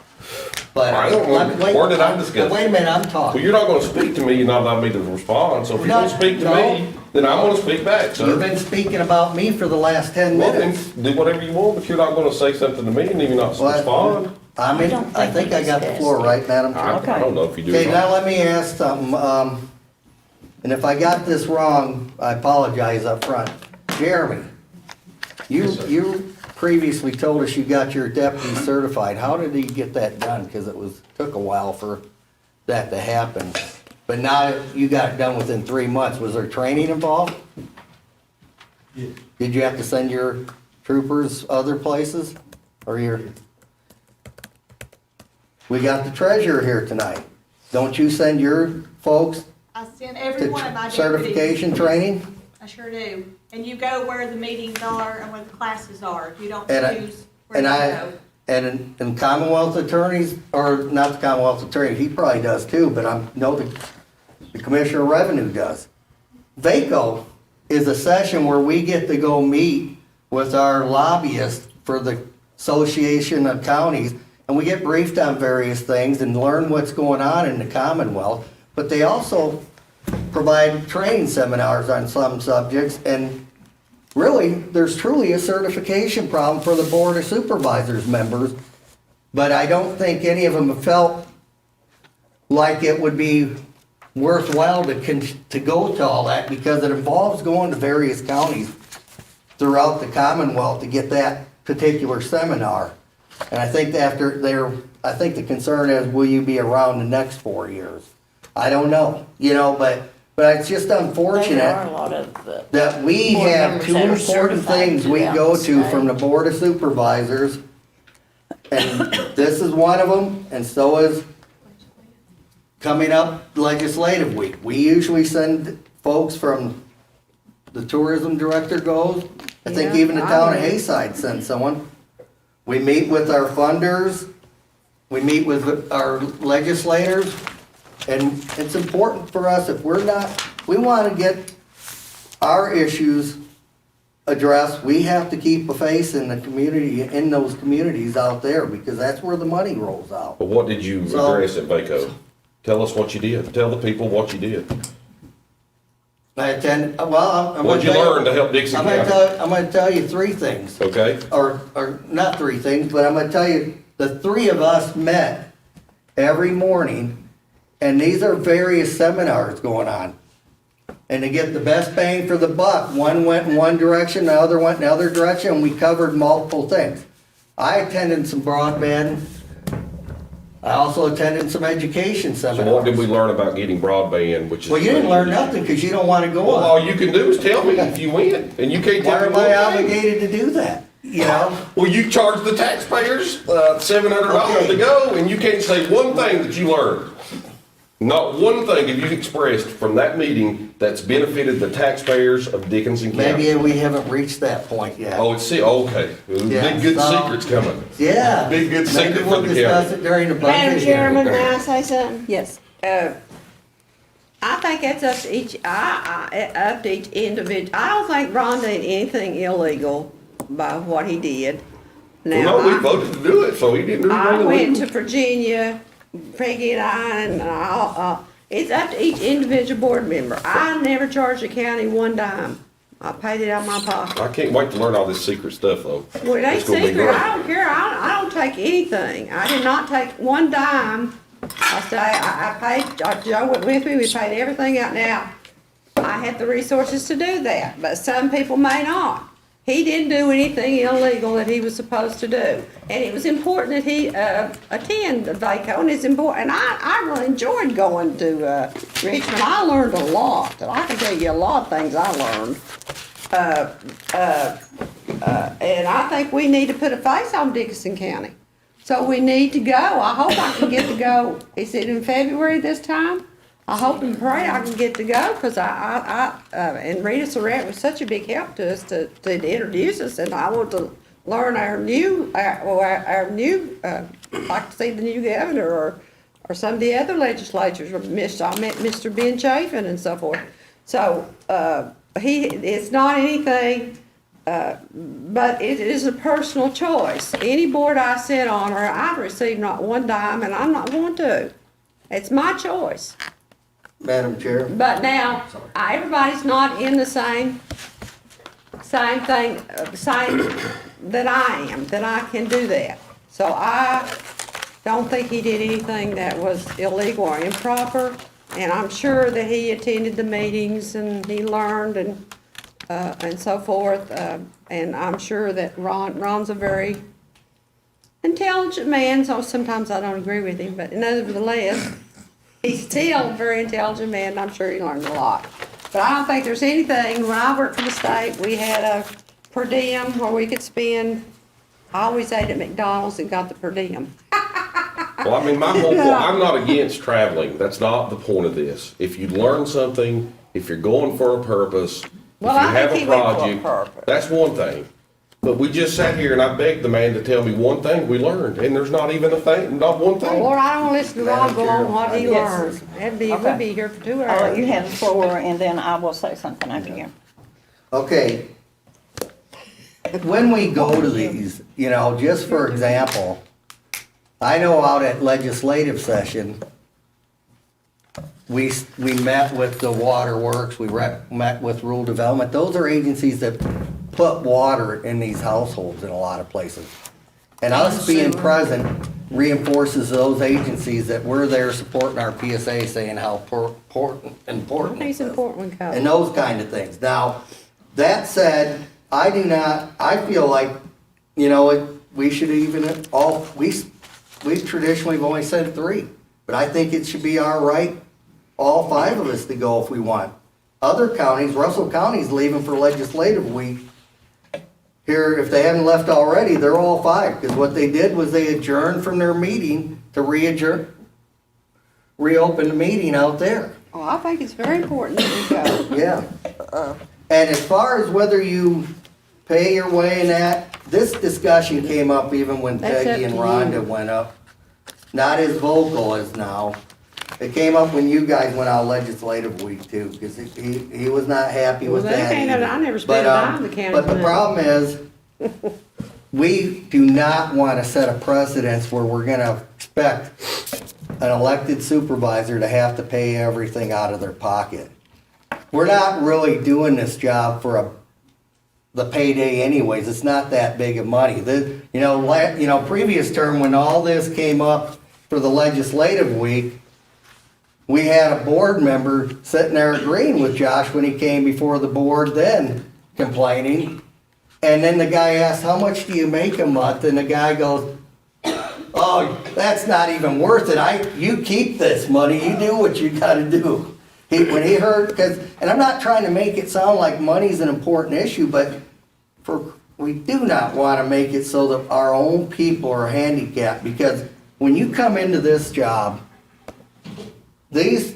But I don't know, where did I discuss? Wait a minute, I'm Well, talking. you're not gonna speak to me, you're not allowing me to respond, so if you're gonna speak to me, then I'm gonna speak back, sir. You've been speaking about me for the last 10 Well, then, minutes. do whatever you want, but you're not gonna say something to me and then you're not Well, respond. I think I got the floor right, Madam Chair. I don't know if you do. or Okay, not. now let me ask something, and if I got this wrong, I apologize up front. Jeremy, you previously told us you got your deputy certified. How did you get that done? Because took a while for that to happen. But now you got it done within 3 months. Was there training involved? Yeah. Did you have to send your troopers other places? Or we got the treasurer here tonight. Don't you send your folks I send every one of my to deputies. certification training? I sure do. And you go where the meetings are and where the classes are. You don't And choose where you go. And Commonwealth attorneys, or not the Commonwealth attorney, he probably does too, but I know the Commissioner of Revenue does. VACO is a session where we get to go meet with our lobbyists for the Association of Counties, and we get briefed on various things and learn what's going on in the Commonwealth. But they also provide training seminars on some subjects, and really, there's truly a certification problem for the Board of Supervisors members, but I don't think any of them felt like it would be worthwhile to go to all that, because it involves going to various counties throughout the Commonwealth to get that particular seminar. And I think I think the concern is, will you be around the next 4 years? I don't know, but it's just unfortunate There are a lot of that we board have members two that are important certified things we throughout go the to state. from the Board of Supervisors. And this is one of them, and so is coming up legislative week. We usually send folks from, the tourism director goes. I think Yeah, even the I town of would. Hayside sends someone. We meet with our funders we meet with our legislators, and it's important for us, if we're not, we want to get our issues addressed, we have to keep a face in the community, in those communities out there, because that's where the money rolls out. But what did you So- address at VACO? Tell us what you did. Tell the people what you did. I attend, well, I'm What'd you gonna tell learn to help Dickson County? I'm gonna tell you three things. Okay? Or not three things, but I'm gonna tell you, the three of us met every morning, and these are various seminars going on. And to get the best bang for the buck, one went in one direction, the other went in the other direction, and we covered multiple things. I attended some broadband. I also attended some education So seminars. what did we learn about getting broadband, which is? Well, you didn't learn nothing, because you don't wanna go Well, on. all you can do is tell me if you win, and you can't Why tell me am one I thing. obligated to do that, you know? Well, you charge the taxpayers $700 Okay. to go, and you can't say one thing that you learned. Not one thing have you expressed from that meeting that's benefited the taxpayers of Dickinson County. Maybe we haven't reached that point yet. Oh, okay. Yeah, Big good so- secrets coming. Yeah. Big good Maybe secret we'll for the discuss county. it during the budget. Madam hearing. Chairman, may I say something? Yes. I think it's up to each individual. I don't think Ron did anything illegal by what he did. Well, no, we voted to do it, so he didn't do I anything went illegal. to Virginia, Peggy and it's up to each individual board member. I never charged the county one dime. I paid it out of my pocket. I can't wait to learn all this secret stuff, though. Well, it ain't It's gonna be secret, great. I don't care, I don't take anything, I did not take one dime. I say, I paid, Joe went with me, we paid everything out now. I had the resources to do that, but some people may not. He didn't do anything illegal that he was supposed to do, and it was important that he, attend the VACO, and it's important, and I really enjoyed going to, Richmond, I learned a lot, and I can tell you a lot of things I learned. And I think we need to put a face on Dickinson County. So we need to go. I hope I can get to go. Is it in February this time? I hope and pray I can get to go, because and Rita Surratt was such a big help to us to introduce us, and I want to learn our new, like to see the new governor or some of the other legislatures. I met Mr. Ben Chafin and so forth. So, it's not anything, but it is a personal choice. Any board I sit on, or I've received not one dime, and I'm not going to. It's my choice. Madam Chair. But now, everybody's not in the same thing, same that I am, that I can do that. So I don't think he did anything that was illegal or improper, and I'm sure that he attended the meetings and he learned and so forth, and I'm sure that Ron's a very intelligent man, so sometimes I don't agree with him, but nevertheless, he's still a very intelligent man, and I'm sure he learned a lot. But I don't think there's anything, when I worked for the state, we had a per diem where we could spend, I always ate at McDonald's and got the per diem. Well, I mean, my whole point, I'm not against traveling. That's not the point of this. If you learn something, if you're going for a purpose, if you Well, I have think a he went for a project, purpose. that's one thing. But we just sat here and I begged the man to tell me one thing we learned, and there's not even a thing, not one thing. Lord, I don't listen to Ron go on what he Yes. learned. We'll Okay. be here for 2 I'll hours. let you have the floor, and then I will say something after you. Okay. When we go to these, you know, just for example, I know out at legislative session, we met with the waterworks, met with rural development. Those are agencies that put water in these households in a lot of places. And us being present reinforces those agencies that we're there supporting our PSA, saying how important I think it's important when comes. and those kind of things. Now, that said, I feel like, you know, we should even, we traditionally have only said 3, but I think it should be our right, all 5 of us to go if we want. Other counties, Russell County's leaving for legislative week. Here, if they haven't left already, they're all 5, because what they did was they adjourned from their meeting to reopen the meeting out there. Oh, I think it's very important that we go. Yeah. And as far as whether you pay your way in that, this discussion came up even when That's Peggy up and to Rhonda you. went up not as vocal as now. It came up when you guys went out legislative week too, because he was not happy with Well, they that can't either. have- I never spent a dime the county But the money. problem is, we do not want to set a precedence where we're gonna expect an elected supervisor to have to pay everything out of their pocket. We're not really doing this job for the payday anyways. It's not that big of money. Previous term, when all this came up for the legislative week, we had a board member sitting there agreeing with Josh when he came before the board then, complaining. And then the guy asked, how much do you make a month? And the guy goes, oh, that's not even worth it. You keep this money. You do what you gotta do. When he heard, and I'm not trying to make it sound like money's an important issue, but we do not want to make it so that our own people are handicapped, because when you come into this job, these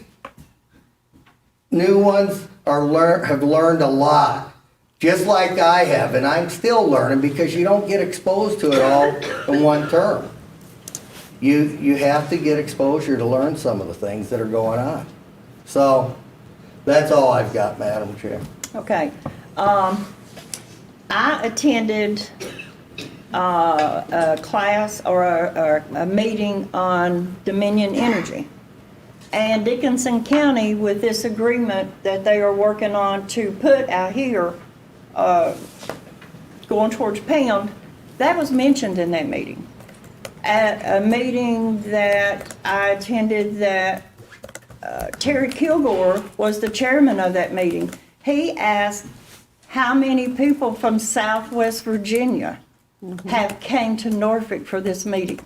new ones have learned a lot, just like I have, and I'm still learning, because you don't get exposed to it all in one term. You have to get exposure to learn some of the things that are going on. So, that's all I've got, Madam Chair. Okay. I attended a class or a meeting on Dominion Energy. And Dickinson County, with this agreement that they are working on to put out here, going towards Pound, that was mentioned in that meeting. At a meeting that I attended that Terry Kilgore was the chairman of that meeting. He asked how many people from Southwest Virginia have came to Norfolk for this meeting.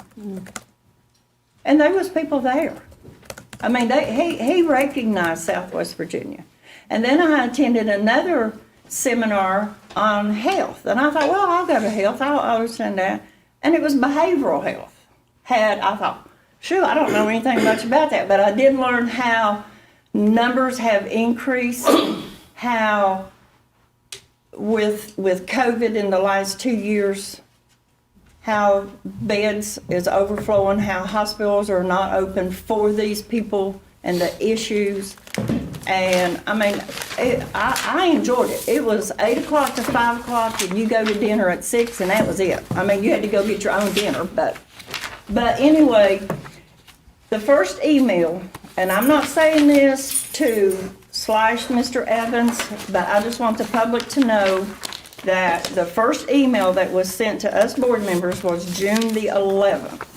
And there was people there. I mean, he recognized Southwest Virginia. And then I attended another seminar on health. And I thought, well, I'll go to health. I'll understand that. And it was behavioral health. I thought, sure, I don't know anything much about that, but I did learn how numbers have increased, how with COVID in the last 2 years, how beds is overflowing, how hospitals are not open for these people and the issues. And I mean, I enjoyed it. It was 8 o'clock to 5 o'clock, and you go to dinner at 6, and that was it. I mean, you had to go get your own dinner, but anyway, the first email, and I'm not saying this to slash Mr. Evans, but I just want the public to know that the first email that was sent to us board members was June the 11th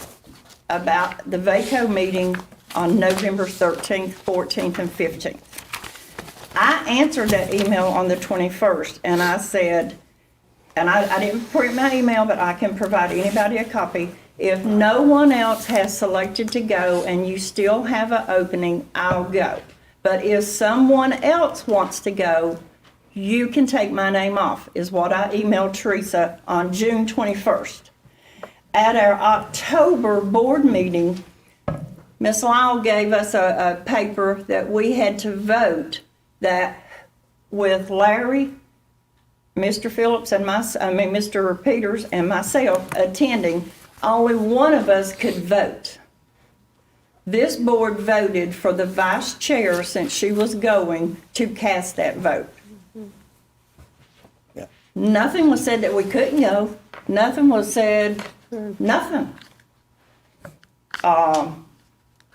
about the VACO meeting on November 13th, 14th, and 15th. I answered that email on the 21st, and I said, and I didn't print my email, but I can provide anybody a copy. If no one else has selected to go and you still have an opening, I'll go. But if someone else wants to go, you can take my name off, is what I emailed Teresa on June 21st. At our October board meeting, Ms. Lyle gave us a paper that we had to vote that with Larry, Mr. Phillips, and Mr. Peters and myself attending, only one of us could vote. This board voted for the vice chair, since she was going, to cast that vote. Yeah. Nothing was said that we couldn't go. Nothing was said, nothing.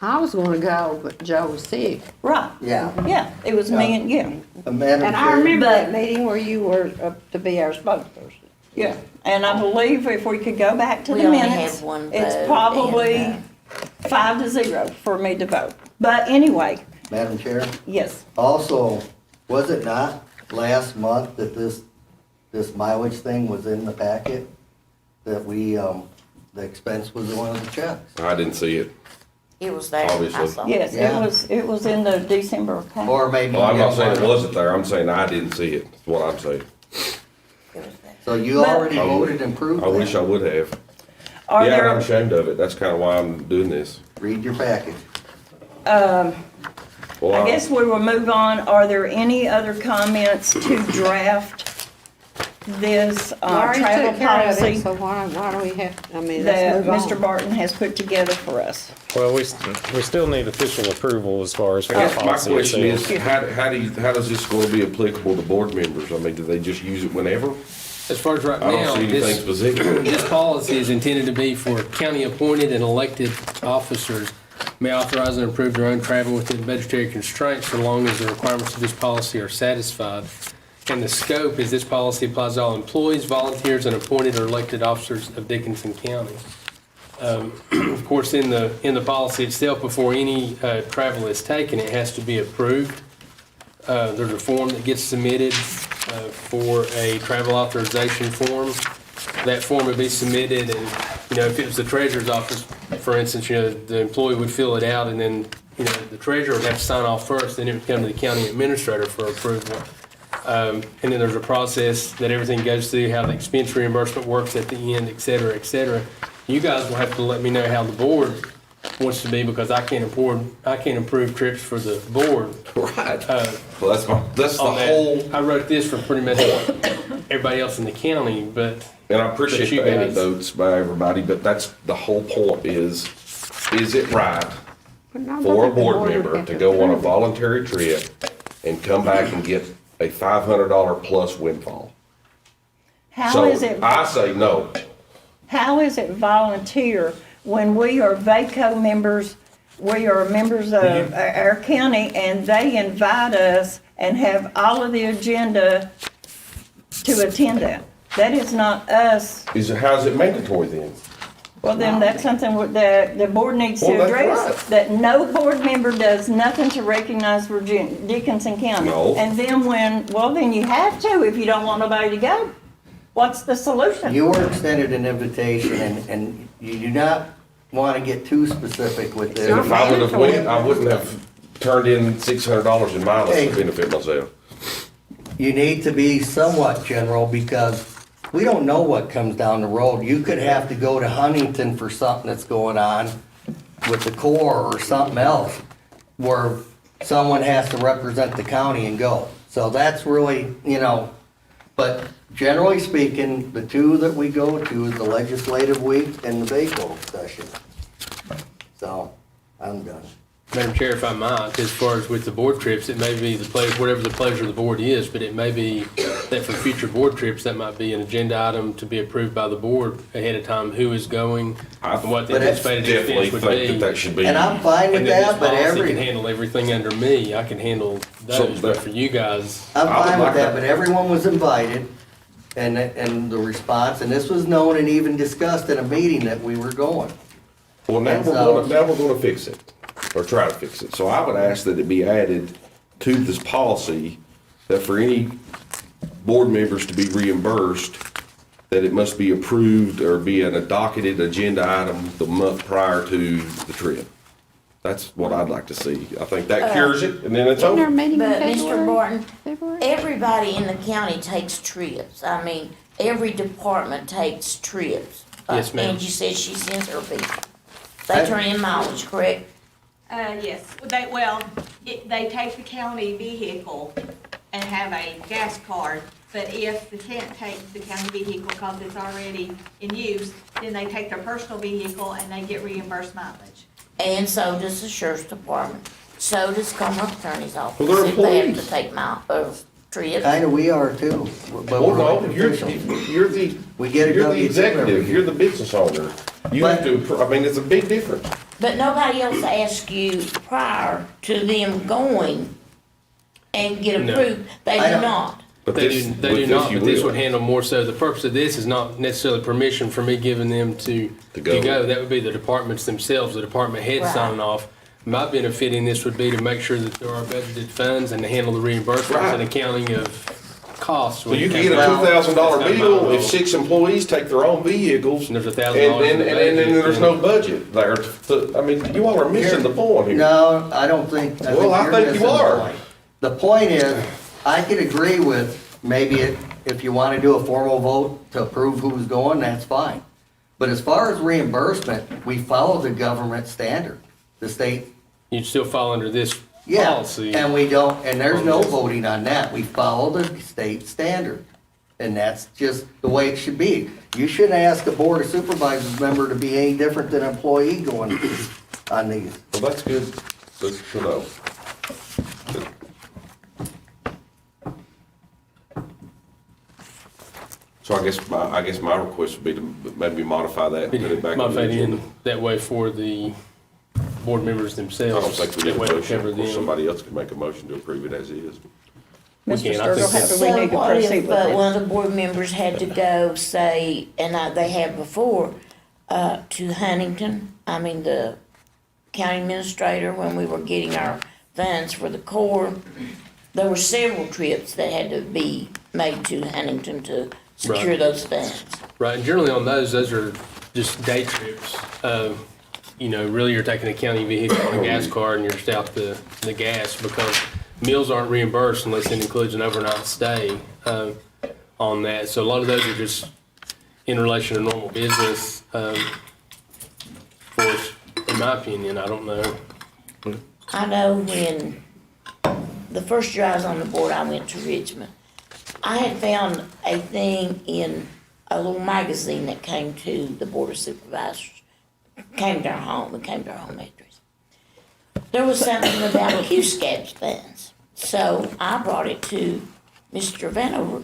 I was gonna go, but Joe was sick. Right. Yeah. Yeah, it was me and you. Madam And I Chair, remember that meeting where you were to be our spokesperson. Yeah, and I believe if we could go back to We the only minutes, had one it's vote, probably and, 5-0 for me to vote. But anyway, Madam Chair, yes, also, was it not last month that this mileage thing was in the packet? That the expense was one of the checks? I didn't see it. It was there. I Obviously. saw it. yes, Yeah. it was in the December packet. Or maybe. Well, I'm not saying it you wasn't there, I'm saying I didn't see it, is what I'm saying. It was there. So you But- already voted and approved I wish I that? would have. Are Yeah, I'm there, ashamed of it, that's kinda why I'm doing this. Read your package. Well, I guess we will move on. Are there any other comments to draft this We already travel took care of it, policy so why do we have, I mean, that let's move Mr. on. Barton has put together for us. Well, we still need official approval as far as for I the guess my policy question is, itself. how does this going to be applicable to board members? I mean, do they just use it whenever? As far as right I don't now, see anything this, specific. this policy is intended to be for county-appointed and elected officers may authorize and approve their own travel within budgetary constraints so long as the requirements of this policy are satisfied. And the scope is this policy applies to all employees, volunteers, and appointed or elected officers of Dickinson County. Of course, in the policy itself, before any travel is taken, it has to be approved. There's a form that gets submitted for a travel authorization form. That form would be submitted, and, you know, if it was the treasurer's office, for instance, you know, the employee would fill it out, and then, you know, the treasurer would have to sign off first, then it would come to the county administrator for approval. And then there's a process that everything goes through, how the expense reimbursement works at the end, et cetera, et cetera. You guys will have to let me know how the board wants to be, because I can't approve trips for the board. Right. Well, that's the on that. whole, I wrote this for pretty much everybody else in the county, but. and I appreciate but you the guys- anecdotes by everybody, but that's the whole point is it right for a board member to go on a voluntary trip and come back and get a $500 plus windfall? How is it? I say no. How is it volunteer when we are VACO members, we are members of our county, and they invite us and have all of the agenda to attend that? That is not us. How's it mandatory then? Well, then that's something that the board needs to Well, that's address. right. That no board member does nothing to recognize Virginia, Dickinson County. No. And then then you have to if you don't want nobody to go. What's the solution? You were extended an invitation, and you do not want to get too specific with this. And if I would have went, I wouldn't have turned in $600 in mileage to benefit myself. You need to be somewhat general, because we don't know what comes down the road. You could have to go to Huntington for something that's going on with the Corps or something else, where someone has to represent the county and go. So that's really, you know, but generally speaking, the two that we go to is the legislative week and the VACO session. So, I'm done. Madam Chair, if I might, as far as with the board trips, it may be the pleasure, whatever the pleasure of the board is, but it may be that for future board trips, that might be an agenda item to be approved by the board ahead of time, who is going, and what the But that's anticipated Definitely expense would think be. that that should be. And I'm fine with And then that, this but policy can every, handle everything under me. I can handle those, but for you guys, I'm I would fine like with that, that. but everyone was invited, and the response, and this was known and even discussed in a meeting that we were going. Well, now And we're gonna fix it, or try to fix it. So I would ask that it be added to this policy that for any board members to be reimbursed, that it must be approved or be a docketed agenda item the month prior to the trip. That's what I'd like to see. I think that cures it, and then it's Isn't our over. meeting in But Mr. February? Barton, February? everybody in the county takes trips. I mean, every department takes trips. Yes, ma'am. Angie says she sends her people. They turn in mileage, correct? Yes, they take the county vehicle and have a gas card, but if they can't take the county vehicle because it's already in use, then they take their personal vehicle and they get reimbursed mileage. And so does the sheriff's department. So does Comer Attorney's Office. Well, they're if they have employees. to take trips. Kinda we are too, but Well, we're no, elected you're officials. We get a you're the W-2 executive, every you're the business owner. You have to, I mean, it's a big difference. But nobody else asked you prior to them going and get No. approved. They I do don't- not. But they this, do with this not, you but this will. would handle more so. The purpose of this is not necessarily permission for me giving them to go. That would be the departments themselves, the department head Right. signing off. My benefit in this would be to make sure that there are budgeted funds and to handle the reimbursements and accounting of costs. So you can get a $2,000 bill if 6 employees take their own vehicles. And there's And $1,000 in the then budget. there's no budget there. I mean, you all are missing the point here. No, I don't think. Well, I you're think you missing the are. point. The point is, I could agree with maybe if you want to do a formal vote to approve who's going, that's fine. But as far as reimbursement, we follow the government standard, the state. You'd still fall under this Yeah, policy. and we don't, and there's no voting on that. We follow the state standard. And that's just the way it should be. You shouldn't ask a Board of Supervisors member to be any different than an employee going on these. Well, that's good. That's to know. So I guess my request would be to maybe modify that and put it back on Modify the it agenda. in that way for the board members I don't themselves. think we need That a way to motion, cover of course, them. somebody else could make a motion to approve it as is. We Mr. can. I think Sturgill, how that's- do we So need to what proceed if with this? one of the board members had to go, say, and they have before, to Huntington, the county administrator, when we were getting our funds for the Corps, there were several trips that had to be made to Huntington to secure Right. those funds. Right, and generally on those are just day trips. Really you're taking a county vehicle on a gas card and you're just out the gas because meals aren't reimbursed unless it includes an overnight stay on that. So a lot of those are just in relation to normal business. For us, in my opinion, I don't know. I know when the first year I was on the board, I went to Richmond. I had found a thing in a little magazine that came to the Board of Supervisors, came to our home address. There was something about Q-Scabs funds. So I brought it to Mr. Vanover.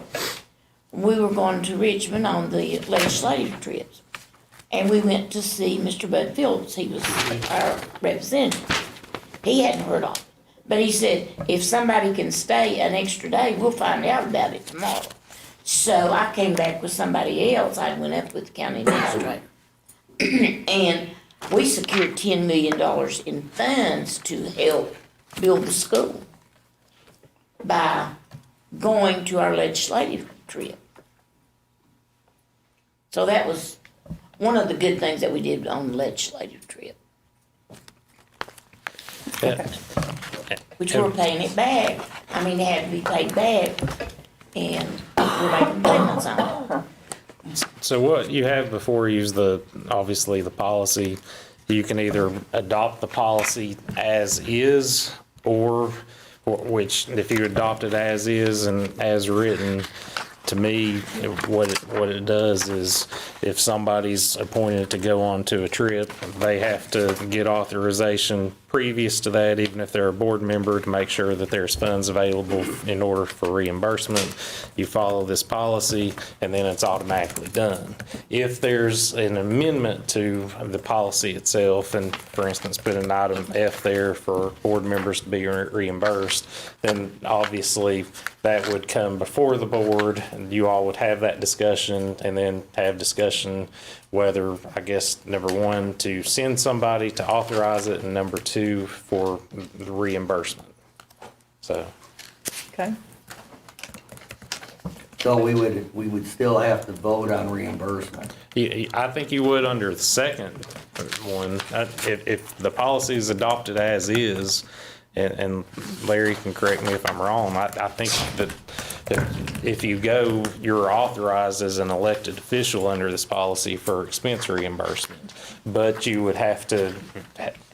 We were going to Richmond on the legislative trips. And we went to see Mr. Bud Phillips. He was our representative. He hadn't heard of it. But he said, if somebody can stay an extra day, we'll find out about it tomorrow. So I came back with somebody else. I went up with the county administrator. And we secured $10 million in funds to help build the school by going to our legislative trip. So that was one of the good things that we did on the legislative trip. Which we're paying it back. It had to be paid back, and we're making payments on it. So what you have before you is obviously the policy. You can either adopt the policy as is, or which if you adopt it as is and as written, to me, what it does is if somebody's appointed to go on to a trip, they have to get authorization previous to that, even if they're a board member, to make sure that there's funds available in order for reimbursement. You follow this policy and then it's automatically done. If there's an amendment to the policy itself, and for instance, put an item F there for board members to be reimbursed, then obviously that would come before the board and you all would have that discussion and then have discussion whether, I guess, number one, to send somebody to authorize it, and number two, for the reimbursement. So. Okay. So we would still have to vote on reimbursement. I think you would under the second one. If the policy is adopted as is, and Larry can correct me if I'm wrong, I think that if you go, you're authorized as an elected official under this policy for expense reimbursement. But you would have to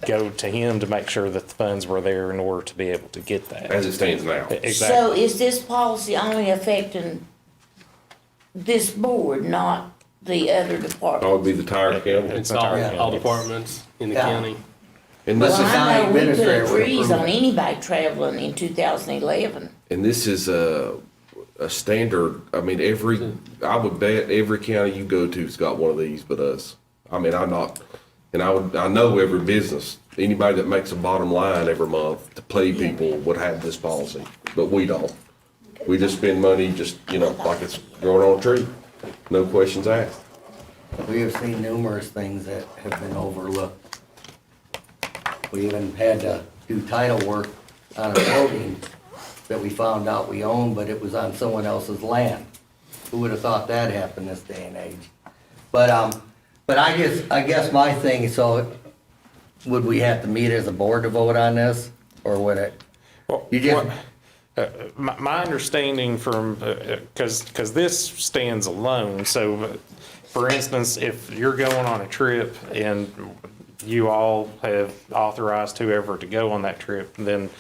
go to him to make sure that the funds were there in order to be able to get that. As it stands now. So Exactly. is this policy only affecting this board, not the other That department? would be the entire county. It's all departments in the Yeah. county. And Well, this is, I know we put administrator a would freeze approve on it. anybody traveling in 2011. and this is a standard, I would bet every county you go to's got one of these but us. I know every business, anybody that makes a bottom line every month to pay people would have this policy, but we don't. We just spend money like it's growing on a tree, no questions asked. We have seen numerous things that have been overlooked. We even had to do title work on a building that we found out we owned, but it was on someone else's land. Who would have thought that happened this day and age? But I guess my thing, so would we have to meet as a board to vote on this, or would it? You just, My understanding from, because this stands alone, so for instance, if you're going on a trip and you all have authorized whoever to go on that trip, then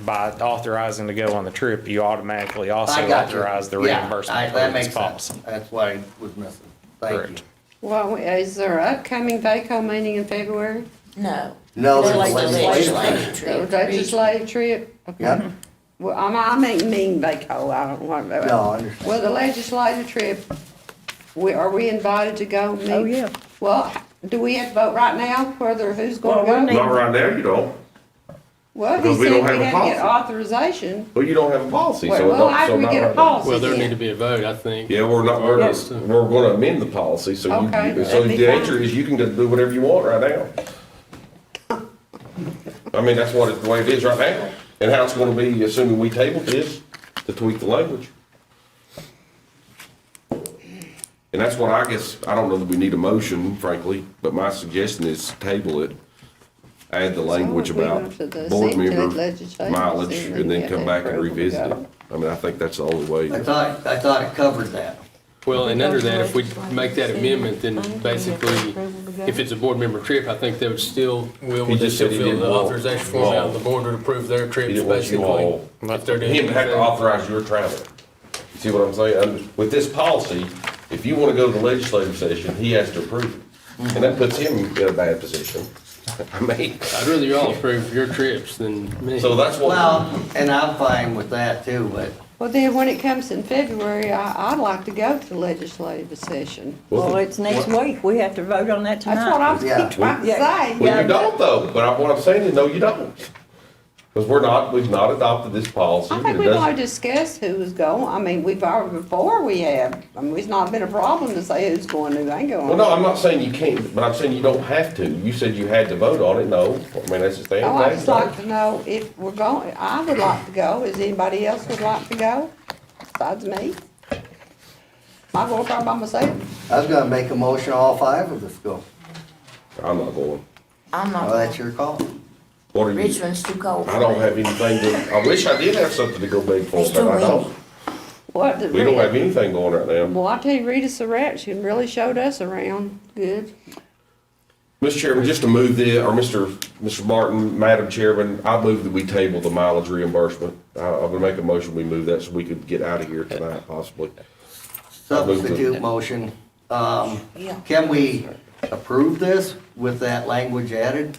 by authorizing to go on the trip, you automatically also I got you. authorize the Yeah, reimbursement that for makes this sense. policy. That's what I was missing. Thank you. Correct. Well, is there an upcoming VACO meeting in February? No. No, The there's a legislative legislative trip. The legislative trip? Okay. Yep. Well, I mean VACO, I don't want to. No, I understand. Well, the legislative trip, are we invited to go meet? Oh, yeah. Well, do we have to vote right now whether who's Well, going we'll to need- go? Not right now, you don't. Well, he because we said don't we have a had to get policy. authorization. Well, you don't have a policy, so. Well, how so do we not get a right now. policy Well, there need to then? be a vote, I think. Yeah, we're not, we're gonna amend the policy, so Okay, so that'd be the fine. answer is you can just do whatever you want right now. I mean, that's what the way it is right now, and how it's gonna be, assuming we table this, to tweak the language. And that's what I guess, I don't know that we need a motion, frankly, but my suggestion is table it, add the language if we about went to the board Senate member legislature, mileage, then and then get come their back and approval to revisit it. go. I mean, I think that's the only way. I thought it covered that. Well, and under that, if we make that amendment, then basically, if it's a board member trip, I think they would still, would they just still said he fill didn't the want authorization form out, and the board would approve their He trips, didn't want you all, basically. If they're doing him to have to anything. authorize your travel. You see what I'm saying? With this policy, if you wanna go to the legislative session, he has to approve it. And that puts him in a bad position. I mean, I'd rather you all approve your trips than me. so that's what. Well, and I'm fine with that too, but Well, then when it comes in February, I'd like to go to the legislative session. Well, it's next week. We have to vote on that tonight. That's what I'm Yeah. trying to Yeah. say. Well, you don't though, but what I'm saying is, no, you don't. Because we've not adopted this policy. I and think it we've doesn't- already discussed who was going. I mean, we've already, before we have. I mean, it's not been a problem to say who's going, who ain't going. Well, no, I'm not saying you can't, but I'm saying you don't have to. You said you had to vote on it. No, I mean, that's the thing. Oh, I'd just like to know if we're going, I would like to go. Is anybody else would like to go besides me? I'm going all by myself. I was gonna make a motion, all 5 of us go. I'm not going. I'm Well, not, that's your call. What are you? Richmond's too cold. I don't have anything to, I wish I did have something to go big for, It's but too I don't. What did We don't have Rita? anything going right now. Well, I tell you, Rita Surratt, she really showed us around good. Mr. Chairman, just to move or Mr. Martin, Madam Chairman, I move that we table the mileage reimbursement. I would make a motion, we move that so we could get out of here tonight possibly. Substitute motion. Yeah. Can we approve this with that language added?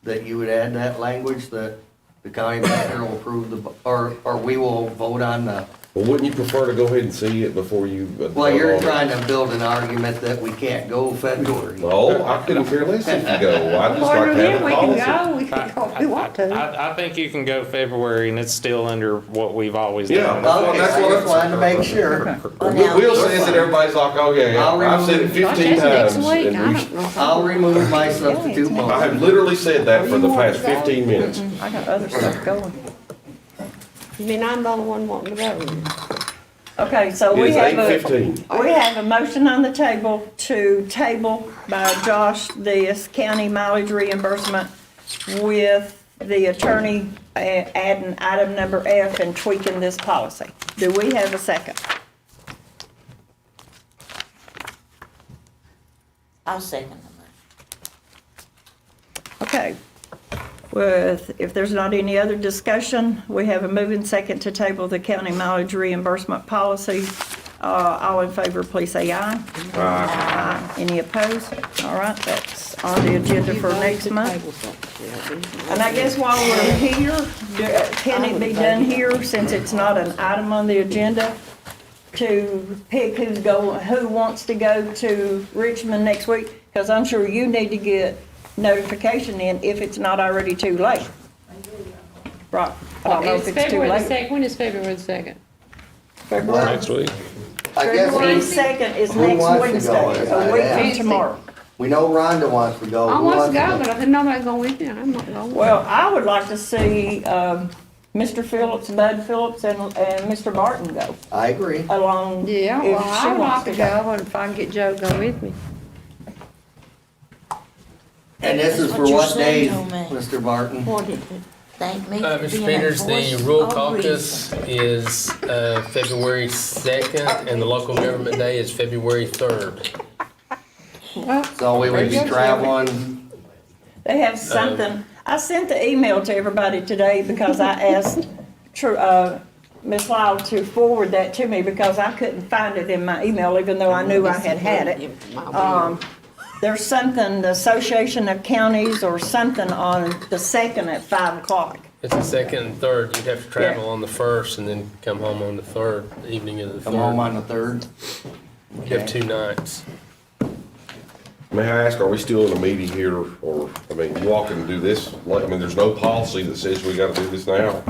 That you would add that language that the county manager will approve or we will vote on the. Well, wouldn't you prefer to go ahead and see it before you? Well, you're vote on it? trying to build an argument that we can't go February. No, I couldn't care less if you go. I just like Order to then, have a we can policy. go, we can go if we want to. I think you can go February and it's still under what we've always Yeah, done. Okay, that's I what just wanted to make sure. Will says that everybody's like, oh yeah, I've said it 15 That's next times. week, and I we- don't know. I'll remove my substitute I motion. have literally said that for the you want past to go? 15 minutes. I got other stuff going. You mean I'm the only one wanting to go? Okay, so It we is have 8:15. we have a motion on the table to table by Josh this county mileage reimbursement with the attorney adding item number F and tweaking this policy. Do we have a second? I'll second the Okay. If there's not any other discussion, we have a moving second to table the county mileage reimbursement policy. All in favor, please say aye. Aye. Any opposed? All right, that's on the agenda for next month. And I guess while we're here, can it be done here, since it's not an item on the agenda, to pick who wants to go to Richmond next week? Because I'm sure you need to get notification in if it's not already too late. Right, I don't know if it's too late. When is February the 2nd? February Next week. I guess February we, 2nd is who next wants to go? Wednesday, a week from Wednesday. tomorrow. we know Rhonda wants to go. I Who want wants to go, but I didn't know nobody going with me. I'm not going. Well, I would like to see Mr. Phillips, Bud Phillips, and Mr. Martin go I agree. along. Yeah, if well, she I'd wants like to go, and if I can get Joe to go with me. And this is That's for what your what son days, told me. Mr. Barton? What did you thank me for Mr. being Peters, a the voice rural of caucus is February 2nd, and the local government day is February 3rd. Well, So we would be traveling, They have something, I sent the email to everybody today because I asked Ms. Lyle to forward that to me because I couldn't find it in my email, even though I knew I had it. There's something, the Association of Counties or something on the 2nd at 5 o'clock. It's the second and third. You'd have to travel on the first and then come home on the third, evening of the third. Come home on the 3rd? You have 2 nights. May I ask, are we still in a meeting here, or, I mean, you all can do this, like, I mean, there's no policy that says we gotta do this now,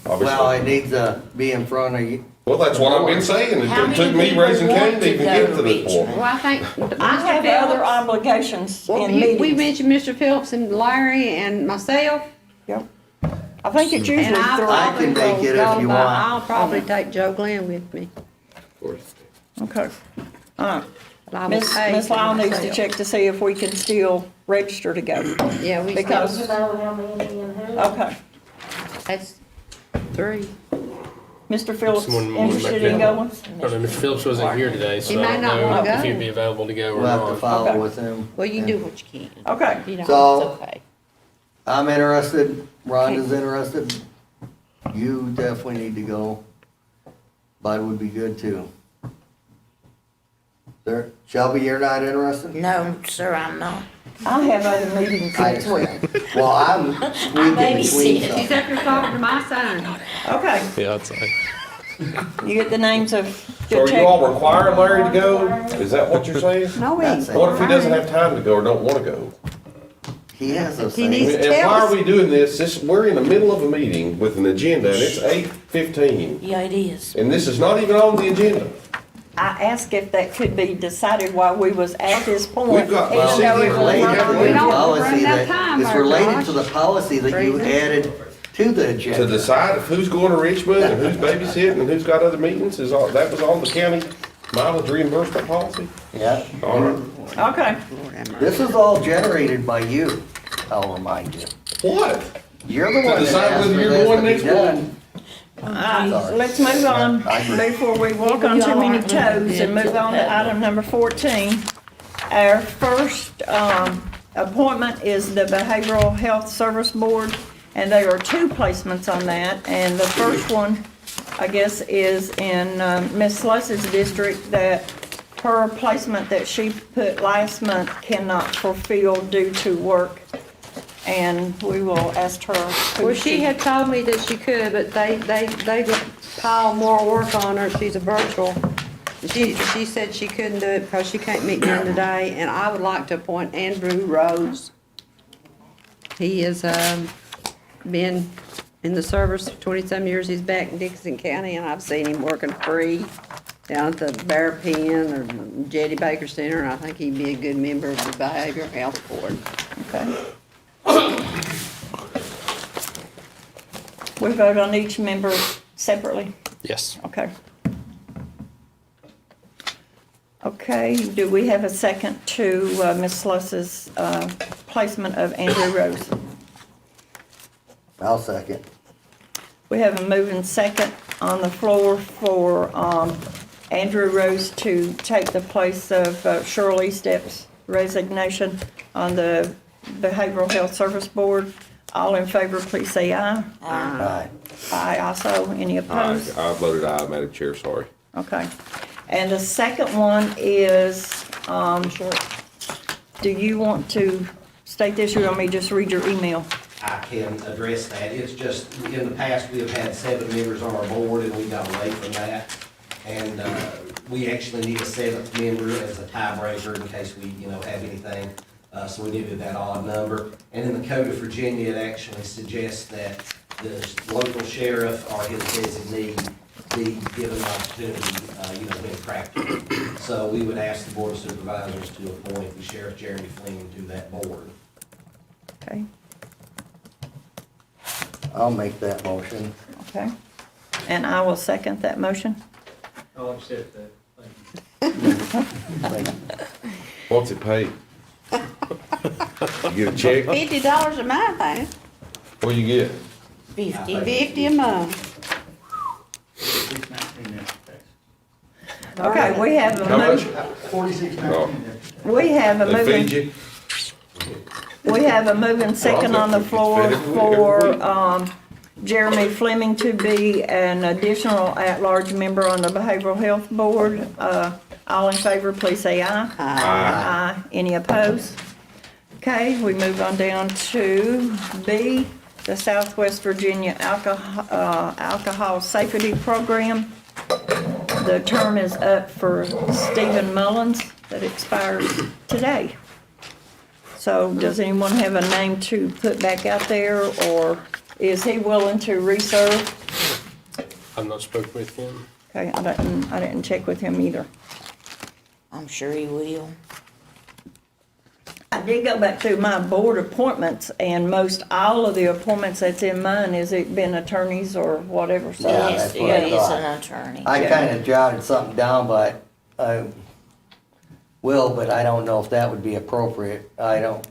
obviously. Well, it needs to be in front of you. Well, that's what I've been saying, How it took many me raising people Cain to even want to get go to to this point. Richmond? Well, I think. I have other obligations in meetings. We mentioned Mr. Phillips and Larry and myself. Yep. I think it's usually And I'll 3. I can probably make it go, if you but want. I'll probably take Joe Glenn with me. Okay. All right. I will pay Ms. for Lyle needs to myself. check to see if we can still register to go. Yeah, we Because, still, How many and who? okay. that's 3. Mr. Phillips Someone more interested like in that. going? I don't know, Mr. Phillips wasn't here today, He so I may don't not wanna know if go. he'd be available to go or We'll have to not. follow Okay. with him. Well, you can do what you can. Okay. You know, So- it's okay. I'm interested, Rhonda's interested. You definitely need to go. Bud would be good too. There, Shelby, you're not interested? No, sir, I'm not. I have other meetings I next week. Well, I'm squeaking between babysit. some. Except you're talking to my son. Okay, Yeah, I'd say. you get the names of So the are you all requiring Larry to go? Is that what you're saying? No, That's it. What if he doesn't have time to go or don't wanna go? He has those He I needs mean, things. to And tell why us. are we doing this? We're in the middle of a meeting with an agenda and it's 8:15. Yeah, it is. And this is not even on the agenda. I asked if that could be decided while we was at this point. We've got- even Well, though it's it was related not to on we the don't policy run that that, time, it's our related Josh. to the policy that you Reason. added to the To agenda. decide who's going to Richmond and who's babysitting and who's got other meetings, that was on the county mileage reimbursement policy? Yeah. All right. Okay, This was all generated by you, I'll remind you. What? You're the To one that decide asked whether for you're this going to be next done. let's move on I agree. before we walk on too many toes and move on to item number 14. Our first appointment is the Behavioral Health Service Board, and there are 2 placements on that. And the first one, I guess, is in Ms. Sluss's district, that her placement that she put last month cannot fulfill due to work. And we will ask her. who Well, she had told me that she could, but they pile more work on her. She's a virtual. She said she couldn't do it because she can't meet during the day, and I would like to appoint Andrew Rose. He has, been in the service for 20-some years. He's back in Dickinson County, and I've seen him working free down at the Bear Pen or Jetty Baker Center, and I think he'd be a good member of the Behavioral Health Board. Okay. We vote on each member separately? Yes. Okay. Okay, do we have a second to Ms. Sluss's placement of Andrew Rose? I'll second. We have a moving second on the floor for Andrew Rose to take the place of Shirley Stepp's resignation on the Behavioral Health Service Board. All in favor, please say aye. Aye. Aye also. Any opposed? I voted aye, Madam Chair, sorry. Okay. And the second one is, do you want to state this, or you want me to just read your email? I can address that. It's just, in the past, we have had 7 members on our board, and we got away from that. And we actually need a 7th member as a tiebreaker in case we, have anything. So we needed that odd number. And in the Code of Virginia, it actually suggests that the local sheriff or his designee be given an opportunity, when practical. So we would ask the Board of Supervisors to appoint the Sheriff Jeremy Fleming to that board. Okay. I'll make that motion. Okay. And I will second that motion. I'll accept that. Thank you. What's it pay? You get a check? $50 a month, ain't it? What do you get? 50. $50 a month. Okay, we have a How much? motion. $46.19. Oh, We have a they feed moving, you? We have a moving second on the floor for Jeremy Fleming to be an additional at-large member on the Behavioral Health Board. All in favor, please say aye. Aye. Any opposed? Okay, we move on down to B, the Southwest Virginia Alcohol Safety Program. The term is up for Stephen Mullins that expires today. So does anyone have a name to put back out there, or is he willing to reserve? I've not spoken with him. Okay, I didn't check with him either. I'm sure he will. I did go back through my board appointments, and most all of the appointments that's in mine, has it been attorneys or whatever, so. Yeah, that's what I He is thought. an attorney. I kind of jotted something down, but I will, but I don't know if that would be appropriate. I don't,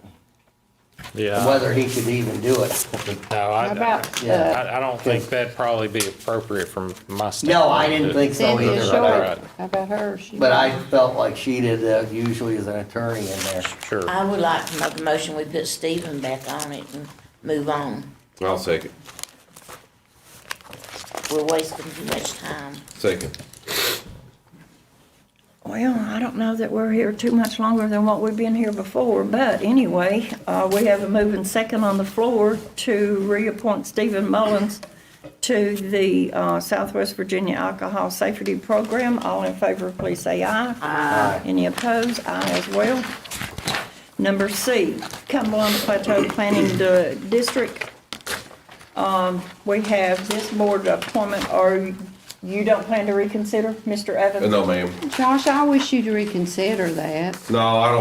Yeah. whether he could even do it. No, How about, Yeah. I don't think that'd probably be appropriate from my standpoint. No, I didn't think so Cynthia either. Short, Right. how about her? She- But I felt like she did usually as an attorney in there. Sure. I would like to make a motion, we put Stephen back on it and move on. I'll second. We're wasting too much time. Second. Well, I don't know that we're here too much longer than what we've been here before, but anyway, we have a moving second on the floor to reappoint Stephen Mullins to the Southwest Virginia Alcohol Safety Program. All in favor, please say aye. Aye. Any opposed? Aye as well. Number C, Cumberland Plateau Planning District. We have this board appointment, or you don't plan to reconsider, Mr. Evans? No, ma'am. Josh, I wish you'd reconsider that. No, I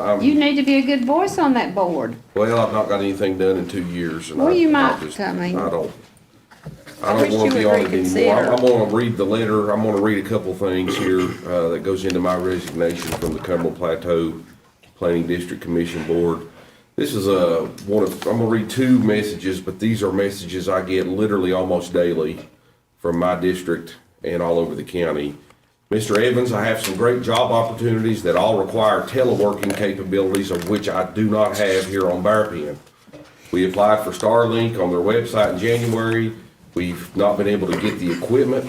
don't. You need to be a good voice on that board. Well, I've not got anything done in 2 years. And Well, you I might, just- I mean- I don't I wish wanna you be would on it anymore. reconsider. I'm gonna read the letter. I'm gonna read a couple things here, that goes into my resignation from the Cumberland Plateau Planning District Commission Board. This is I'm gonna read 2 messages, but these are messages I get literally almost daily from my district and all over the county. Mr. Evans, I have some great job opportunities that all require teleworking capabilities, of which I do not have here on Bear Pen. We applied for Starlink on their website in January. We've not been able to get the equipment.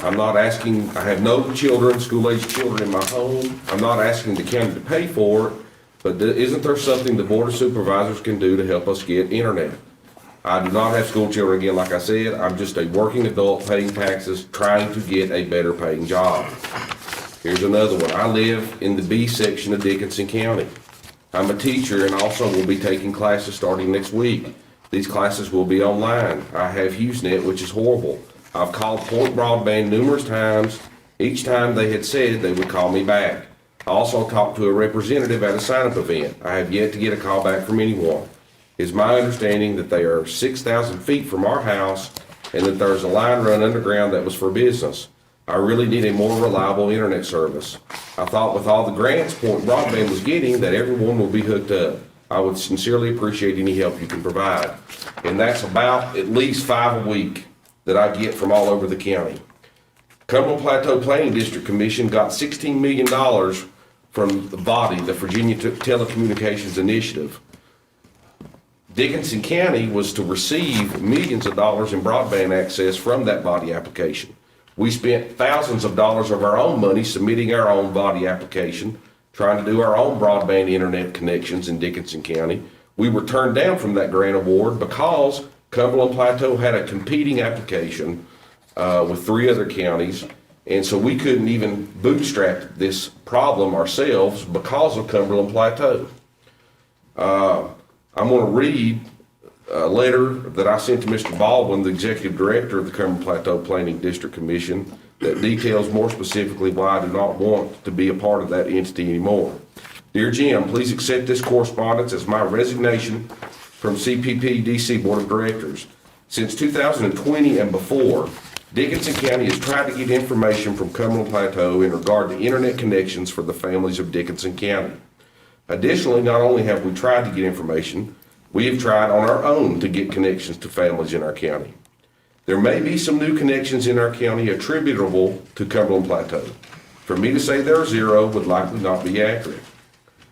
I have no children, school-aged children in my home. I'm not asking the county to pay for it, but isn't there something the Board of Supervisors can do to help us get internet? I do not have school children, again, like I said. I'm just a working adult paying taxes, trying to get a better paying job. Here's another one. I live in the B section of Dickinson County. I'm a teacher and also will be taking classes starting next week. These classes will be online. I have HughesNet, which is horrible. I've called Point Broadband numerous times. Each time they had said they would call me back. I also talked to a representative at a sign-up event. I have yet to get a call back from anyone. It's my understanding that they are 6,000 feet from our house and that there's a line run underground that was for business. I really need a more reliable internet service. I thought with all the grants Point Broadband was getting that everyone will be hooked up. I would sincerely appreciate any help you can provide. And that's about at least 5 a week that I get from all over the county. Cumberland Plateau Planning District Commission got $16 million from the body, the Virginia Telecommunications Initiative. Dickinson County was to receive millions of dollars in broadband access from that body application. We spent thousands of dollars of our own money submitting our own body application, trying to do our own broadband internet connections in Dickinson County. We were turned down from that grant award because Cumberland Plateau had a competing application with 3 other counties, and so we couldn't even bootstrap this problem ourselves because of Cumberland Plateau. I'm going to read a letter that I sent to Mr. Baldwin, the Executive Director of the Cumberland Plateau Planning District Commission, that details more specifically why I do not want to be a part of that entity anymore. Dear Jim, please accept this correspondence as my resignation from CPP DC Board of Directors. Since 2020 and before, Dickinson County has tried to get information from Cumberland Plateau in regard to internet connections for the families of Dickinson County. Additionally, not only have we tried to get information, we have tried on our own to get connections to families in our county. There may be some new connections in our county attributable to Cumberland Plateau. For me to say there are 0 would likely not be accurate.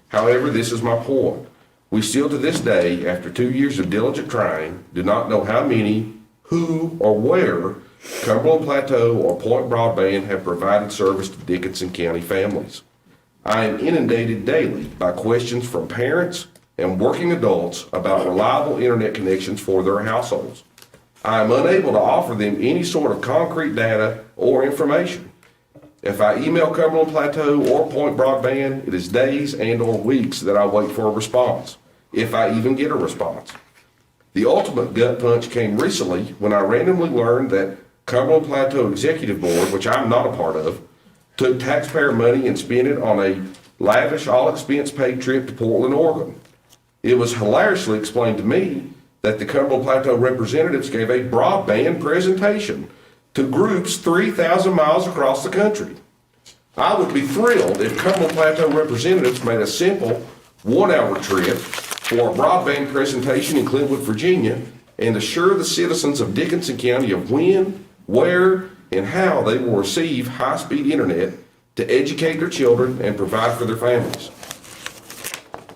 However, this is my point. We still to this day, after 2 years of diligent trying, do not know how many, who, or where Cumberland Plateau or Point Broadband have provided service to Dickinson County families. I am inundated daily by questions from parents and working adults about reliable internet connections for their households. I am unable to offer them any sort of concrete data or information. If I email Cumberland Plateau or Point Broadband, it is days and/or weeks that I wait for a response, if I even get a response. The ultimate gut punch came recently when I randomly learned that Cumberland Plateau Executive Board, which I'm not a part of, took taxpayer money and spent it on a lavish, all-expense-paid trip to Portland, Oregon. It was hilariously explained to me that the Cumberland Plateau representatives gave a broadband presentation to groups 3,000 miles across the country. I would be thrilled if Cumberland Plateau representatives made a simple 1-hour trip for a broadband presentation in Clintwood, Virginia, and assure the citizens of Dickinson County of when, where, and how they will receive high-speed internet to educate their children and provide for their families.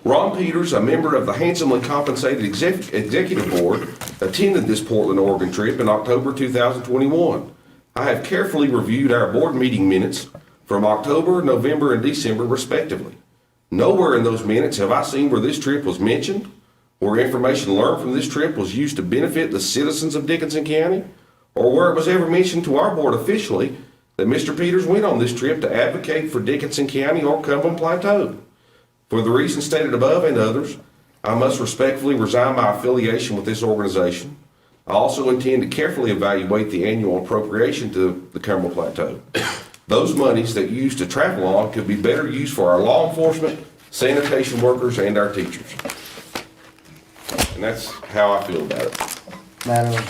Ron Peters, a member of the handsomely compensated executive board, attended this Portland, Oregon trip in October 2021. I have carefully reviewed our board meeting minutes from October, November, and December respectively. Nowhere in those minutes have I seen where this trip was mentioned, where information learned from this trip was used to benefit the citizens of Dickinson County, or where it was ever mentioned to our board officially that Mr. Peters went on this trip to advocate for Dickinson County or Cumberland Plateau. For the reasons stated above and others, I must respectfully resign my affiliation with this organization. I also intend to carefully evaluate the annual appropriation to the Cumberland Plateau. Those monies that you use to travel on could be better used for our law enforcement, sanitation workers, and our teachers. And that's how I feel about it. Madam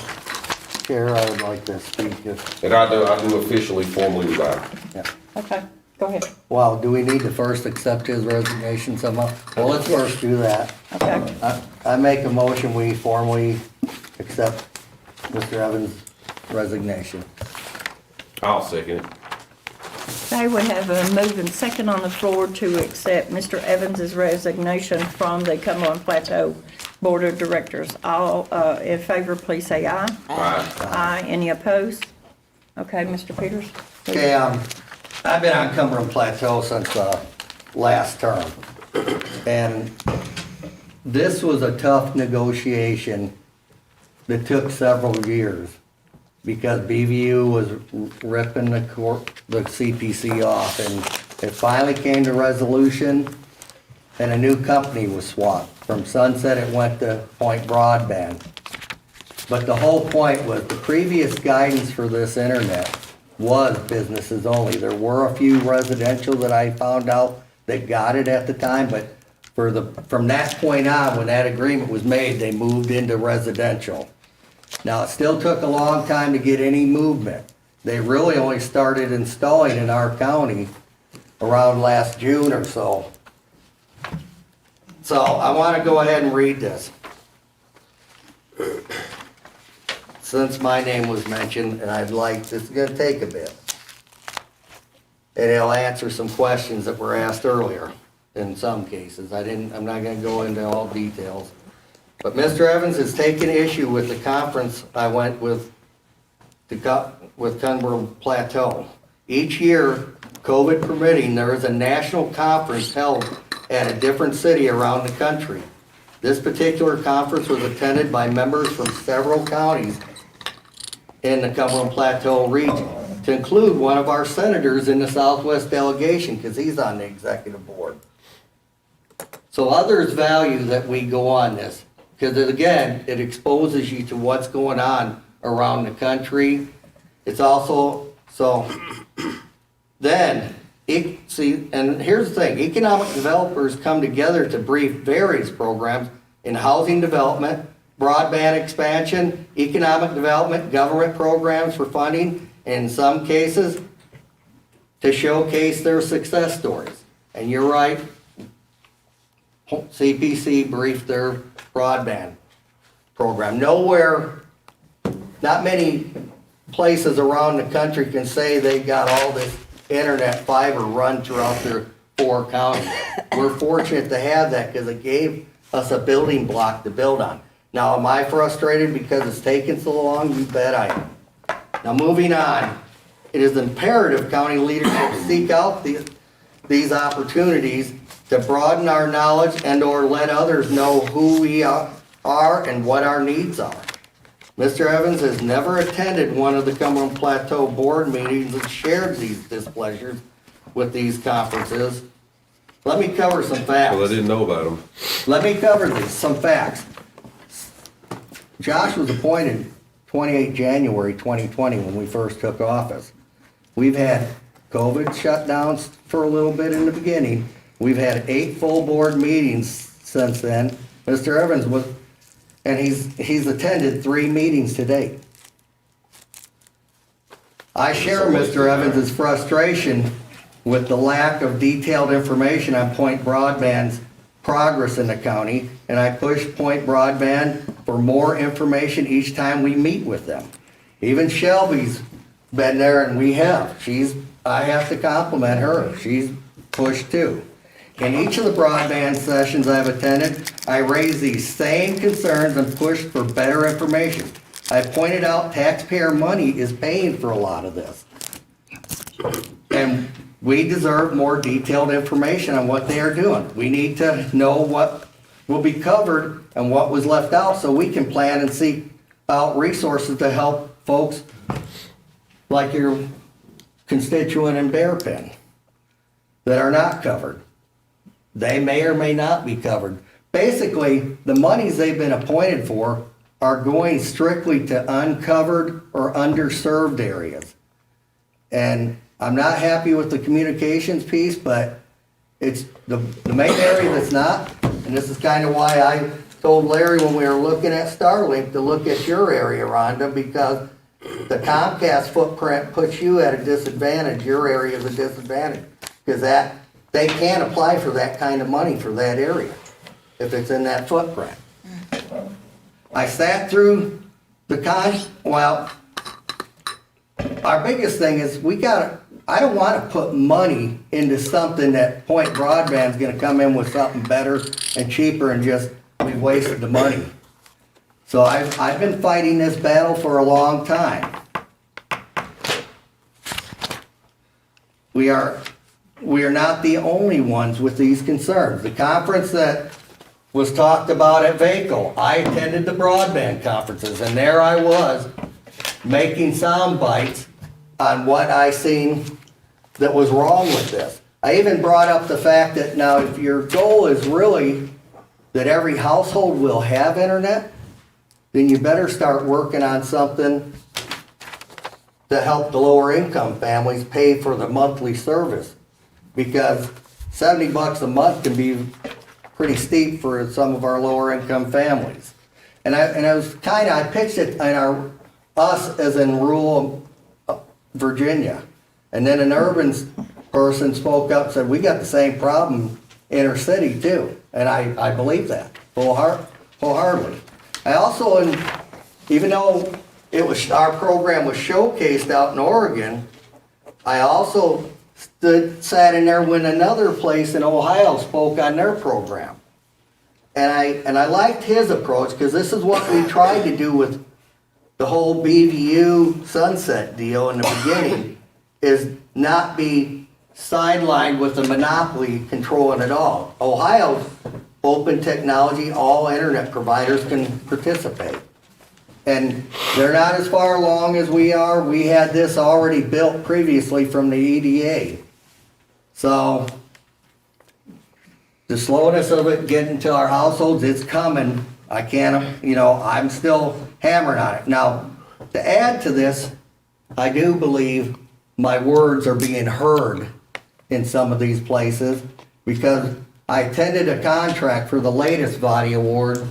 Chair, I would like to speak if. And I do officially formally resign. Yeah. Okay, go ahead. Well, do we need to first accept his resignation somehow? Well, let's first do that. Okay. I make a motion, we formally accept Mr. Evans' resignation. I'll second it. Okay, we have a move and second on the floor to accept Mr. Evans' resignation from the Cumberland Plateau Board of Directors. All in favor, please say aye. Aye. Aye. Any opposed? Okay, Mr. Peters? Okay, I've been on Cumberland Plateau since last term. And this was a tough negotiation that took several years because BVU was ripping the CPC off, and it finally came to resolution and a new company was swapped. From Sunset, it went to Point Broadband. But the whole point was the previous guidance for this internet was businesses only. There were a few residential that I found out that got it at the time, but from that point on, when that agreement was made, they moved into residential. Now, it still took a long time to get any movement. They really only started installing in our county around last June or so. So I want to go ahead and read this. Since my name was mentioned, and this is going to take a bit. And it'll answer some questions that were asked earlier in some cases. I'm not going to go into all details. But Mr. Evans has taken issue with the conference I went with Cumberland Plateau. Each year, COVID permitting, there is a national conference held at a different city around the country. This particular conference was attended by members from several counties in the Cumberland Plateau region, to include one of our senators in the Southwest delegation, because he's on the executive board. So others value that we go on this, because again, it exposes you to what's going on around the country. It's also, so then, and here's the thing, economic developers come together to brief various programs in housing development, broadband expansion, economic development, government programs for funding, and in some cases, to showcase their success stories. And you're right, CPC briefed their broadband program. Nowhere, not many places around the country can say they got all this internet fiber run throughout their 4 counties. We're fortunate to have that because it gave us a building block to build on. Now, am I frustrated because it's taken so long? You bet I am. Now, moving on, it is imperative county leadership seek out these opportunities to broaden our knowledge and/or let others know who we are and what our needs are. Mr. Evans has never attended one of the Cumberland Plateau board meetings and shared these displeasures with these conferences. Let me cover some facts. Well, I didn't know about them. Let me cover these, some facts. Josh was appointed 28 January 2020 when we first took office. We've had COVID shutdowns for a little bit in the beginning. We've had 8 full board meetings since then. Mr. Evans was, and he's attended 3 meetings to date. I share Mr. Evans' frustration with the lack of detailed information on Point Broadband's progress in the county, and I push Point Broadband for more information each time we meet with them. Even Shelby's been there, and we have. I have to compliment her. She's pushed too. In each of the broadband sessions I've attended, I raised these same concerns and pushed for better information. I pointed out taxpayer money is paying for a lot of this. And we deserve more detailed information on what they are doing. We need to know what will be covered and what was left out so we can plan and seek out resources to help folks like your constituent in Bear Pen that are not covered. They may or may not be covered. Basically, the monies they've been appointed for are going strictly to uncovered or underserved areas. And I'm not happy with the communications piece, but it's the main area that's not, and this is kind of why I told Larry when we were looking at Starlink to look at your area, Rhonda, because the Comcast footprint puts you at a disadvantage. Your area is a disadvantage because they can't apply for that kind of money for that area if it's in that footprint. I sat through well, our biggest thing is I don't want to put money into something that Point Broadband's going to come in with something better and cheaper and just we've wasted the money. So I've been fighting this battle for a long time. We are not the only ones with these concerns. The conference that was talked about at VACO, I attended the broadband conferences, and there I was making sound bites on what I seen that was wrong with this. I even brought up the fact that now if your goal is really that every household will have internet, then you better start working on something to help the lower income families pay for the monthly service. Because $70 a month can be pretty steep for some of our lower income families. And I pitched it in us as in rural Virginia. And then an urban person spoke up and said, we got the same problem inner city too. And I believe that wholeheartedly. I also, even though our program was showcased out in Oregon, I also sat in there when another place in Ohio spoke on their program. And I liked his approach because this is what we tried to do with the whole BVU sunset deal in the beginning, is not be sidelined with the monopoly controlling it all. Ohio's open technology, all internet providers can participate. And they're not as far along as we are. We had this already built previously from the EDA. So the slowness of it getting to our households, it's coming. I can't, I'm still hammering on it. Now, to add to this, I do believe my words are being heard in some of these places because I attended a contract for the latest body award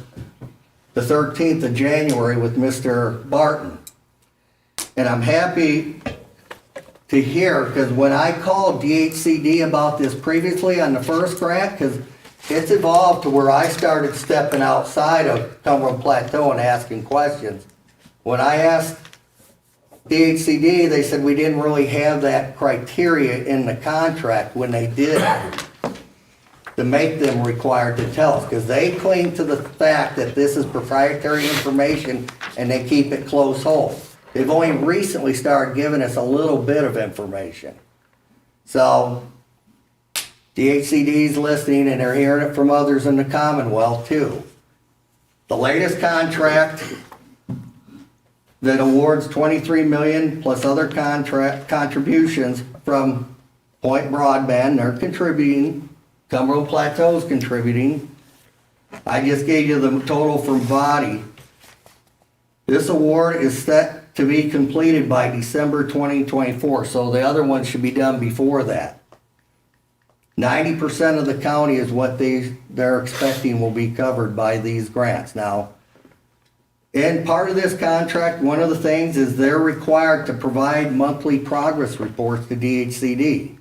the 13th of January with Mr. Barton. And I'm happy to hear, because when I called DHCD about this previously on the first grant, because it's evolved to where I started stepping outside of Cumberland Plateau and asking questions. When I asked DHCD, they said we didn't really have that criteria in the contract when they did. to make them required to tell us, because they cling to the fact that this is proprietary information and they keep it close hold. They've only recently started giving us a little bit of information. So DHCD's listening and they're hearing it from others in the Commonwealth too. The latest contract that awards $23 million plus other contract contributions from Point Broadband, they're contributing. Cumberland Plateau's contributing. I just gave you the total from Body. This award is set to be completed by December 2024, so the other one should be done before that. 90% of the county is what they're expecting will be covered by these grants. Now, in part of this contract, one of the things is they're required to provide monthly progress reports to DHCD.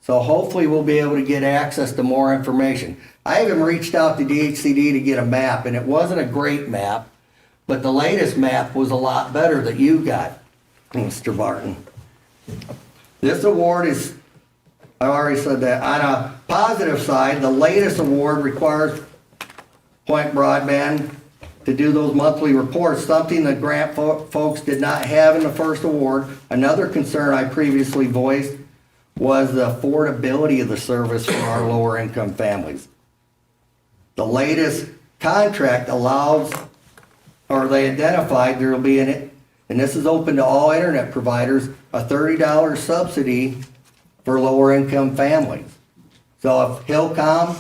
So hopefully we'll be able to get access to more information. I even reached out to DHCD to get a map, and it wasn't a great map, but the latest map was a lot better that you got, Mr. Barton. This award is, I already said that, on a positive side, the latest award requires Point Broadband to do those monthly reports, something the grant folks did not have in the first award. Another concern I previously voiced was the affordability of the service for our lower income families. The latest contract allows, or they identified there will be in it, and this is open to all internet providers, a $30 subsidy for lower income families. So if Hillcom,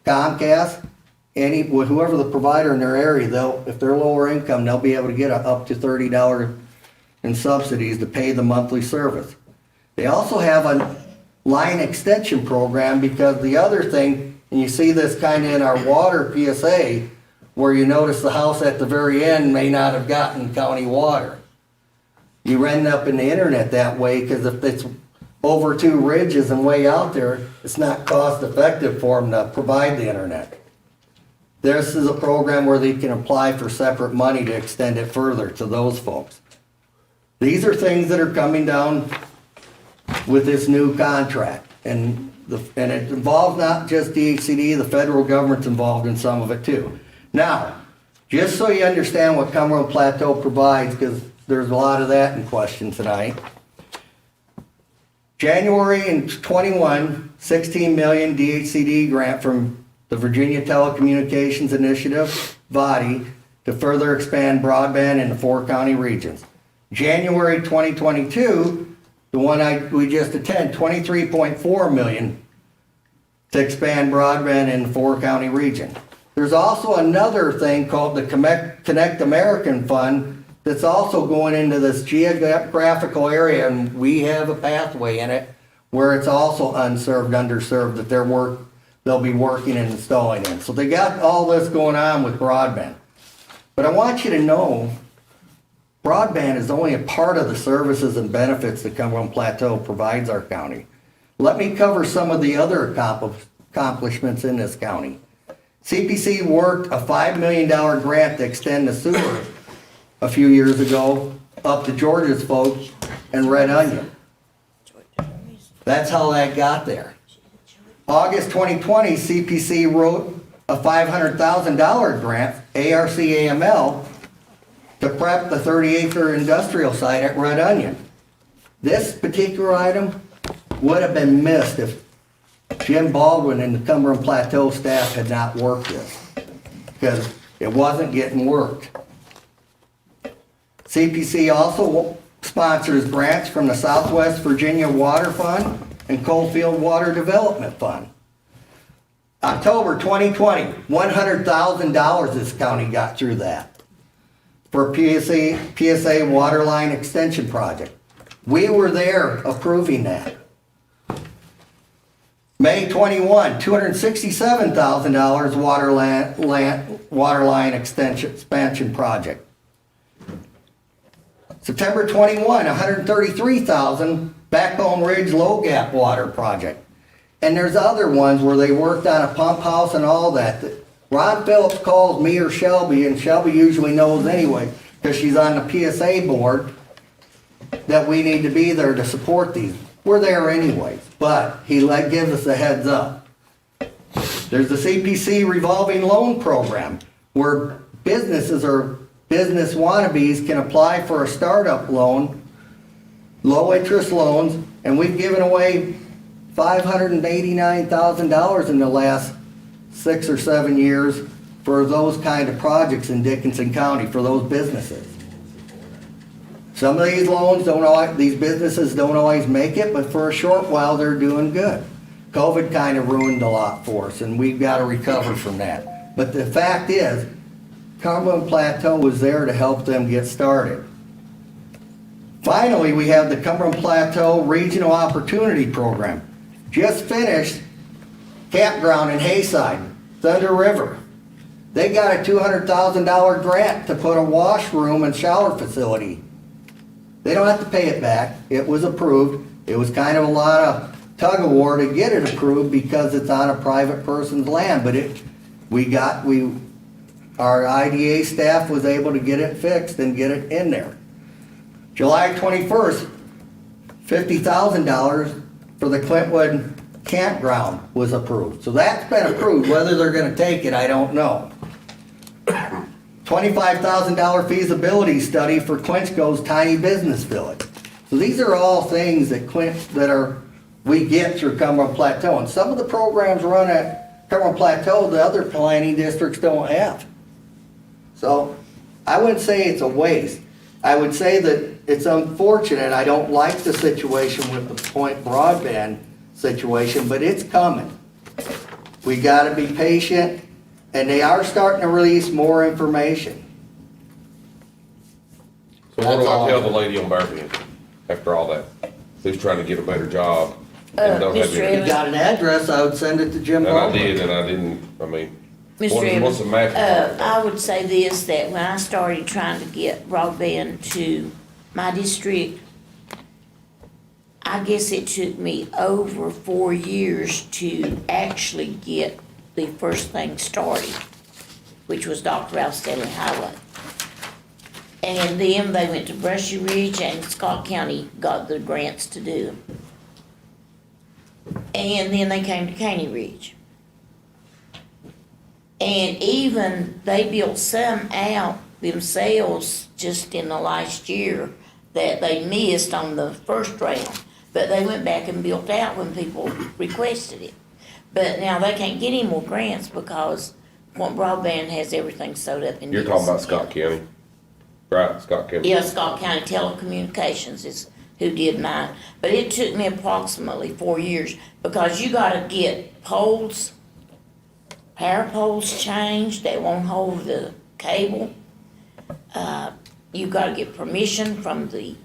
Comcast, whoever the provider in their area, if they're lower income, they'll be able to get up to $30 in subsidies to pay the monthly service. They also have a line extension program, because the other thing, and you see this kind of in our water PSA, where you notice the house at the very end may not have gotten county water. You end up in the internet that way, because if it's over 2 ridges and way out there, it's not cost effective for them to provide the internet. This is a program where they can apply for separate money to extend it further to those folks. These are things that are coming down with this new contract, and it involves not just DHCD, the federal government's involved in some of it too. Now, just so you understand what Cumberland Plateau provides, because there's a lot of that in question tonight. January in 21, $16 million DHCD grant from the Virginia Telecommunications Initiative, Body, to further expand broadband in the 4 county regions. January 2022, the one we just attended, $23.4 million to expand broadband in the 4 county region. There's also another thing called the Connect American Fund that's also going into this geographical area, and we have a pathway in it where it's also unserved, underserved, that they'll be working and installing in. So they got all this going on with broadband. But I want you to know, broadband is only a part of the services and benefits that Cumberland Plateau provides our county. Let me cover some of the other accomplishments in this county. CPC worked a $5 million grant to extend the sewer a few years ago up to Georgia's folks and Red Onion. That's how that got there. August 2020, CPC wrote a $500,000 grant, ARC-AML, to prep the 30-acre industrial site at Red Onion. This particular item would have been missed if Jim Baldwin and the Cumberland Plateau staff had not worked this, because it wasn't getting worked. CPC also sponsors grants from the Southwest Virginia Water Fund and Coalfield Water Development Fund. October 2020, $100,000 this county got through that for PSA water line extension project. We were there approving that. May 21, $267,000 water line expansion project. September 21, $133,000 Backbone Ridge Low Gap Water Project. And there's other ones where they worked on a pump house and all that. Ron Phillips calls me or Shelby, and Shelby usually knows anyway, because she's on the PSA board, that we need to be there to support these. We're there anyways, but he gives us a heads up. There's the CPC revolving loan program where businesses or business wannabes can apply for a startup loan, low interest loans, and we've given away $589,000 in the last 6 or 7 years for those kind of projects in Dickinson County for those businesses. Some of these loans these businesses don't always make it, but for a short while they're doing good. COVID kind of ruined a lot for us, and we've got to recover from that. But the fact is, Cumberland Plateau was there to help them get started. Finally, we have the Cumberland Plateau Regional Opportunity Program. Just finished campground in Hayside, Thunder River. They got a $200,000 grant to put a washroom and shower facility. They don't have to pay it back. It was approved. It was kind of a lot of tug of war to get it approved because it's on a private person's land, but our IDA staff was able to get it fixed and get it in there. July 21st, $50,000 for the Clintwood campground was approved. So that's been approved. Whether they're gonna take it, I don't know. $25,000 feasibility study for Clinchco's Tiny Business Village. So these are all things that we get through Cumberland Plateau. And some of the programs run at Cumberland Plateau, the other planning districts don't have. So I wouldn't say it's a waste. I would say that it's unfortunate. I don't like the situation with the point broadband situation, but it's coming. We gotta be patient, and they are starting to release more information. So what do I tell the lady on Bearfield after all that? Who's trying to get a better job and don't have If any? you got an address, I would send it to Jim And I Baldwin. did, and I didn't, I mean, Mr. what's the matter? I would say this, that when I started trying to get broadband to my district, I guess it took me over 4 years to actually get the first thing started, which was Dr. Ralph Stanley Highway. And then they went to Brushy Ridge, and Scott County got the grants to do them. And then they came to Caney Ridge. And even they built some out themselves just in the last year that they missed on the first round. But they went back and built out when people requested it. But now they can't get any more grants because Point Broadband has everything sewed up in You're talking about Dickinson Scott County, right? Scott County? Yeah, Scott County Telecommunications is who did mine. But it took me approximately 4 years because you gotta get poles, power poles changed that won't hold the cable. You gotta get permission from the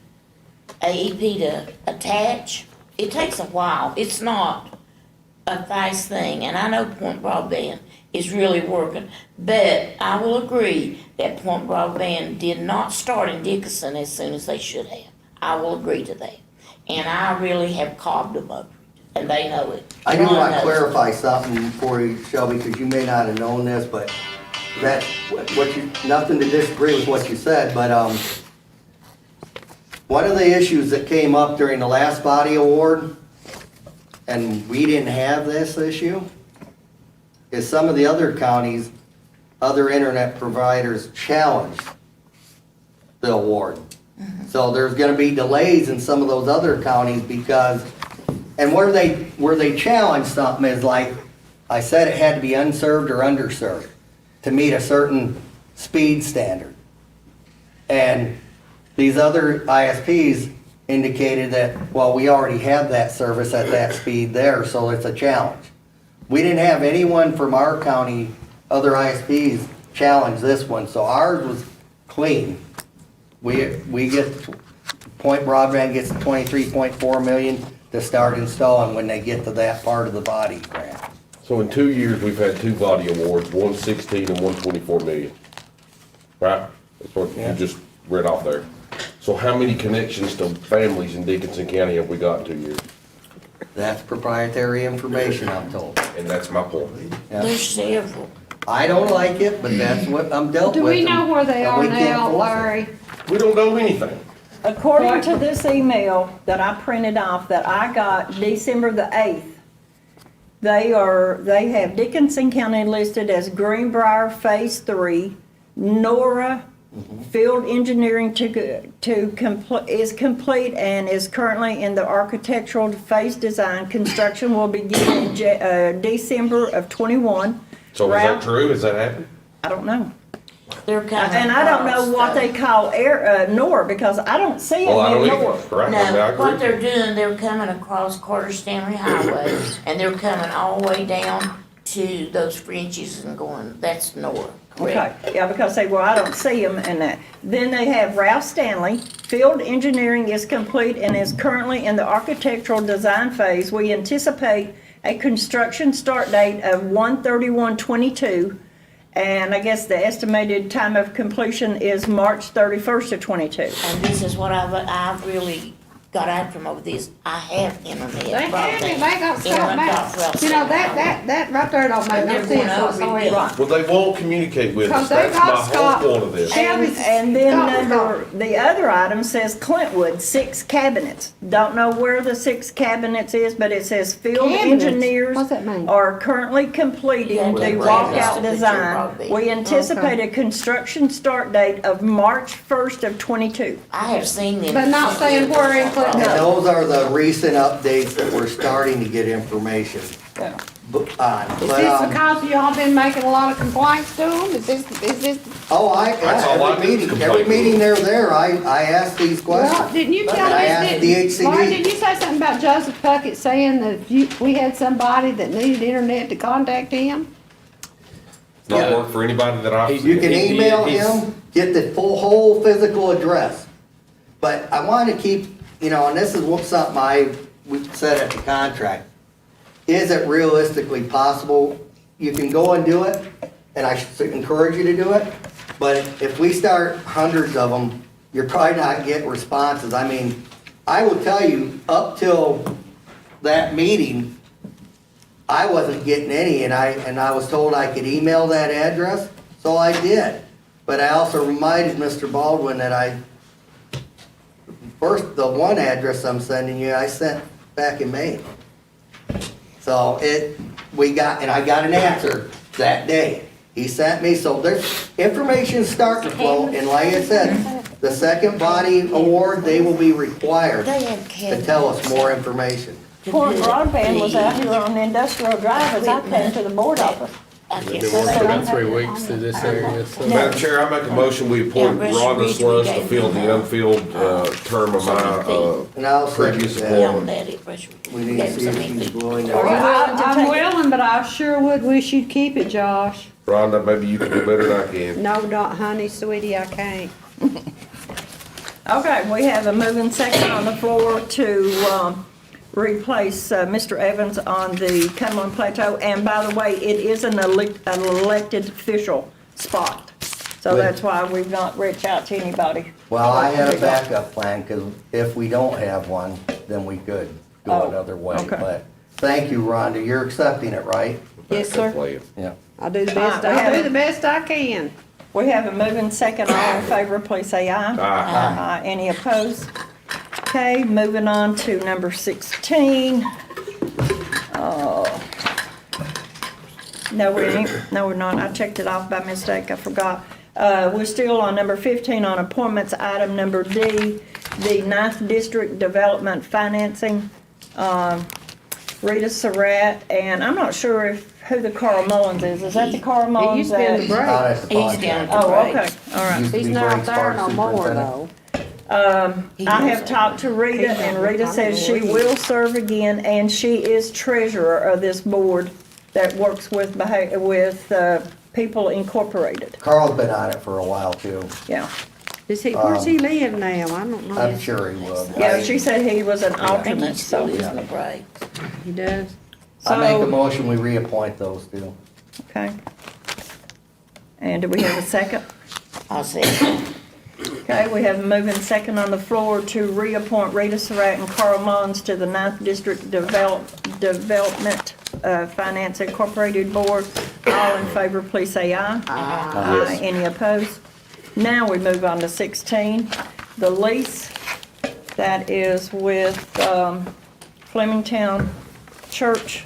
AEP to attach. It takes a while. It's not a fast thing, and I know Point Broadband is really working. But I will agree that Point Broadband did not start in Dickinson as soon as they should have. I will agree to that. And I really have cobbed them over it, and they know it. I do Ron want to knows. clarify something for you, Shelby, because you may not have known this, but that, nothing to disagree with what you said, but, one of the issues that came up during the last body award, and we didn't have this issue, is some of the other counties, other internet providers challenged the award. So there's gonna be delays in some of those other counties because, and where they challenged something is like, I said it had to be unserved or underserved to meet a certain speed standard. And these other ISPs indicated that, well, we already have that service at that speed there, so it's a challenge. We didn't have anyone from our county, other ISPs, challenge this one, so ours was clean. We get, Point Broadband gets 23.4 million to start installing when they get to that part of the body grant. So in 2 years, we've had 2 body awards, one 16 and one 24 million. Right? That's what you just read off there. So how many connections to families in Dickinson County have we got in 2 years? That's proprietary information, I'm told. And that's my point. Yeah. There's several. I don't like it, but that's what I'm dealt with. Do we know where they and are we can't now, force it. Larry? We don't know anything. According to this email that I printed off that I got December the 8th, They have Dickinson County listed as Greenbrier Phase 3, Nora Field Engineering is complete and is currently in the architectural phase design. Construction will begin in December of 21. So is that true? Is that happening? I don't know. They're coming And I don't know across, what they call Nora, because I don't see Well, I them in don't Nora. either, right? I mean, I No, agree. what they're doing, they're coming across Carter Stanley Highway, and they're coming all the way down to those Frenchies and going, that's north, Okay, correct? yeah, because I don't see them in that. Then they have Ralph Stanley. Field engineering is complete and is currently in the architectural design phase. We anticipate a construction start date of 1/31/22. And I guess the estimated time of completion is March 31st of 22. And this is what I've really got out from over this. I have internet. They have broadband. it, they got And something I've got else. Ralph You know, Stanley. that right there don't make And no they're sense going over whatsoever. Well, they won't communicate with us. Because they That's my got whole Scott. point of this. And then the other item says Clintwood, 6 cabinets. Don't know where the 6 cabinets is, but it says field Cabinets? engineers What's that mean? are currently completing Yeah, the they walkout put your design. broadband. We anticipate a construction start date of March 1st of 22. I have seen them. But not saying where in Clinton. And those are the recent updates that we're starting to get information Yeah. on. Is But, this because y'all been making a lot of complaints to them? Is this, oh, That's all I every do is meeting, complain. every meeting they're there, I ask these questions. well, didn't you tell And I us, asked that Lauren, the did you say something about Joseph Puckett saying that we had somebody that needed internet to contact him? It's not work for anybody that I've You can seen. email him, get the whole physical address. But I want to keep, and this is something we said at the contract. Is it realistically possible? You can go and do it, and I should encourage you to do it. But if we start hundreds of them, you're probably not getting responses. I mean, I will tell you, up till that meeting, I wasn't getting any, and I was told I could email that address, so I did. But I also reminded Mr. Baldwin that first, the one address I'm sending you, I sent back in May. So I got an answer that day. He sent me, so there's information starting to flow, and like I said, the second body award, they will be required to tell us more information. Port Broadband was out here on Industrial Drive as I came to the board office. They've been working about 3 weeks through this area, so. Madam Chair, I make a motion, we appoint Rhonda Slush to fill the unfilled term of And I'll my second previous that. employment. We need to see if she's willing to. I'm willing, but I sure would wish you'd keep it, Josh. Rhonda, maybe you can do better than I can. No, not honey, sweetie, I can't. Okay, we have a moving second on the floor to replace Mr. Evans on the Cumberland Plateau. And by the way, it is an elected official spot. So that's why we've not reached out to anybody. Well, I had a backup plan, because if we don't have one, then we could go another way. okay. But thank you, Rhonda, you're accepting it, right? Yes, sir. Yeah. I'll do the best I can. We have a moving second. All in favor, please say aye. Aye. Any opposed? Okay, moving on to number 16. No, we're not. I checked it off by mistake. I forgot. We're still on number 15 on appointments, item number D, the 9th District Development Financing. Rita Surratt, and I'm not sure who the Carl Mullins is. Is that the Carl Mullins? He used to be in the break. Not at the He's podcast. down at the Oh, break. okay, all right. Used to He's be not Drake's there park no more, superintendent. though. I have talked to Rita, and Rita says she will serve again, and she is treasurer of this board that works with People Incorporated. Carl's been on it for a while, too. Yeah. Where's he live now? I don't know. I'm sure he will. Yeah, she said he was an And he alternate, still so, lives in the break. He does. I make a So- motion, we reappoint those two. okay. And do we have a second? I'll say, Okay, we have a moving second on the floor to reappoint Rita Surratt and Carl Mullins to the 9th District Development Finance Incorporated Board. All in favor, please say aye. Aye. Any opposed? Now we move on to 16, the lease that is with Flemingtown Church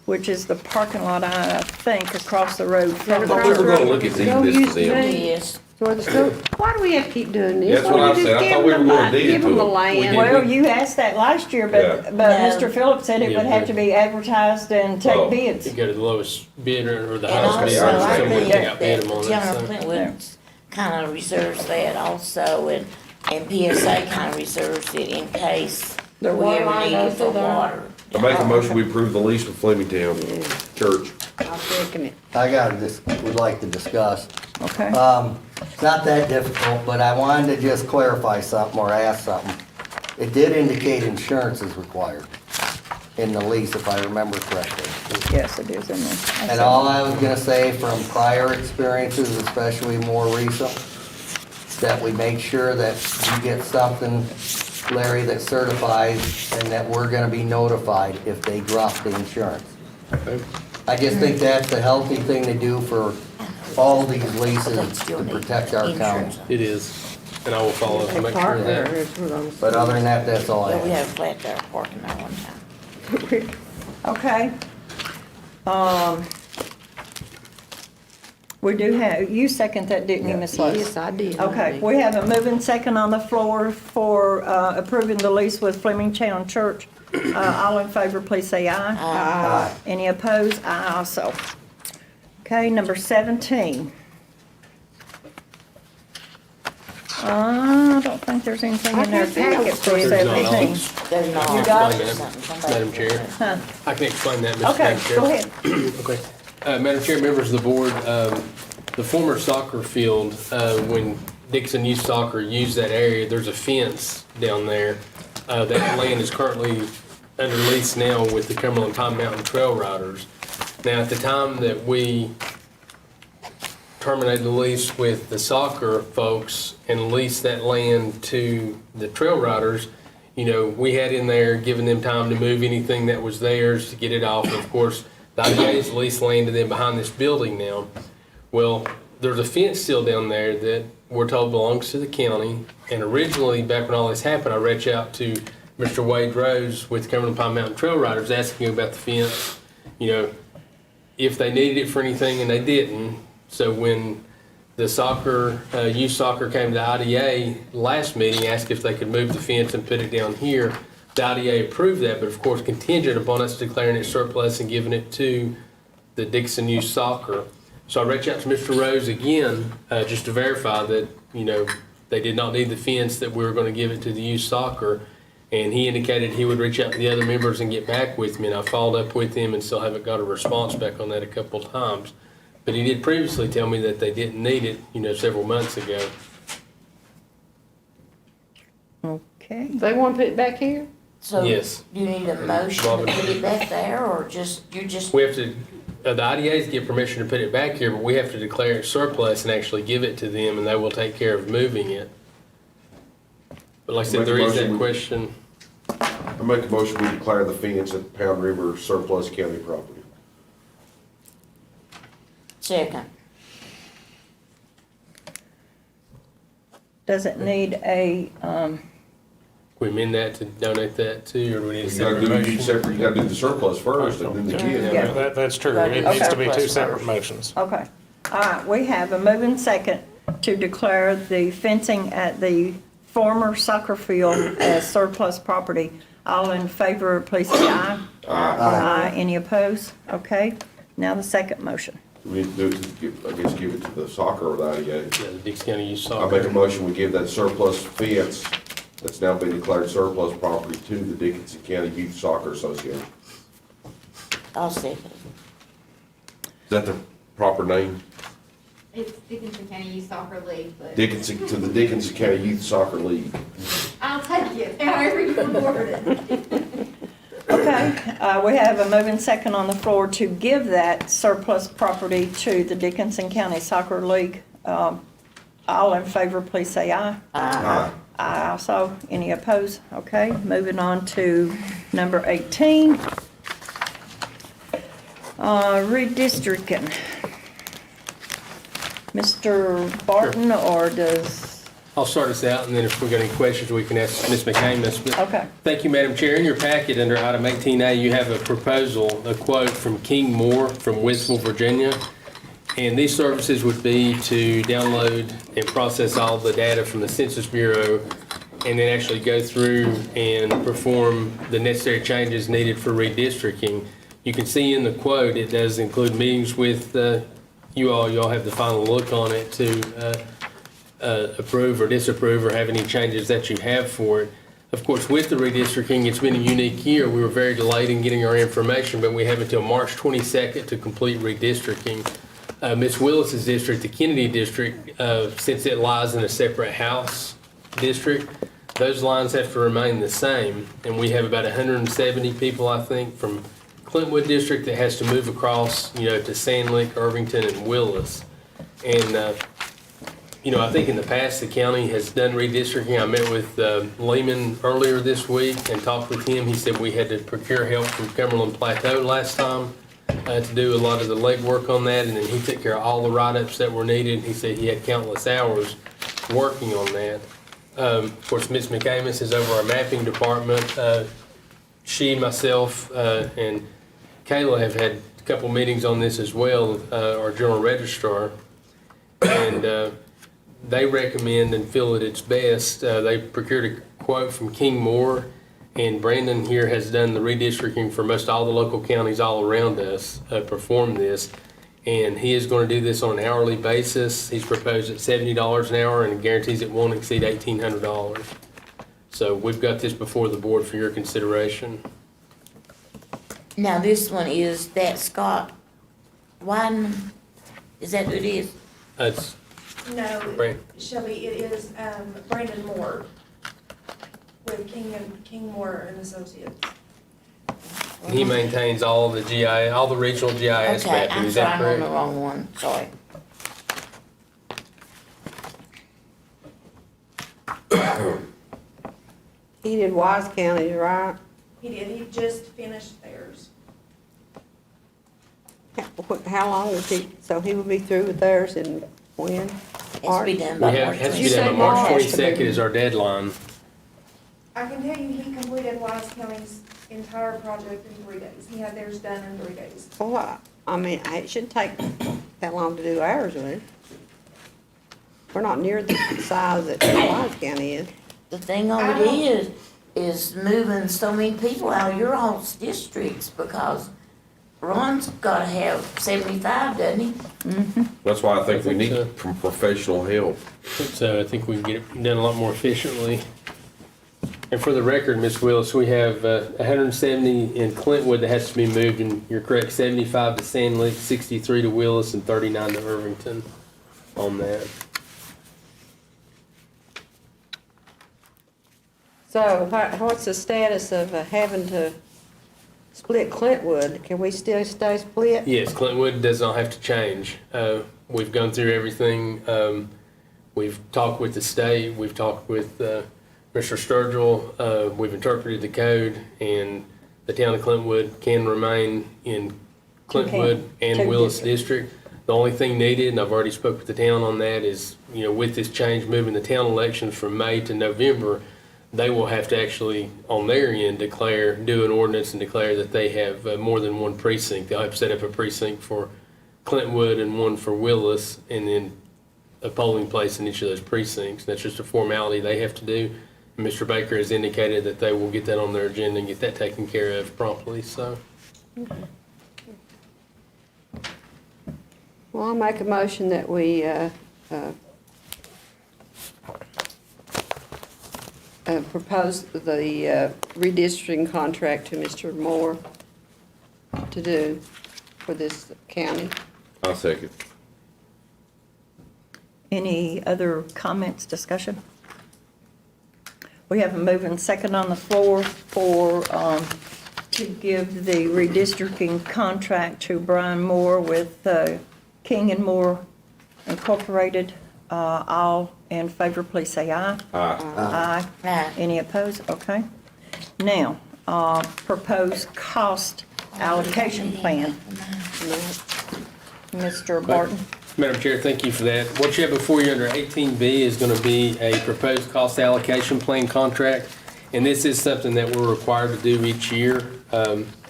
which is the parking lot, I think, across the road from I thought we were gonna look at Go these use to them. the- Yes. For the school, why do we have to keep doing this? That's what Why I don't said. just I give thought we them were gonna the- deed it give to them the them. land? Well, you asked that last year, Yeah. but No. Mr. Phillips said it would have to be advertised and Oh. take bids. You go to the lowest bidder or the And highest also, bidder, I someone think can that outbid them on the that. General So. Flintwood kind of reserves that also, and PSA kind of reserves it in case we The water ever line need it goes for through there? water. I make a motion, we approve the lease with Flemingtown Church. I'll second it. I would like to discuss. Okay. It's not that difficult, but I wanted to just clarify something or ask something. It did indicate insurance is required in the lease, if I remember correctly. Yes, it is in there. And all I was gonna say from prior experiences, especially more recent, that we make sure that you get something, Larry, that certifies and that we're gonna be notified if they drop the insurance. I just think that's a healthy thing to do for all these leases to protect our county. It is, and I will follow up to make sure of that. But other than that, that's all I Yeah, we have. had a flat tire parking lot one time. Okay. We do have, you second that, didn't you, Ms. Lowe? Yes, I did. Okay, we have a moving second on the floor for approving the lease with Flemingtown Church. All in favor, please say aye. Aye. Any opposed? Aye also. Okay, number 17. I don't think there's anything in their packet for There's not. 17. There's not. You got it? Madam Chair, Huh. I can explain that, Mr. Okay, Madam Chair. go ahead. Okay. Madam Chair, members of the board, the former soccer field, when Dickson Youth Soccer used that area, there's a fence down there. That land is currently under lease now with the Cumberland Pine Mountain Trail Riders. Now, at the time that we terminated the lease with the soccer folks and leased that land to the Trail Riders, you know, we had in there giving them time to move anything that was theirs to get it off. Of course, the IDA's leased land to them behind this building now. Well, there's a fence still down there that we're told belongs to the county. And originally, back when all this happened, I reached out to Mr. Wade Rose with Cumberland Pine Mountain Trail Riders asking him about the fence, you know, if they needed it for anything, and they didn't. So when the soccer, youth soccer came to the IDA last meeting, asked if they could move the fence and put it down here, the IDA approved that, but of course contingent upon us declaring it surplus and giving it to the Dickson Youth Soccer. So I reached out to Mr. Rose again, just to verify that, you know, they did not need the fence, that we were gonna give it to the youth soccer. And he indicated he would reach out to the other members and get back with me, and I followed up with him and still haven't got a response back on that a couple of times. But he did previously tell me that they didn't need it, you know, several months ago. Okay. They want to put it back here? So Yes. you need a motion to put it back there, or you just, We have to, the IDAs get permission to put it back here, but we have to declare it surplus and actually give it to them, and they will take care of moving it. But like I said, there is that question. I make a motion, we declare the fence at Pound River surplus county property. second. Does it need a, We amend that to donate that to, or do we need a You separate gotta do, motion? you gotta do the surplus first and then the kid. Yeah. That's true. It needs to be two separate motions. okay. All right, we have a moving second to declare the fencing at the former soccer field as surplus property. All in favor, please say aye. Aye. Any opposed? Okay, now the second motion. We need to do it to, I guess, give it to the soccer or the IDA. Yeah, the Dickson County Youth I make a Soccer. motion, we give that surplus fence that's now been declared surplus property to the Dickinson County Youth Soccer Association. I'll second. Is that the proper name? It's Dickinson County Youth Soccer League, but Dickinson, to the Dickinson County Youth Soccer League. I'll take it, however you word it. Okay, we have a moving second on the floor to give that surplus property to the Dickinson County Soccer League. All in favor, please say aye. Aye. Aye also. Any opposed? Okay, moving on to number 18. Redistricting. Mr. Barton, or does I'll start us out, and then if we've got any questions, we can ask Ms. McCamus. But Okay. thank you, Madam Chair. In your packet, under item 18A, you have a proposal, a quote from King Moore from Westville, Virginia. And these services would be to download and process all the data from the Census Bureau, and then actually go through and perform the necessary changes needed for redistricting. You can see in the quote, it does include meetings with you all. You all have the final look on it to approve or disapprove or have any changes that you have for it. Of course, with the redistricting, it's been a unique year. We were very delayed in getting our information, but we have until March 22nd to complete redistricting. Ms. Willis's district, the Kennedy district, since it lies in a separate House district, those lines have to remain the same. And we have about 170 people, I think, from Clintwood district that has to move across, to Stanley, Irvington, and Willis. And, I think in the past, the county has done redistricting. I met with Lehman earlier this week and talked with him. He said we had to procure help from Cumberland Plateau last time to do a lot of the legwork on that, and then he took care of all the write-ups that were needed. He said he had countless hours working on that. Of course, Ms. McCamus is over our mapping department. She, myself, and Kayla have had a couple meetings on this as well, our general registrar, and they recommend and feel that it's best. They procured a quote from King Moore, and Brandon here has done the redistricting for most all the local counties all around us, perform this. And he is going to do this on an hourly basis. He's proposed at $70 an hour and guarantees it won't exceed $1,800. So we've got this before the board for your consideration. Now, this one is that Scott Wyden, is that who it is? It's No, Brand- Shelby, it is Brandon Moore with King Moore and Associates. He maintains all the GI, all the regional GIS Okay, mapping. I'm Is sorry, that I'm on the correct? wrong one, sorry. He did Wise County, right? He did, he just finished theirs. How long is he, so he will be through with theirs in when? It's be done We by have, March has to be You done by say March March. 22nd is our deadline. I can tell you, he completed Wise County's entire project in 3 days. He had theirs done in 3 days. Well, I mean, it shouldn't take that long to do ours, would it? We're not near the size that Wise County is. The thing of it is moving so many people out of your all's districts, because Ron's gotta have 75, doesn't he? That's why I think we I think need so. some professional help. So I think we can get it done a lot more efficiently. And for the record, Ms. Willis, we have 170 in Clintwood that has to be moved, and you're correct, 75 to Sand Lake, 63 to Willis, and 39 to Irvington on that. So what's the status of having to split Clintwood? Can we still stay split? Yes, Clintwood does not have to change. We've gone through everything. We've talked with the state, we've talked with Mr. Sturgill, we've interpreted the code, and the town of Clintwood can remain in Clintwood and Two Willis districts. District. The only thing needed, and I've already spoke with the town on that, is, with this change, moving the town elections from May to November, they will have to actually, on their end, do an ordinance and declare that they have more than one precinct. They'll have to set up a precinct for Clintwood and one for Willis, and then a polling place in each of those precincts. That's just a formality they have to do. And Mr. Baker has indicated that they will get that on their agenda and get that taken care of promptly, so. Well, I'll make a motion that we propose the redistricting contract to Mr. Moore to do for this county. I'll second. Any other comments, discussion? We have a move and second on the floor to give the redistricting contract to Brian Moore with King and Moore Incorporated. All in favor, please say aye. Aye. Aye. Any opposed? Okay. Now, proposed cost allocation plan. Mr. Barton. Madam Chair, thank you for that. What you have before you under 18B is going to be a proposed cost allocation plan contract. And this is something that we're required to do each year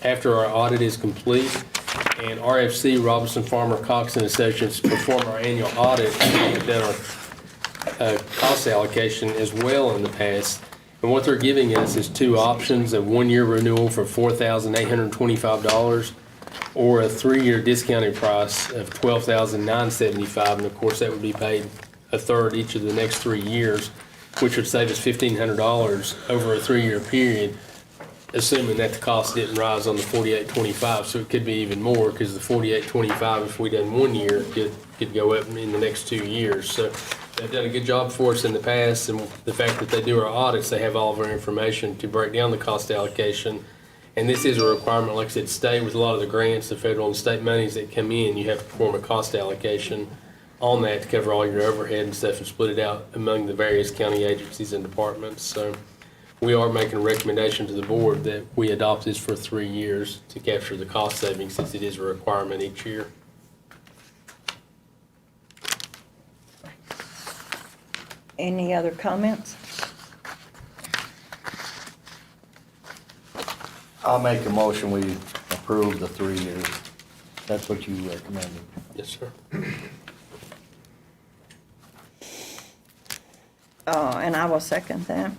after our audit is complete. And RFC, Robinson Farmer Cox and Associates, perform our annual audit. We've done our cost allocation as well in the past. And what they're giving us is two options: a one-year renewal for $4,825 or a three-year discounted price of $12,975. And of course, that would be paid a third each of the next 3 years, which would save us $1,500 over a 3-year period, assuming that the cost didn't rise on the 4825. So it could be even more, because the 4825, if we done 1 year, could go up in the next 2 years. So they've done a good job for us in the past, and the fact that they do our audits, they have all of our information to break down the cost allocation. And this is a requirement, like I said, state with a lot of the grants, the federal and state monies that come in, you have to perform a cost allocation on that to cover all your overhead and stuff and split it out among the various county agencies and departments. So we are making a recommendation to the board that we adopt this for 3 years to capture the cost savings, since it is a requirement each year. Any other comments? I'll make a motion, we approve the 3 years. That's what you recommended. Yes, sir. And I will second that.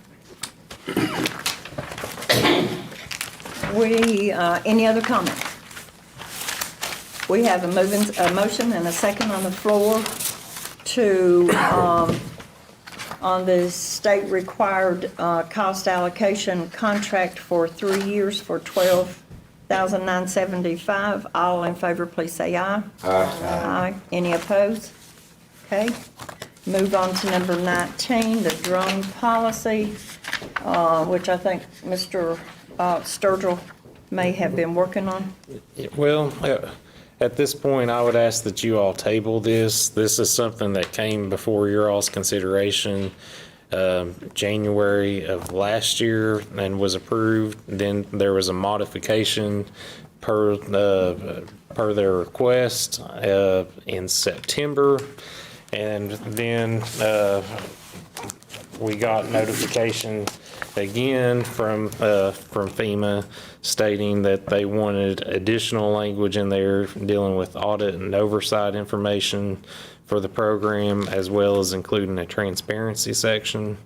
Any other comments? We have a motion and a second on the floor to, on the state-required cost allocation contract for 3 years for $12,975. All in favor, please say aye. Aye. Any opposed? Okay. Move on to number 19, the drone policy, which I think Mr. Sturgill may have been working on. Well, at this point, I would ask that you all table this. This is something that came before your all's consideration January of last year and was approved. Then there was a modification per their request in September. And then we got notification again from FEMA stating that they wanted additional language in there dealing with audit and oversight information for the program, as well as including a transparency section.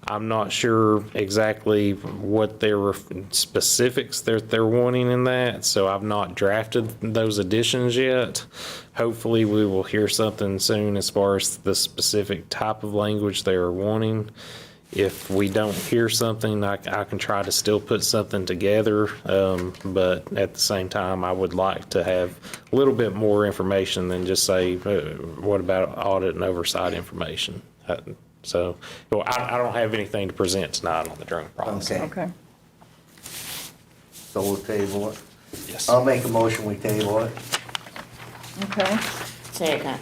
I'm not sure exactly what their specifics they're wanting in that, so I've not drafted those additions yet. Hopefully we will hear something soon as far as the specific type of language they are wanting. If we don't hear something, I can try to still put something together, but at the same time, I would like to have a little bit more information than just say, what about audit and oversight information? So I don't have anything to present tonight on the drone policy. Okay. So we'll table it? Yes. I'll make a motion, we table it. Okay. Second.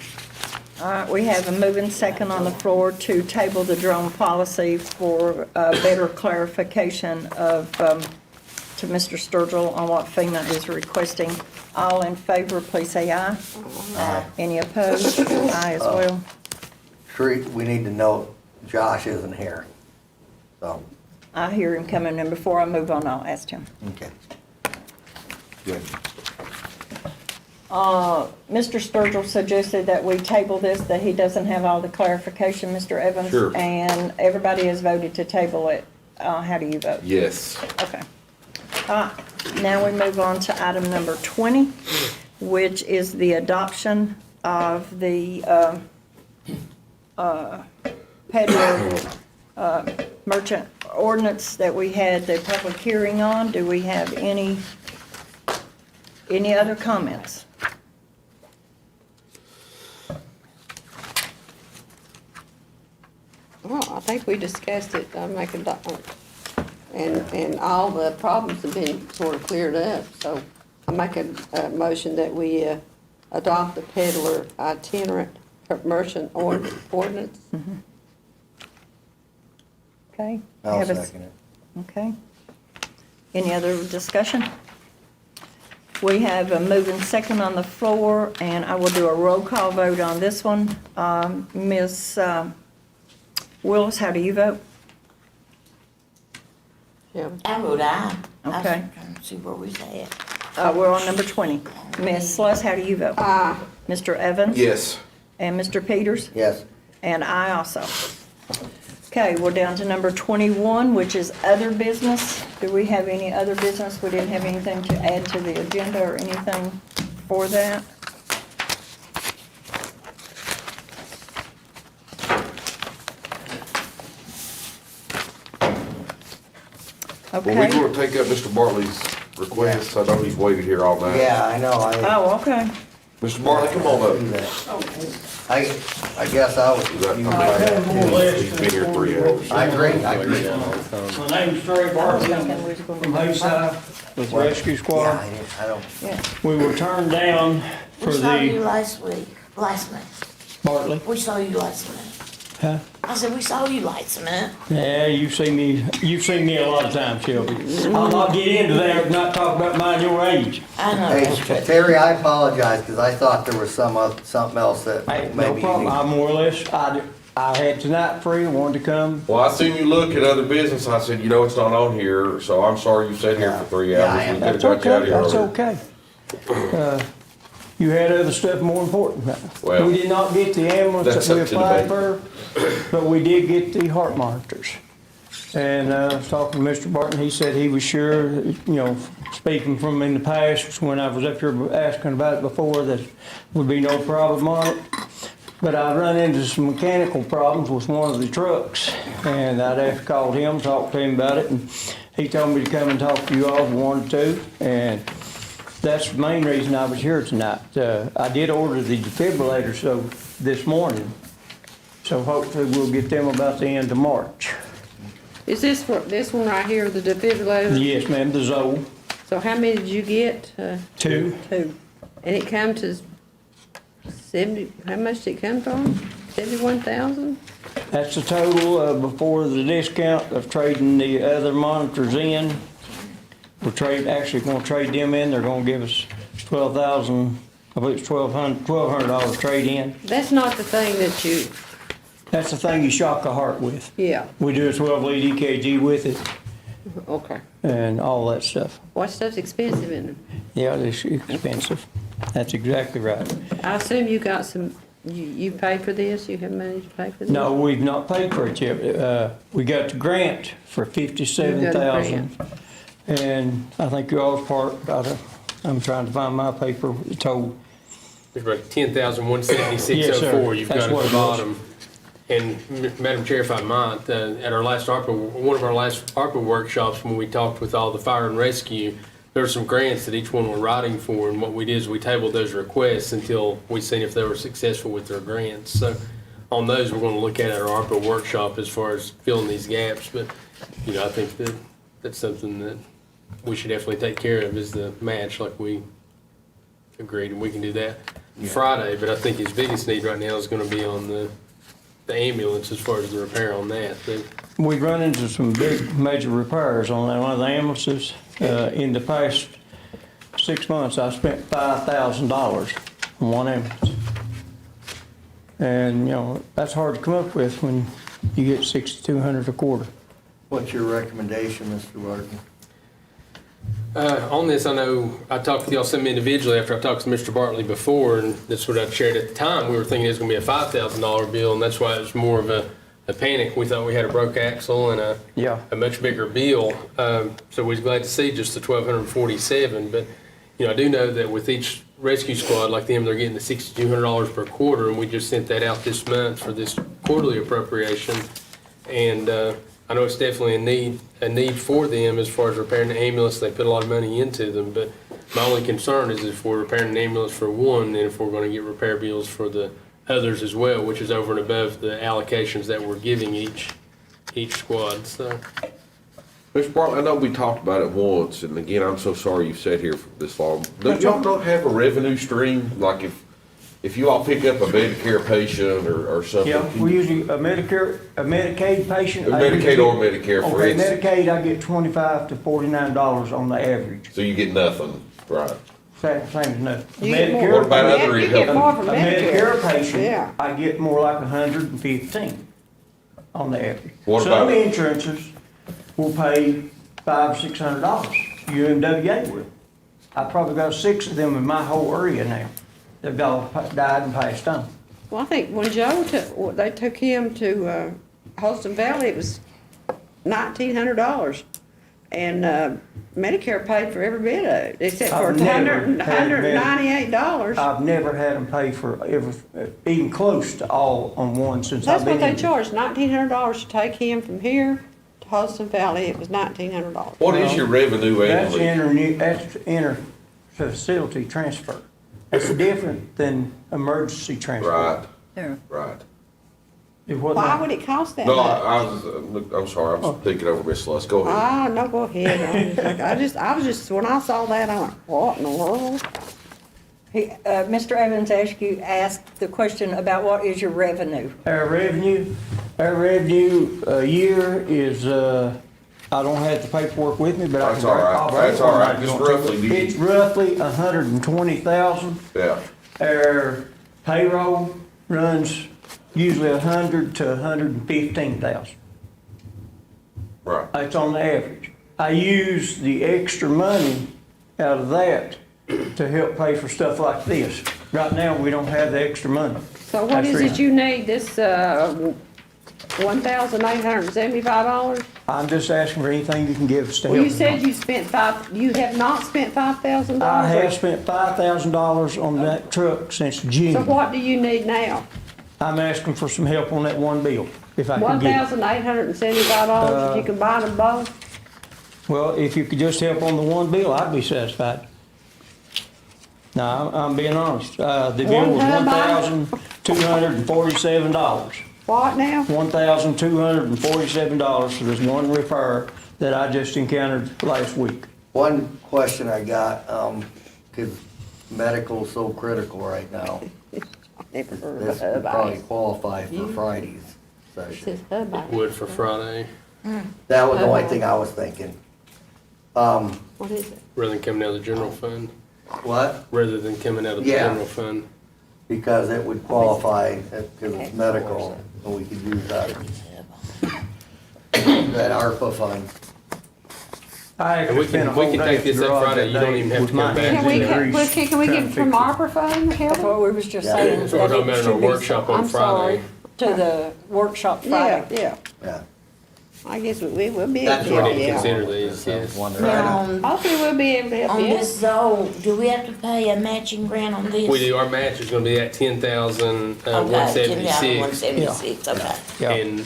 All right, we have a moving second on the floor to table the drone policy for better clarification of, to Mr. Sturgill on what FEMA is requesting. All in favor, please say aye. Aye. Any opposed? Aye as well. We need to know Josh isn't here, so. I hear him coming, and before I move on, I'll ask him. Okay. Good. Mr. Sturgill suggested that we table this, that he doesn't have all the clarification, Mr. Evans. Sure. And everybody has voted to table it. How do you vote? Yes. Okay. Now we move on to item number 20, which is the adoption of the peddler merchant ordinance that we had the public hearing on. Do we have any other comments? Well, I think we discussed it, and all the problems have been sort of cleared up, so I make a motion that we adopt the peddler itinerant merchant ordinance. Mm-hmm. Okay. I'll Have a- second it. Okay. Any other discussion? We have a moving second on the floor, and I will do a roll call vote on this one. Ms. Willis, how do you vote? I vote aye. Okay. I'm trying to see where we at. We're on number 20. Ms. Sluss, how do you vote? Aye. Mr. Evans? Yes. And Mr. Peters? Yes. And I also. Okay, we're down to number 21, which is other business. Do we have any other business? We didn't have anything to add to the agenda or anything for that? Well, we Okay. want to take up Mr. Bartley's request. I know he's waited here all night. Yeah, I know, Oh, okay. Mr. Bartley, come on up. I guess I was. He's been here 3 hours. I agree. My name's Terry Bartley from Hayside with the Rescue Squad. Yeah, I don't. Yeah. We were turned down for We saw you the, last month. Bartley, We saw you last month. huh? I said, we saw you last month. Yeah, you've seen me a lot of times, Shelby. I'll not get into that, not talk about mine your age. I know. Hey, Terry, I apologize, because I thought there was something else that Hey, maybe no you problem, need. I more or less, I had tonight free, wanted to come. Well, I seen you look at other business. I said, you know, it's not on here, so I'm sorry you sat here for 3 Yeah, hours. I am. We could have That's got you out okay, of here that's earlier. okay. You had other stuff more important. Well, We did not get the ambulance that's that we up to applied debate. for, but we did get the heart monitors. And I was talking to Mr. Barton, he said he was sure, you know, speaking from in the past, when I was up here asking about it before, that would be no problem on it. But I run into some mechanical problems with one of the trucks, and I'd have to call him, talk to him about it, and he told me to come and talk to you all if I wanted to, and that's the main reason I was here tonight. I did order the defibrillators this morning, so hopefully we'll get them about the end of March. Is this for, this one right here, the defibrillator? Yes, ma'am, the Zoe. So how many did you get? 2. Two. And it come to 70, how much did it come from? 71,000? That's the total before the discount of trading the other monitors in. We're actually gonna trade them in. They're gonna give us 12,000, I believe it's $1,200 trade in. That's not the thing that you, That's the thing you shock a heart with. yeah, We do a 12 lead EKG with it okay. and all that stuff. What stuff's expensive in them? Yeah, it's expensive. That's exactly right. I assume you got some, you paid for this? You have money to pay for this? No, we've not paid for it yet. We got the grant for $57,000. And I think you all's part, I'm trying to find my paper, it told. There's about 10,176.04. Yes, sir. You've That's got what at the it was. bottom. And Madam Chair, if I might, at our last one of our last ARPA workshops, when we talked with all the fire and rescue, there were some grants that each one were writing for, and what we did is we tabled those requests until we seen if they were successful with their grants. So on those, we're going to look at our ARPA workshop as far as filling these gaps. But, you know, I think that that's something that we should definitely take care of, is the match, like we agreed, and we can do that Friday. But I think his biggest need right now is going to be on the ambulance as far as the repair on that. We've run into some big major repairs on one of the ambulances. In the past 6 months, I spent $5,000 on one ambulance. And, you know, that's hard to come up with when you get $6,200 a quarter. What's your recommendation, Mr. Barton? On this, I know I talked with y'all some individually after I talked to Mr. Bartley before, and that's what I shared at the time. We were thinking it was going to be a $5,000 bill, and that's why it was more of a panic. We thought we had a broke axle and a much bigger bill. So we was glad to see just the $1,247. But, you know, I do know that with each rescue squad like them, they're getting the $6,200 per quarter, and we just sent that out this month for this quarterly appropriation. And I know it's definitely a need for them as far as repairing the ambulance. They put a lot of money into them, but my only concern is if we're repairing an ambulance for one, and if we're going to get repair bills for the others as well, which is over and above the allocations that we're giving each squad. So, Mr. Bartley, I know we talked about it once, and again, I'm so sorry you've sat here for this long. Do y'all not have a revenue stream? Like if you all pick up a Medicare patient or something? Yeah, we usually, a Medicaid patient. Medicaid or Medicare, for instance. Medicaid, I get $25 to $49 on the average. So you get nothing, right? Same as no. You get more- Medicare. What about other You get more from A Medicare. Medicare patient, Yeah. I get more like 115 on the average. What Some about- insurances will pay $500, $600, UMWA will. I probably got 6 of them in my whole area now. They've all died and passed on. Well, I think when Joe took, they took him to Holston Valley, it was $1,900. And Medicare paid for every bit of it, except for I've never had $198. I've never had them pay for even close to all on one since That's I've been what they in. charged, $1,900 to take him from here to Holston Valley. It was $1,900. What is your revenue That's annually? that's inter-facility transfer. It's different than emergency transfer. Right, Yeah. right. It wasn't- Why would it cost that No, much? I'm sorry, I'm thinking over Miss Sluss. Go ahead. Ah, no, go ahead. I was just, when I saw that, I went, what in the world? Mr. Evans asked the question about what is your revenue? Our revenue a year is, I don't have the paperwork with me, but I That's can. all right. I'll break That's it all down right. if you Just want to. roughly, do you- It's roughly 120,000. Yeah, Our payroll runs usually 100 to 115,000. right. That's on the average. I use the extra money out of that to help pay for stuff like this. Right now, we don't have the extra money. So what is it you need, this, $1,875? I'm just asking for anything you can give us to help. Well, you us said out. you have not spent $5,000? I have spent $5,000 on that truck since June. So what do you need now? I'm asking for some help on that one bill, if I can get it. $1,875, if you can buy them both? Well, if you could just help on the one bill, I'd be satisfied. No, I'm being honest. The bill was One $1,247. What now? $1,247 for this one repair that I just encountered last week. One question I got, 'cause medical's so critical right now. Never heard This of would a probably hub qualify for You- Friday's It session. says hub ice. Wood for Friday, That was the only thing I was thinking. What is it? rather than coming out of the general fund, What? rather than coming out of the Yeah. general fund. Because it would qualify, because it's medical, and we could use that, that ARPA fund. I And we actually spent a can, we whole can day take at the this up garage Friday, that you don't day even have with to my come back. hands Can we in get, grease well, can we trying get to it from fix it. ARPA fund, That's Kelly? what we was just Yeah. saying. So we're that talking it about in should our be workshop on I'm sorry. To the workshop Yeah, Friday. yeah. Yeah. I guess we will be able That's to what help We you need to out. consider these, yes. On Hopefully we'll be able to help you out. this though, do we have to pay a matching grant on this? We do, our match is gonna be at 10,000, Okay, 176. 176, okay. Yeah. And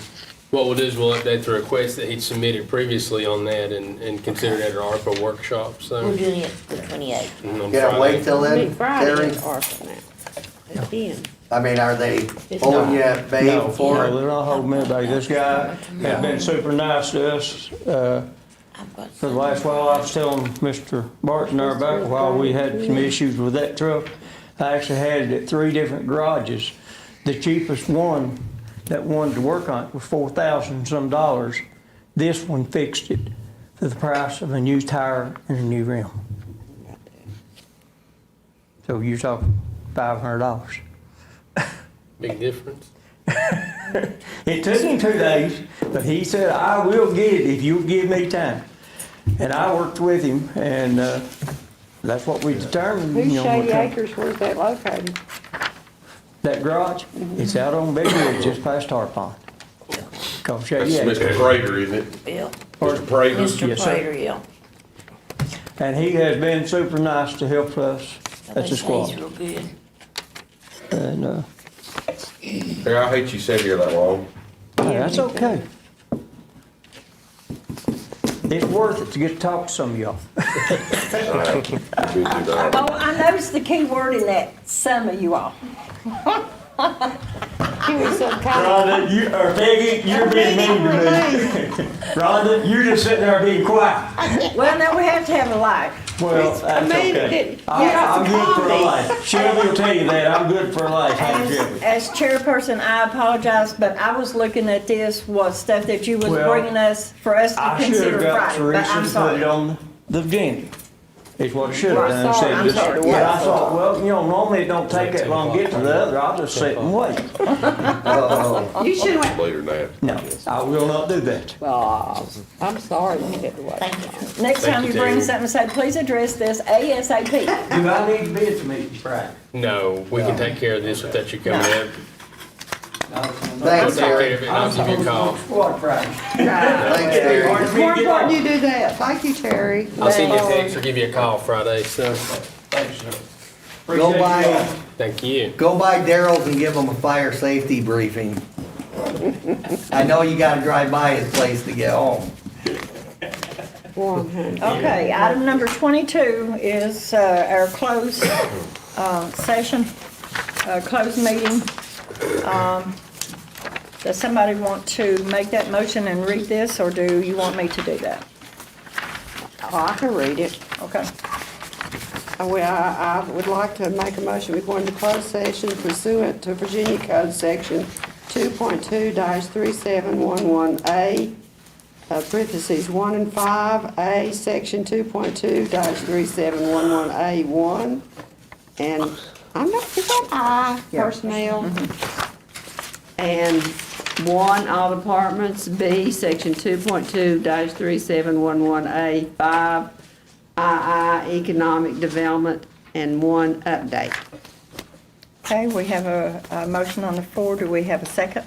what we'll do is we'll update the request that he'd submitted previously on that and consider it at our ARPA workshop, so. We're doing it the 28th. and on Can I wait Friday- till then, Big Friday Terry? is ARPA now. It's in. I mean, are they It's holding you not. at bay No, before? no, they're not holding me back. This guy has been super nice to us. For the last while, I was telling Mr. Barton there about while we had some issues with that truck. I actually had it at 3 different garages. The cheapest one that wanted to work on it was $4,000 some dollars. This one fixed it for the price of a new tire and a new rim. So you're talking $500. Big difference. It took him 2 days, but he said, I will get it if you'll give me time. And I worked with him, and that's what we determined. Who's you know, Shady what time- Acres, where's that located? That garage, it's out on Big Ridge, just past Tar Pond. Called That's Shady Mr. Acres. Prater, isn't it? Bill. Mr. Prater? Mr. Yes, sir. Prater, yeah. And he has been super nice to help us. That's a squad. He's real good. And, Yeah, I hate you sat here that long. that's okay. It's worth it to get to talk to some of y'all. Oh, I noticed the key word in that, some of you all. Can we some kind Rhonda, you, or Peggy, you're being mean to me. Rhonda, you're just sitting there being quiet. Well, now we have to have a life. Well, that's okay. I'm good for a life. Shelby will tell you that. I'm good for a life, huh, Shelby? As chairperson, I apologize, but I was looking at this was stuff that you was Well, bringing us for us to I should consider have got Friday, but Teresa I'm to put it sorry. on the agenda. Is what it should have done. Instead of just- But I thought, well, normally it don't take that long to get to the other. I'll just sit and wait. You should have. Later than that. No, I will not do that. Oh, I'm sorry you had to wait. Next time you bring something, say, please address this ASAP. Do I need to be at the meeting Friday? No, we can take care of this without you coming in. Thanks, We'll take care Terry. of it, and I'll give you a call. Squad Friday. Thanks, Terry. It's more important you do that. Thank you, Terry. I'll send you a text or give you a call Friday, so, Thanks, sir. Go by, thank you. go by Daryl's and give him a fire safety briefing. I know you gotta drive by his place to get home. 100. Okay, item number 22 is our closed session, closed meeting. Does somebody want to make that motion and read this, or do you want me to do that? Oh, I can read it. Okay. I would like to make a motion, we go into closed session pursuant to Virginia Code Section 2.2-3711A, parentheses 1 and 5A, Section 2.2-3711A1, and I'm not, is that I, personnel? And 1, all departments, B, Section 2.2-3711A, 5, II, economic development, and 1, update. Okay, we have a motion on the floor. Do we have a second?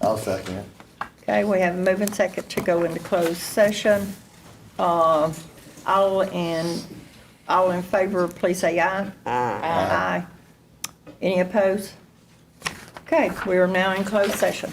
I'll second it. Okay, we have a move and second to go into closed session. All in favor, please say aye. Aye. Any opposed? Okay, we are now in closed session.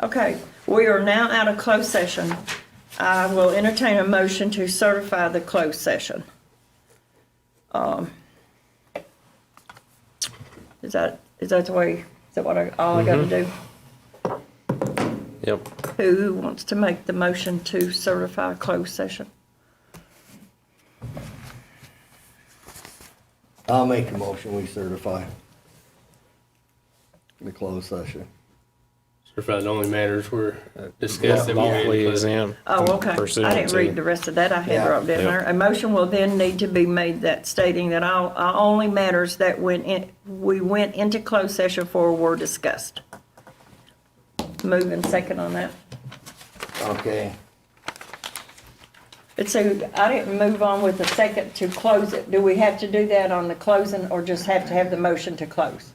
Okay, we are now out of closed session. I will entertain a motion to certify the closed session. Is that the way, is that all I gotta do? Yep. Who wants to make the motion to certify closed session? I'll make a motion, we certify the closed session. Certified only matters were discussed. that we had Lawfully in closed. exempt. Oh, okay. pursuant I didn't to- read the rest of that. I had Yeah. wrote down there. A motion will then need to be made that stating that all only matters that we went into closed session for were discussed. Move and second on that. Okay, So I didn't move on with the second to close it. Do we have to do that on the closing or just have to have the motion to close?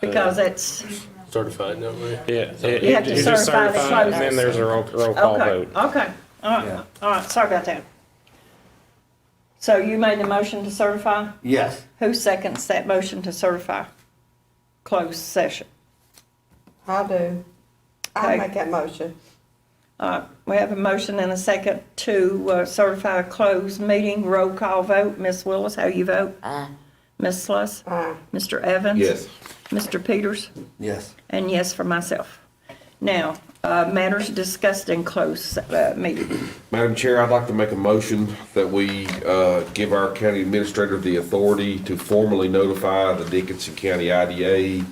Because that's, Certified, no way. Yeah. You have to you just certify the certify it, and then closing. there's a roll call okay, vote. okay. All right, sorry about that. So you made the motion to certify? yes. Who seconds that motion to certify closed session? I do. Okay. I make that motion. We have a motion and a second to certify a closed meeting. Roll call vote. Ms. Willis, how you vote? Aye. Ms. Sluss? Aye. Mr. Evans? Yes. Mr. Peters? Yes. And yes for myself. Now, matters discussed in closed meeting. Madam Chair, I'd like to make a motion that we give our county administrator the authority to formally notify the Dickinson County IDA,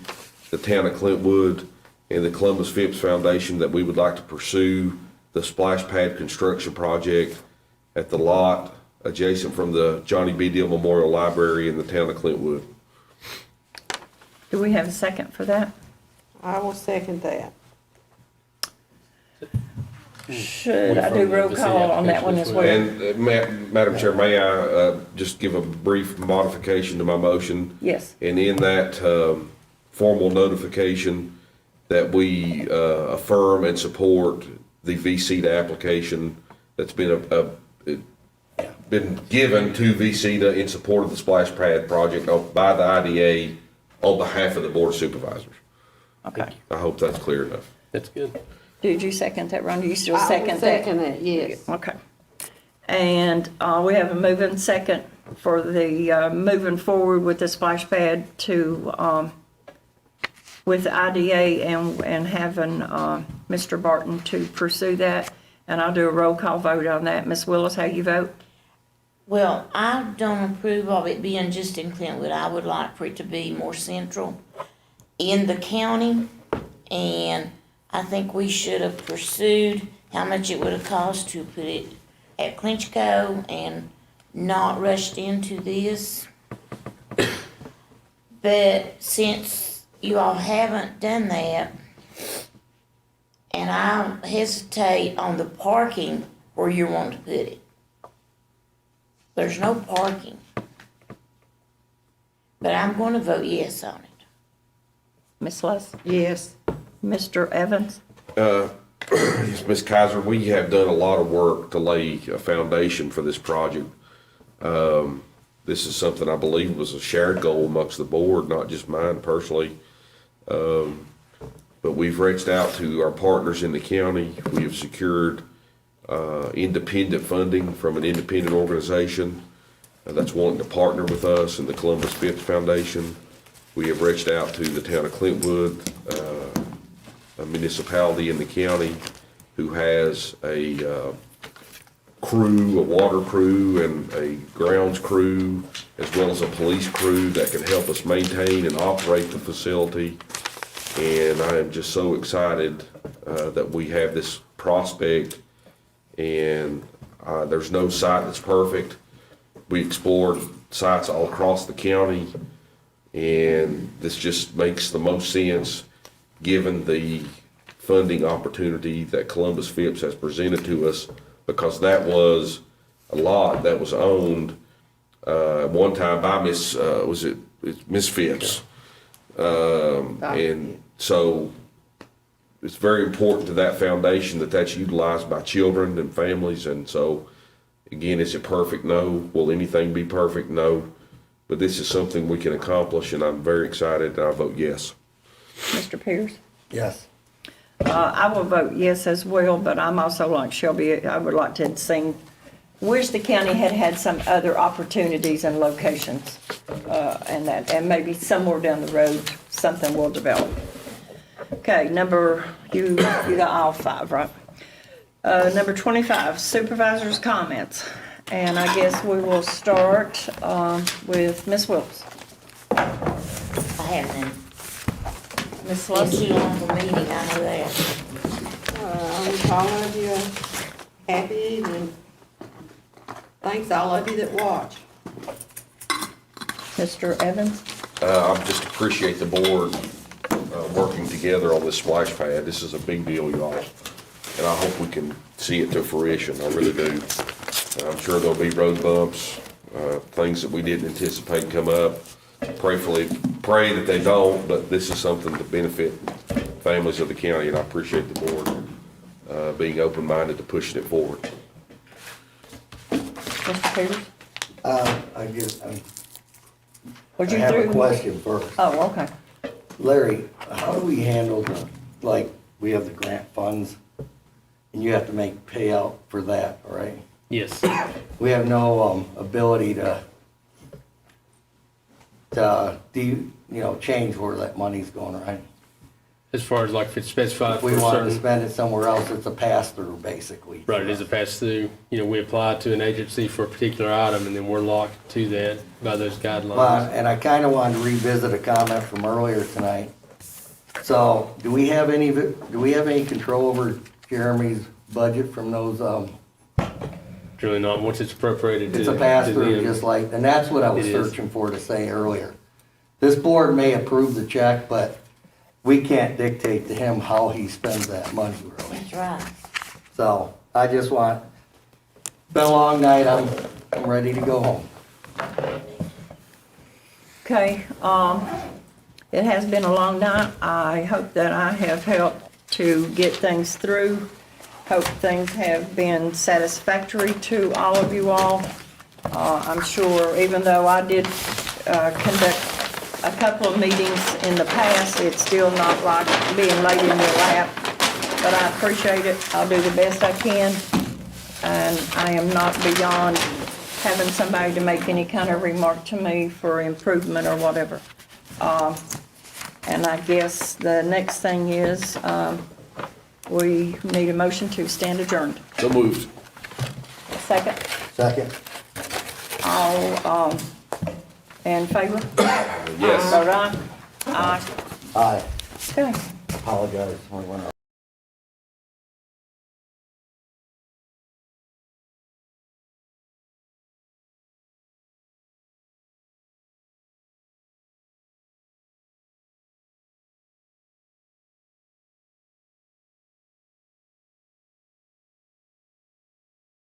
the town of Clintwood, and the Columbus Phipps Foundation that we would like to pursue the splash pad construction project at the lot adjacent from the Johnny B. Deal Memorial Library in the town of Clintwood. Do we have a second for that? I will second that. Should I do roll call on that one as well? And Madam Chair, may I just give a brief modification to my motion? Yes. And in that formal notification, that we affirm and support the VCTA application that's been given to VCTA in support of the splash pad project by the IDA on behalf of the Board of Supervisors. Okay. I hope that's clear enough. That's good. Did you second that, Ron? Do you still I will second that? second it, yes. Okay. And we have a moving second for the moving forward with the splash pad to, with the IDA and having Mr. Barton to pursue that. And I'll do a roll call vote on that. Ms. Willis, how you vote? Well, I don't approve of it being just in Clintwood. I would like for it to be more central in the county. And I think we should have pursued how much it would have cost to put it at Clinchco and not rushed into this. But since you all haven't done that, and I hesitate on the parking where you're wanting to put it. There's no parking. But I'm going to vote yes on it. Ms. Les? Yes. Mr. Evans? Ms. Kaiser, we have done a lot of work to lay a foundation for this project. This is something I believe was a shared goal amongst the board, not just mine personally. But we've reached out to our partners in the county. We have secured independent funding from an independent organization that's wanting to partner with us and the Columbus Phipps Foundation. We have reached out to the town of Clintwood, a municipality in the county who has a crew, a water crew and a grounds crew, as well as a police crew that can help us maintain and operate the facility. And I am just so excited that we have this prospect, and there's no site that's perfect. We explored sites all across the county, and this just makes the most sense given the funding opportunity that Columbus Phipps has presented to us, because that was a lot that was owned at one time by Miss Phipps. And so it's very important to that foundation that that's utilized by children and families. And so, again, is it perfect? No. Will anything be perfect? No. But this is something we can accomplish, and I'm very excited, and I vote yes. Mr. Pierce? Yes. I will vote yes as well, but I'm also like Shelby, I would like to have seen, wish the county had had some other opportunities and locations, and maybe somewhere down the road, something will develop. Okay, you got all 5, right? Number 25, supervisors' comments. And I guess we will start with Ms. Willis. I have none. Ms. It's Lawson? too long for meeting, I know that. All of you happy, and thanks all of you that watch. Mr. Evans? I just appreciate the board working together on this splash pad. This is a big deal, y'all. And I hope we can see it to fruition. I really do. I'm sure there'll be road bumps, things that we didn't anticipate come up. Pray that they don't, but this is something to benefit families of the county, and I appreciate the board being open-minded to pushing it forward. Mr. Peters? I guess, Would I you have a through- question first. Oh, okay. Larry, how do we handle we have the grant funds, and you have to make payout for that, right? Yes. We have no ability to change where that money's going, right? As far as like if it's specified If for we a wanted to certain, spend it somewhere else, it's a pass-through, basically. right, it is a pass-through. We apply to an agency for a particular item, and then we're locked to that by those guidelines. Well, and I kind of wanted to revisit a comment from earlier tonight. So, do we have any control over Jeremy's budget from those, Really not, once it's appropriated to. it's a to pass-through, them. just like, and that's what I was It is. searching for to say earlier. This board may approve the check, but we can't dictate to him how he spends that money, really. That's right. So, I just want, it's been a long night, I'm ready to go home. Okay, it has been a long night. I hope that I have helped to get things through. Hope things have been satisfactory to all of you all. I'm sure, even though I did conduct a couple of meetings in the past, it's still not like being laid in your lap. But I appreciate it. I'll do the best I can. And I am not beyond having somebody to make any kind of remark to me for improvement or whatever. And I guess the next thing is, we need a motion to stand adjourned. So moved. Second, Second? all in favor? Yes. Vote aye. Aye. Aye. Okay. Apologize, we went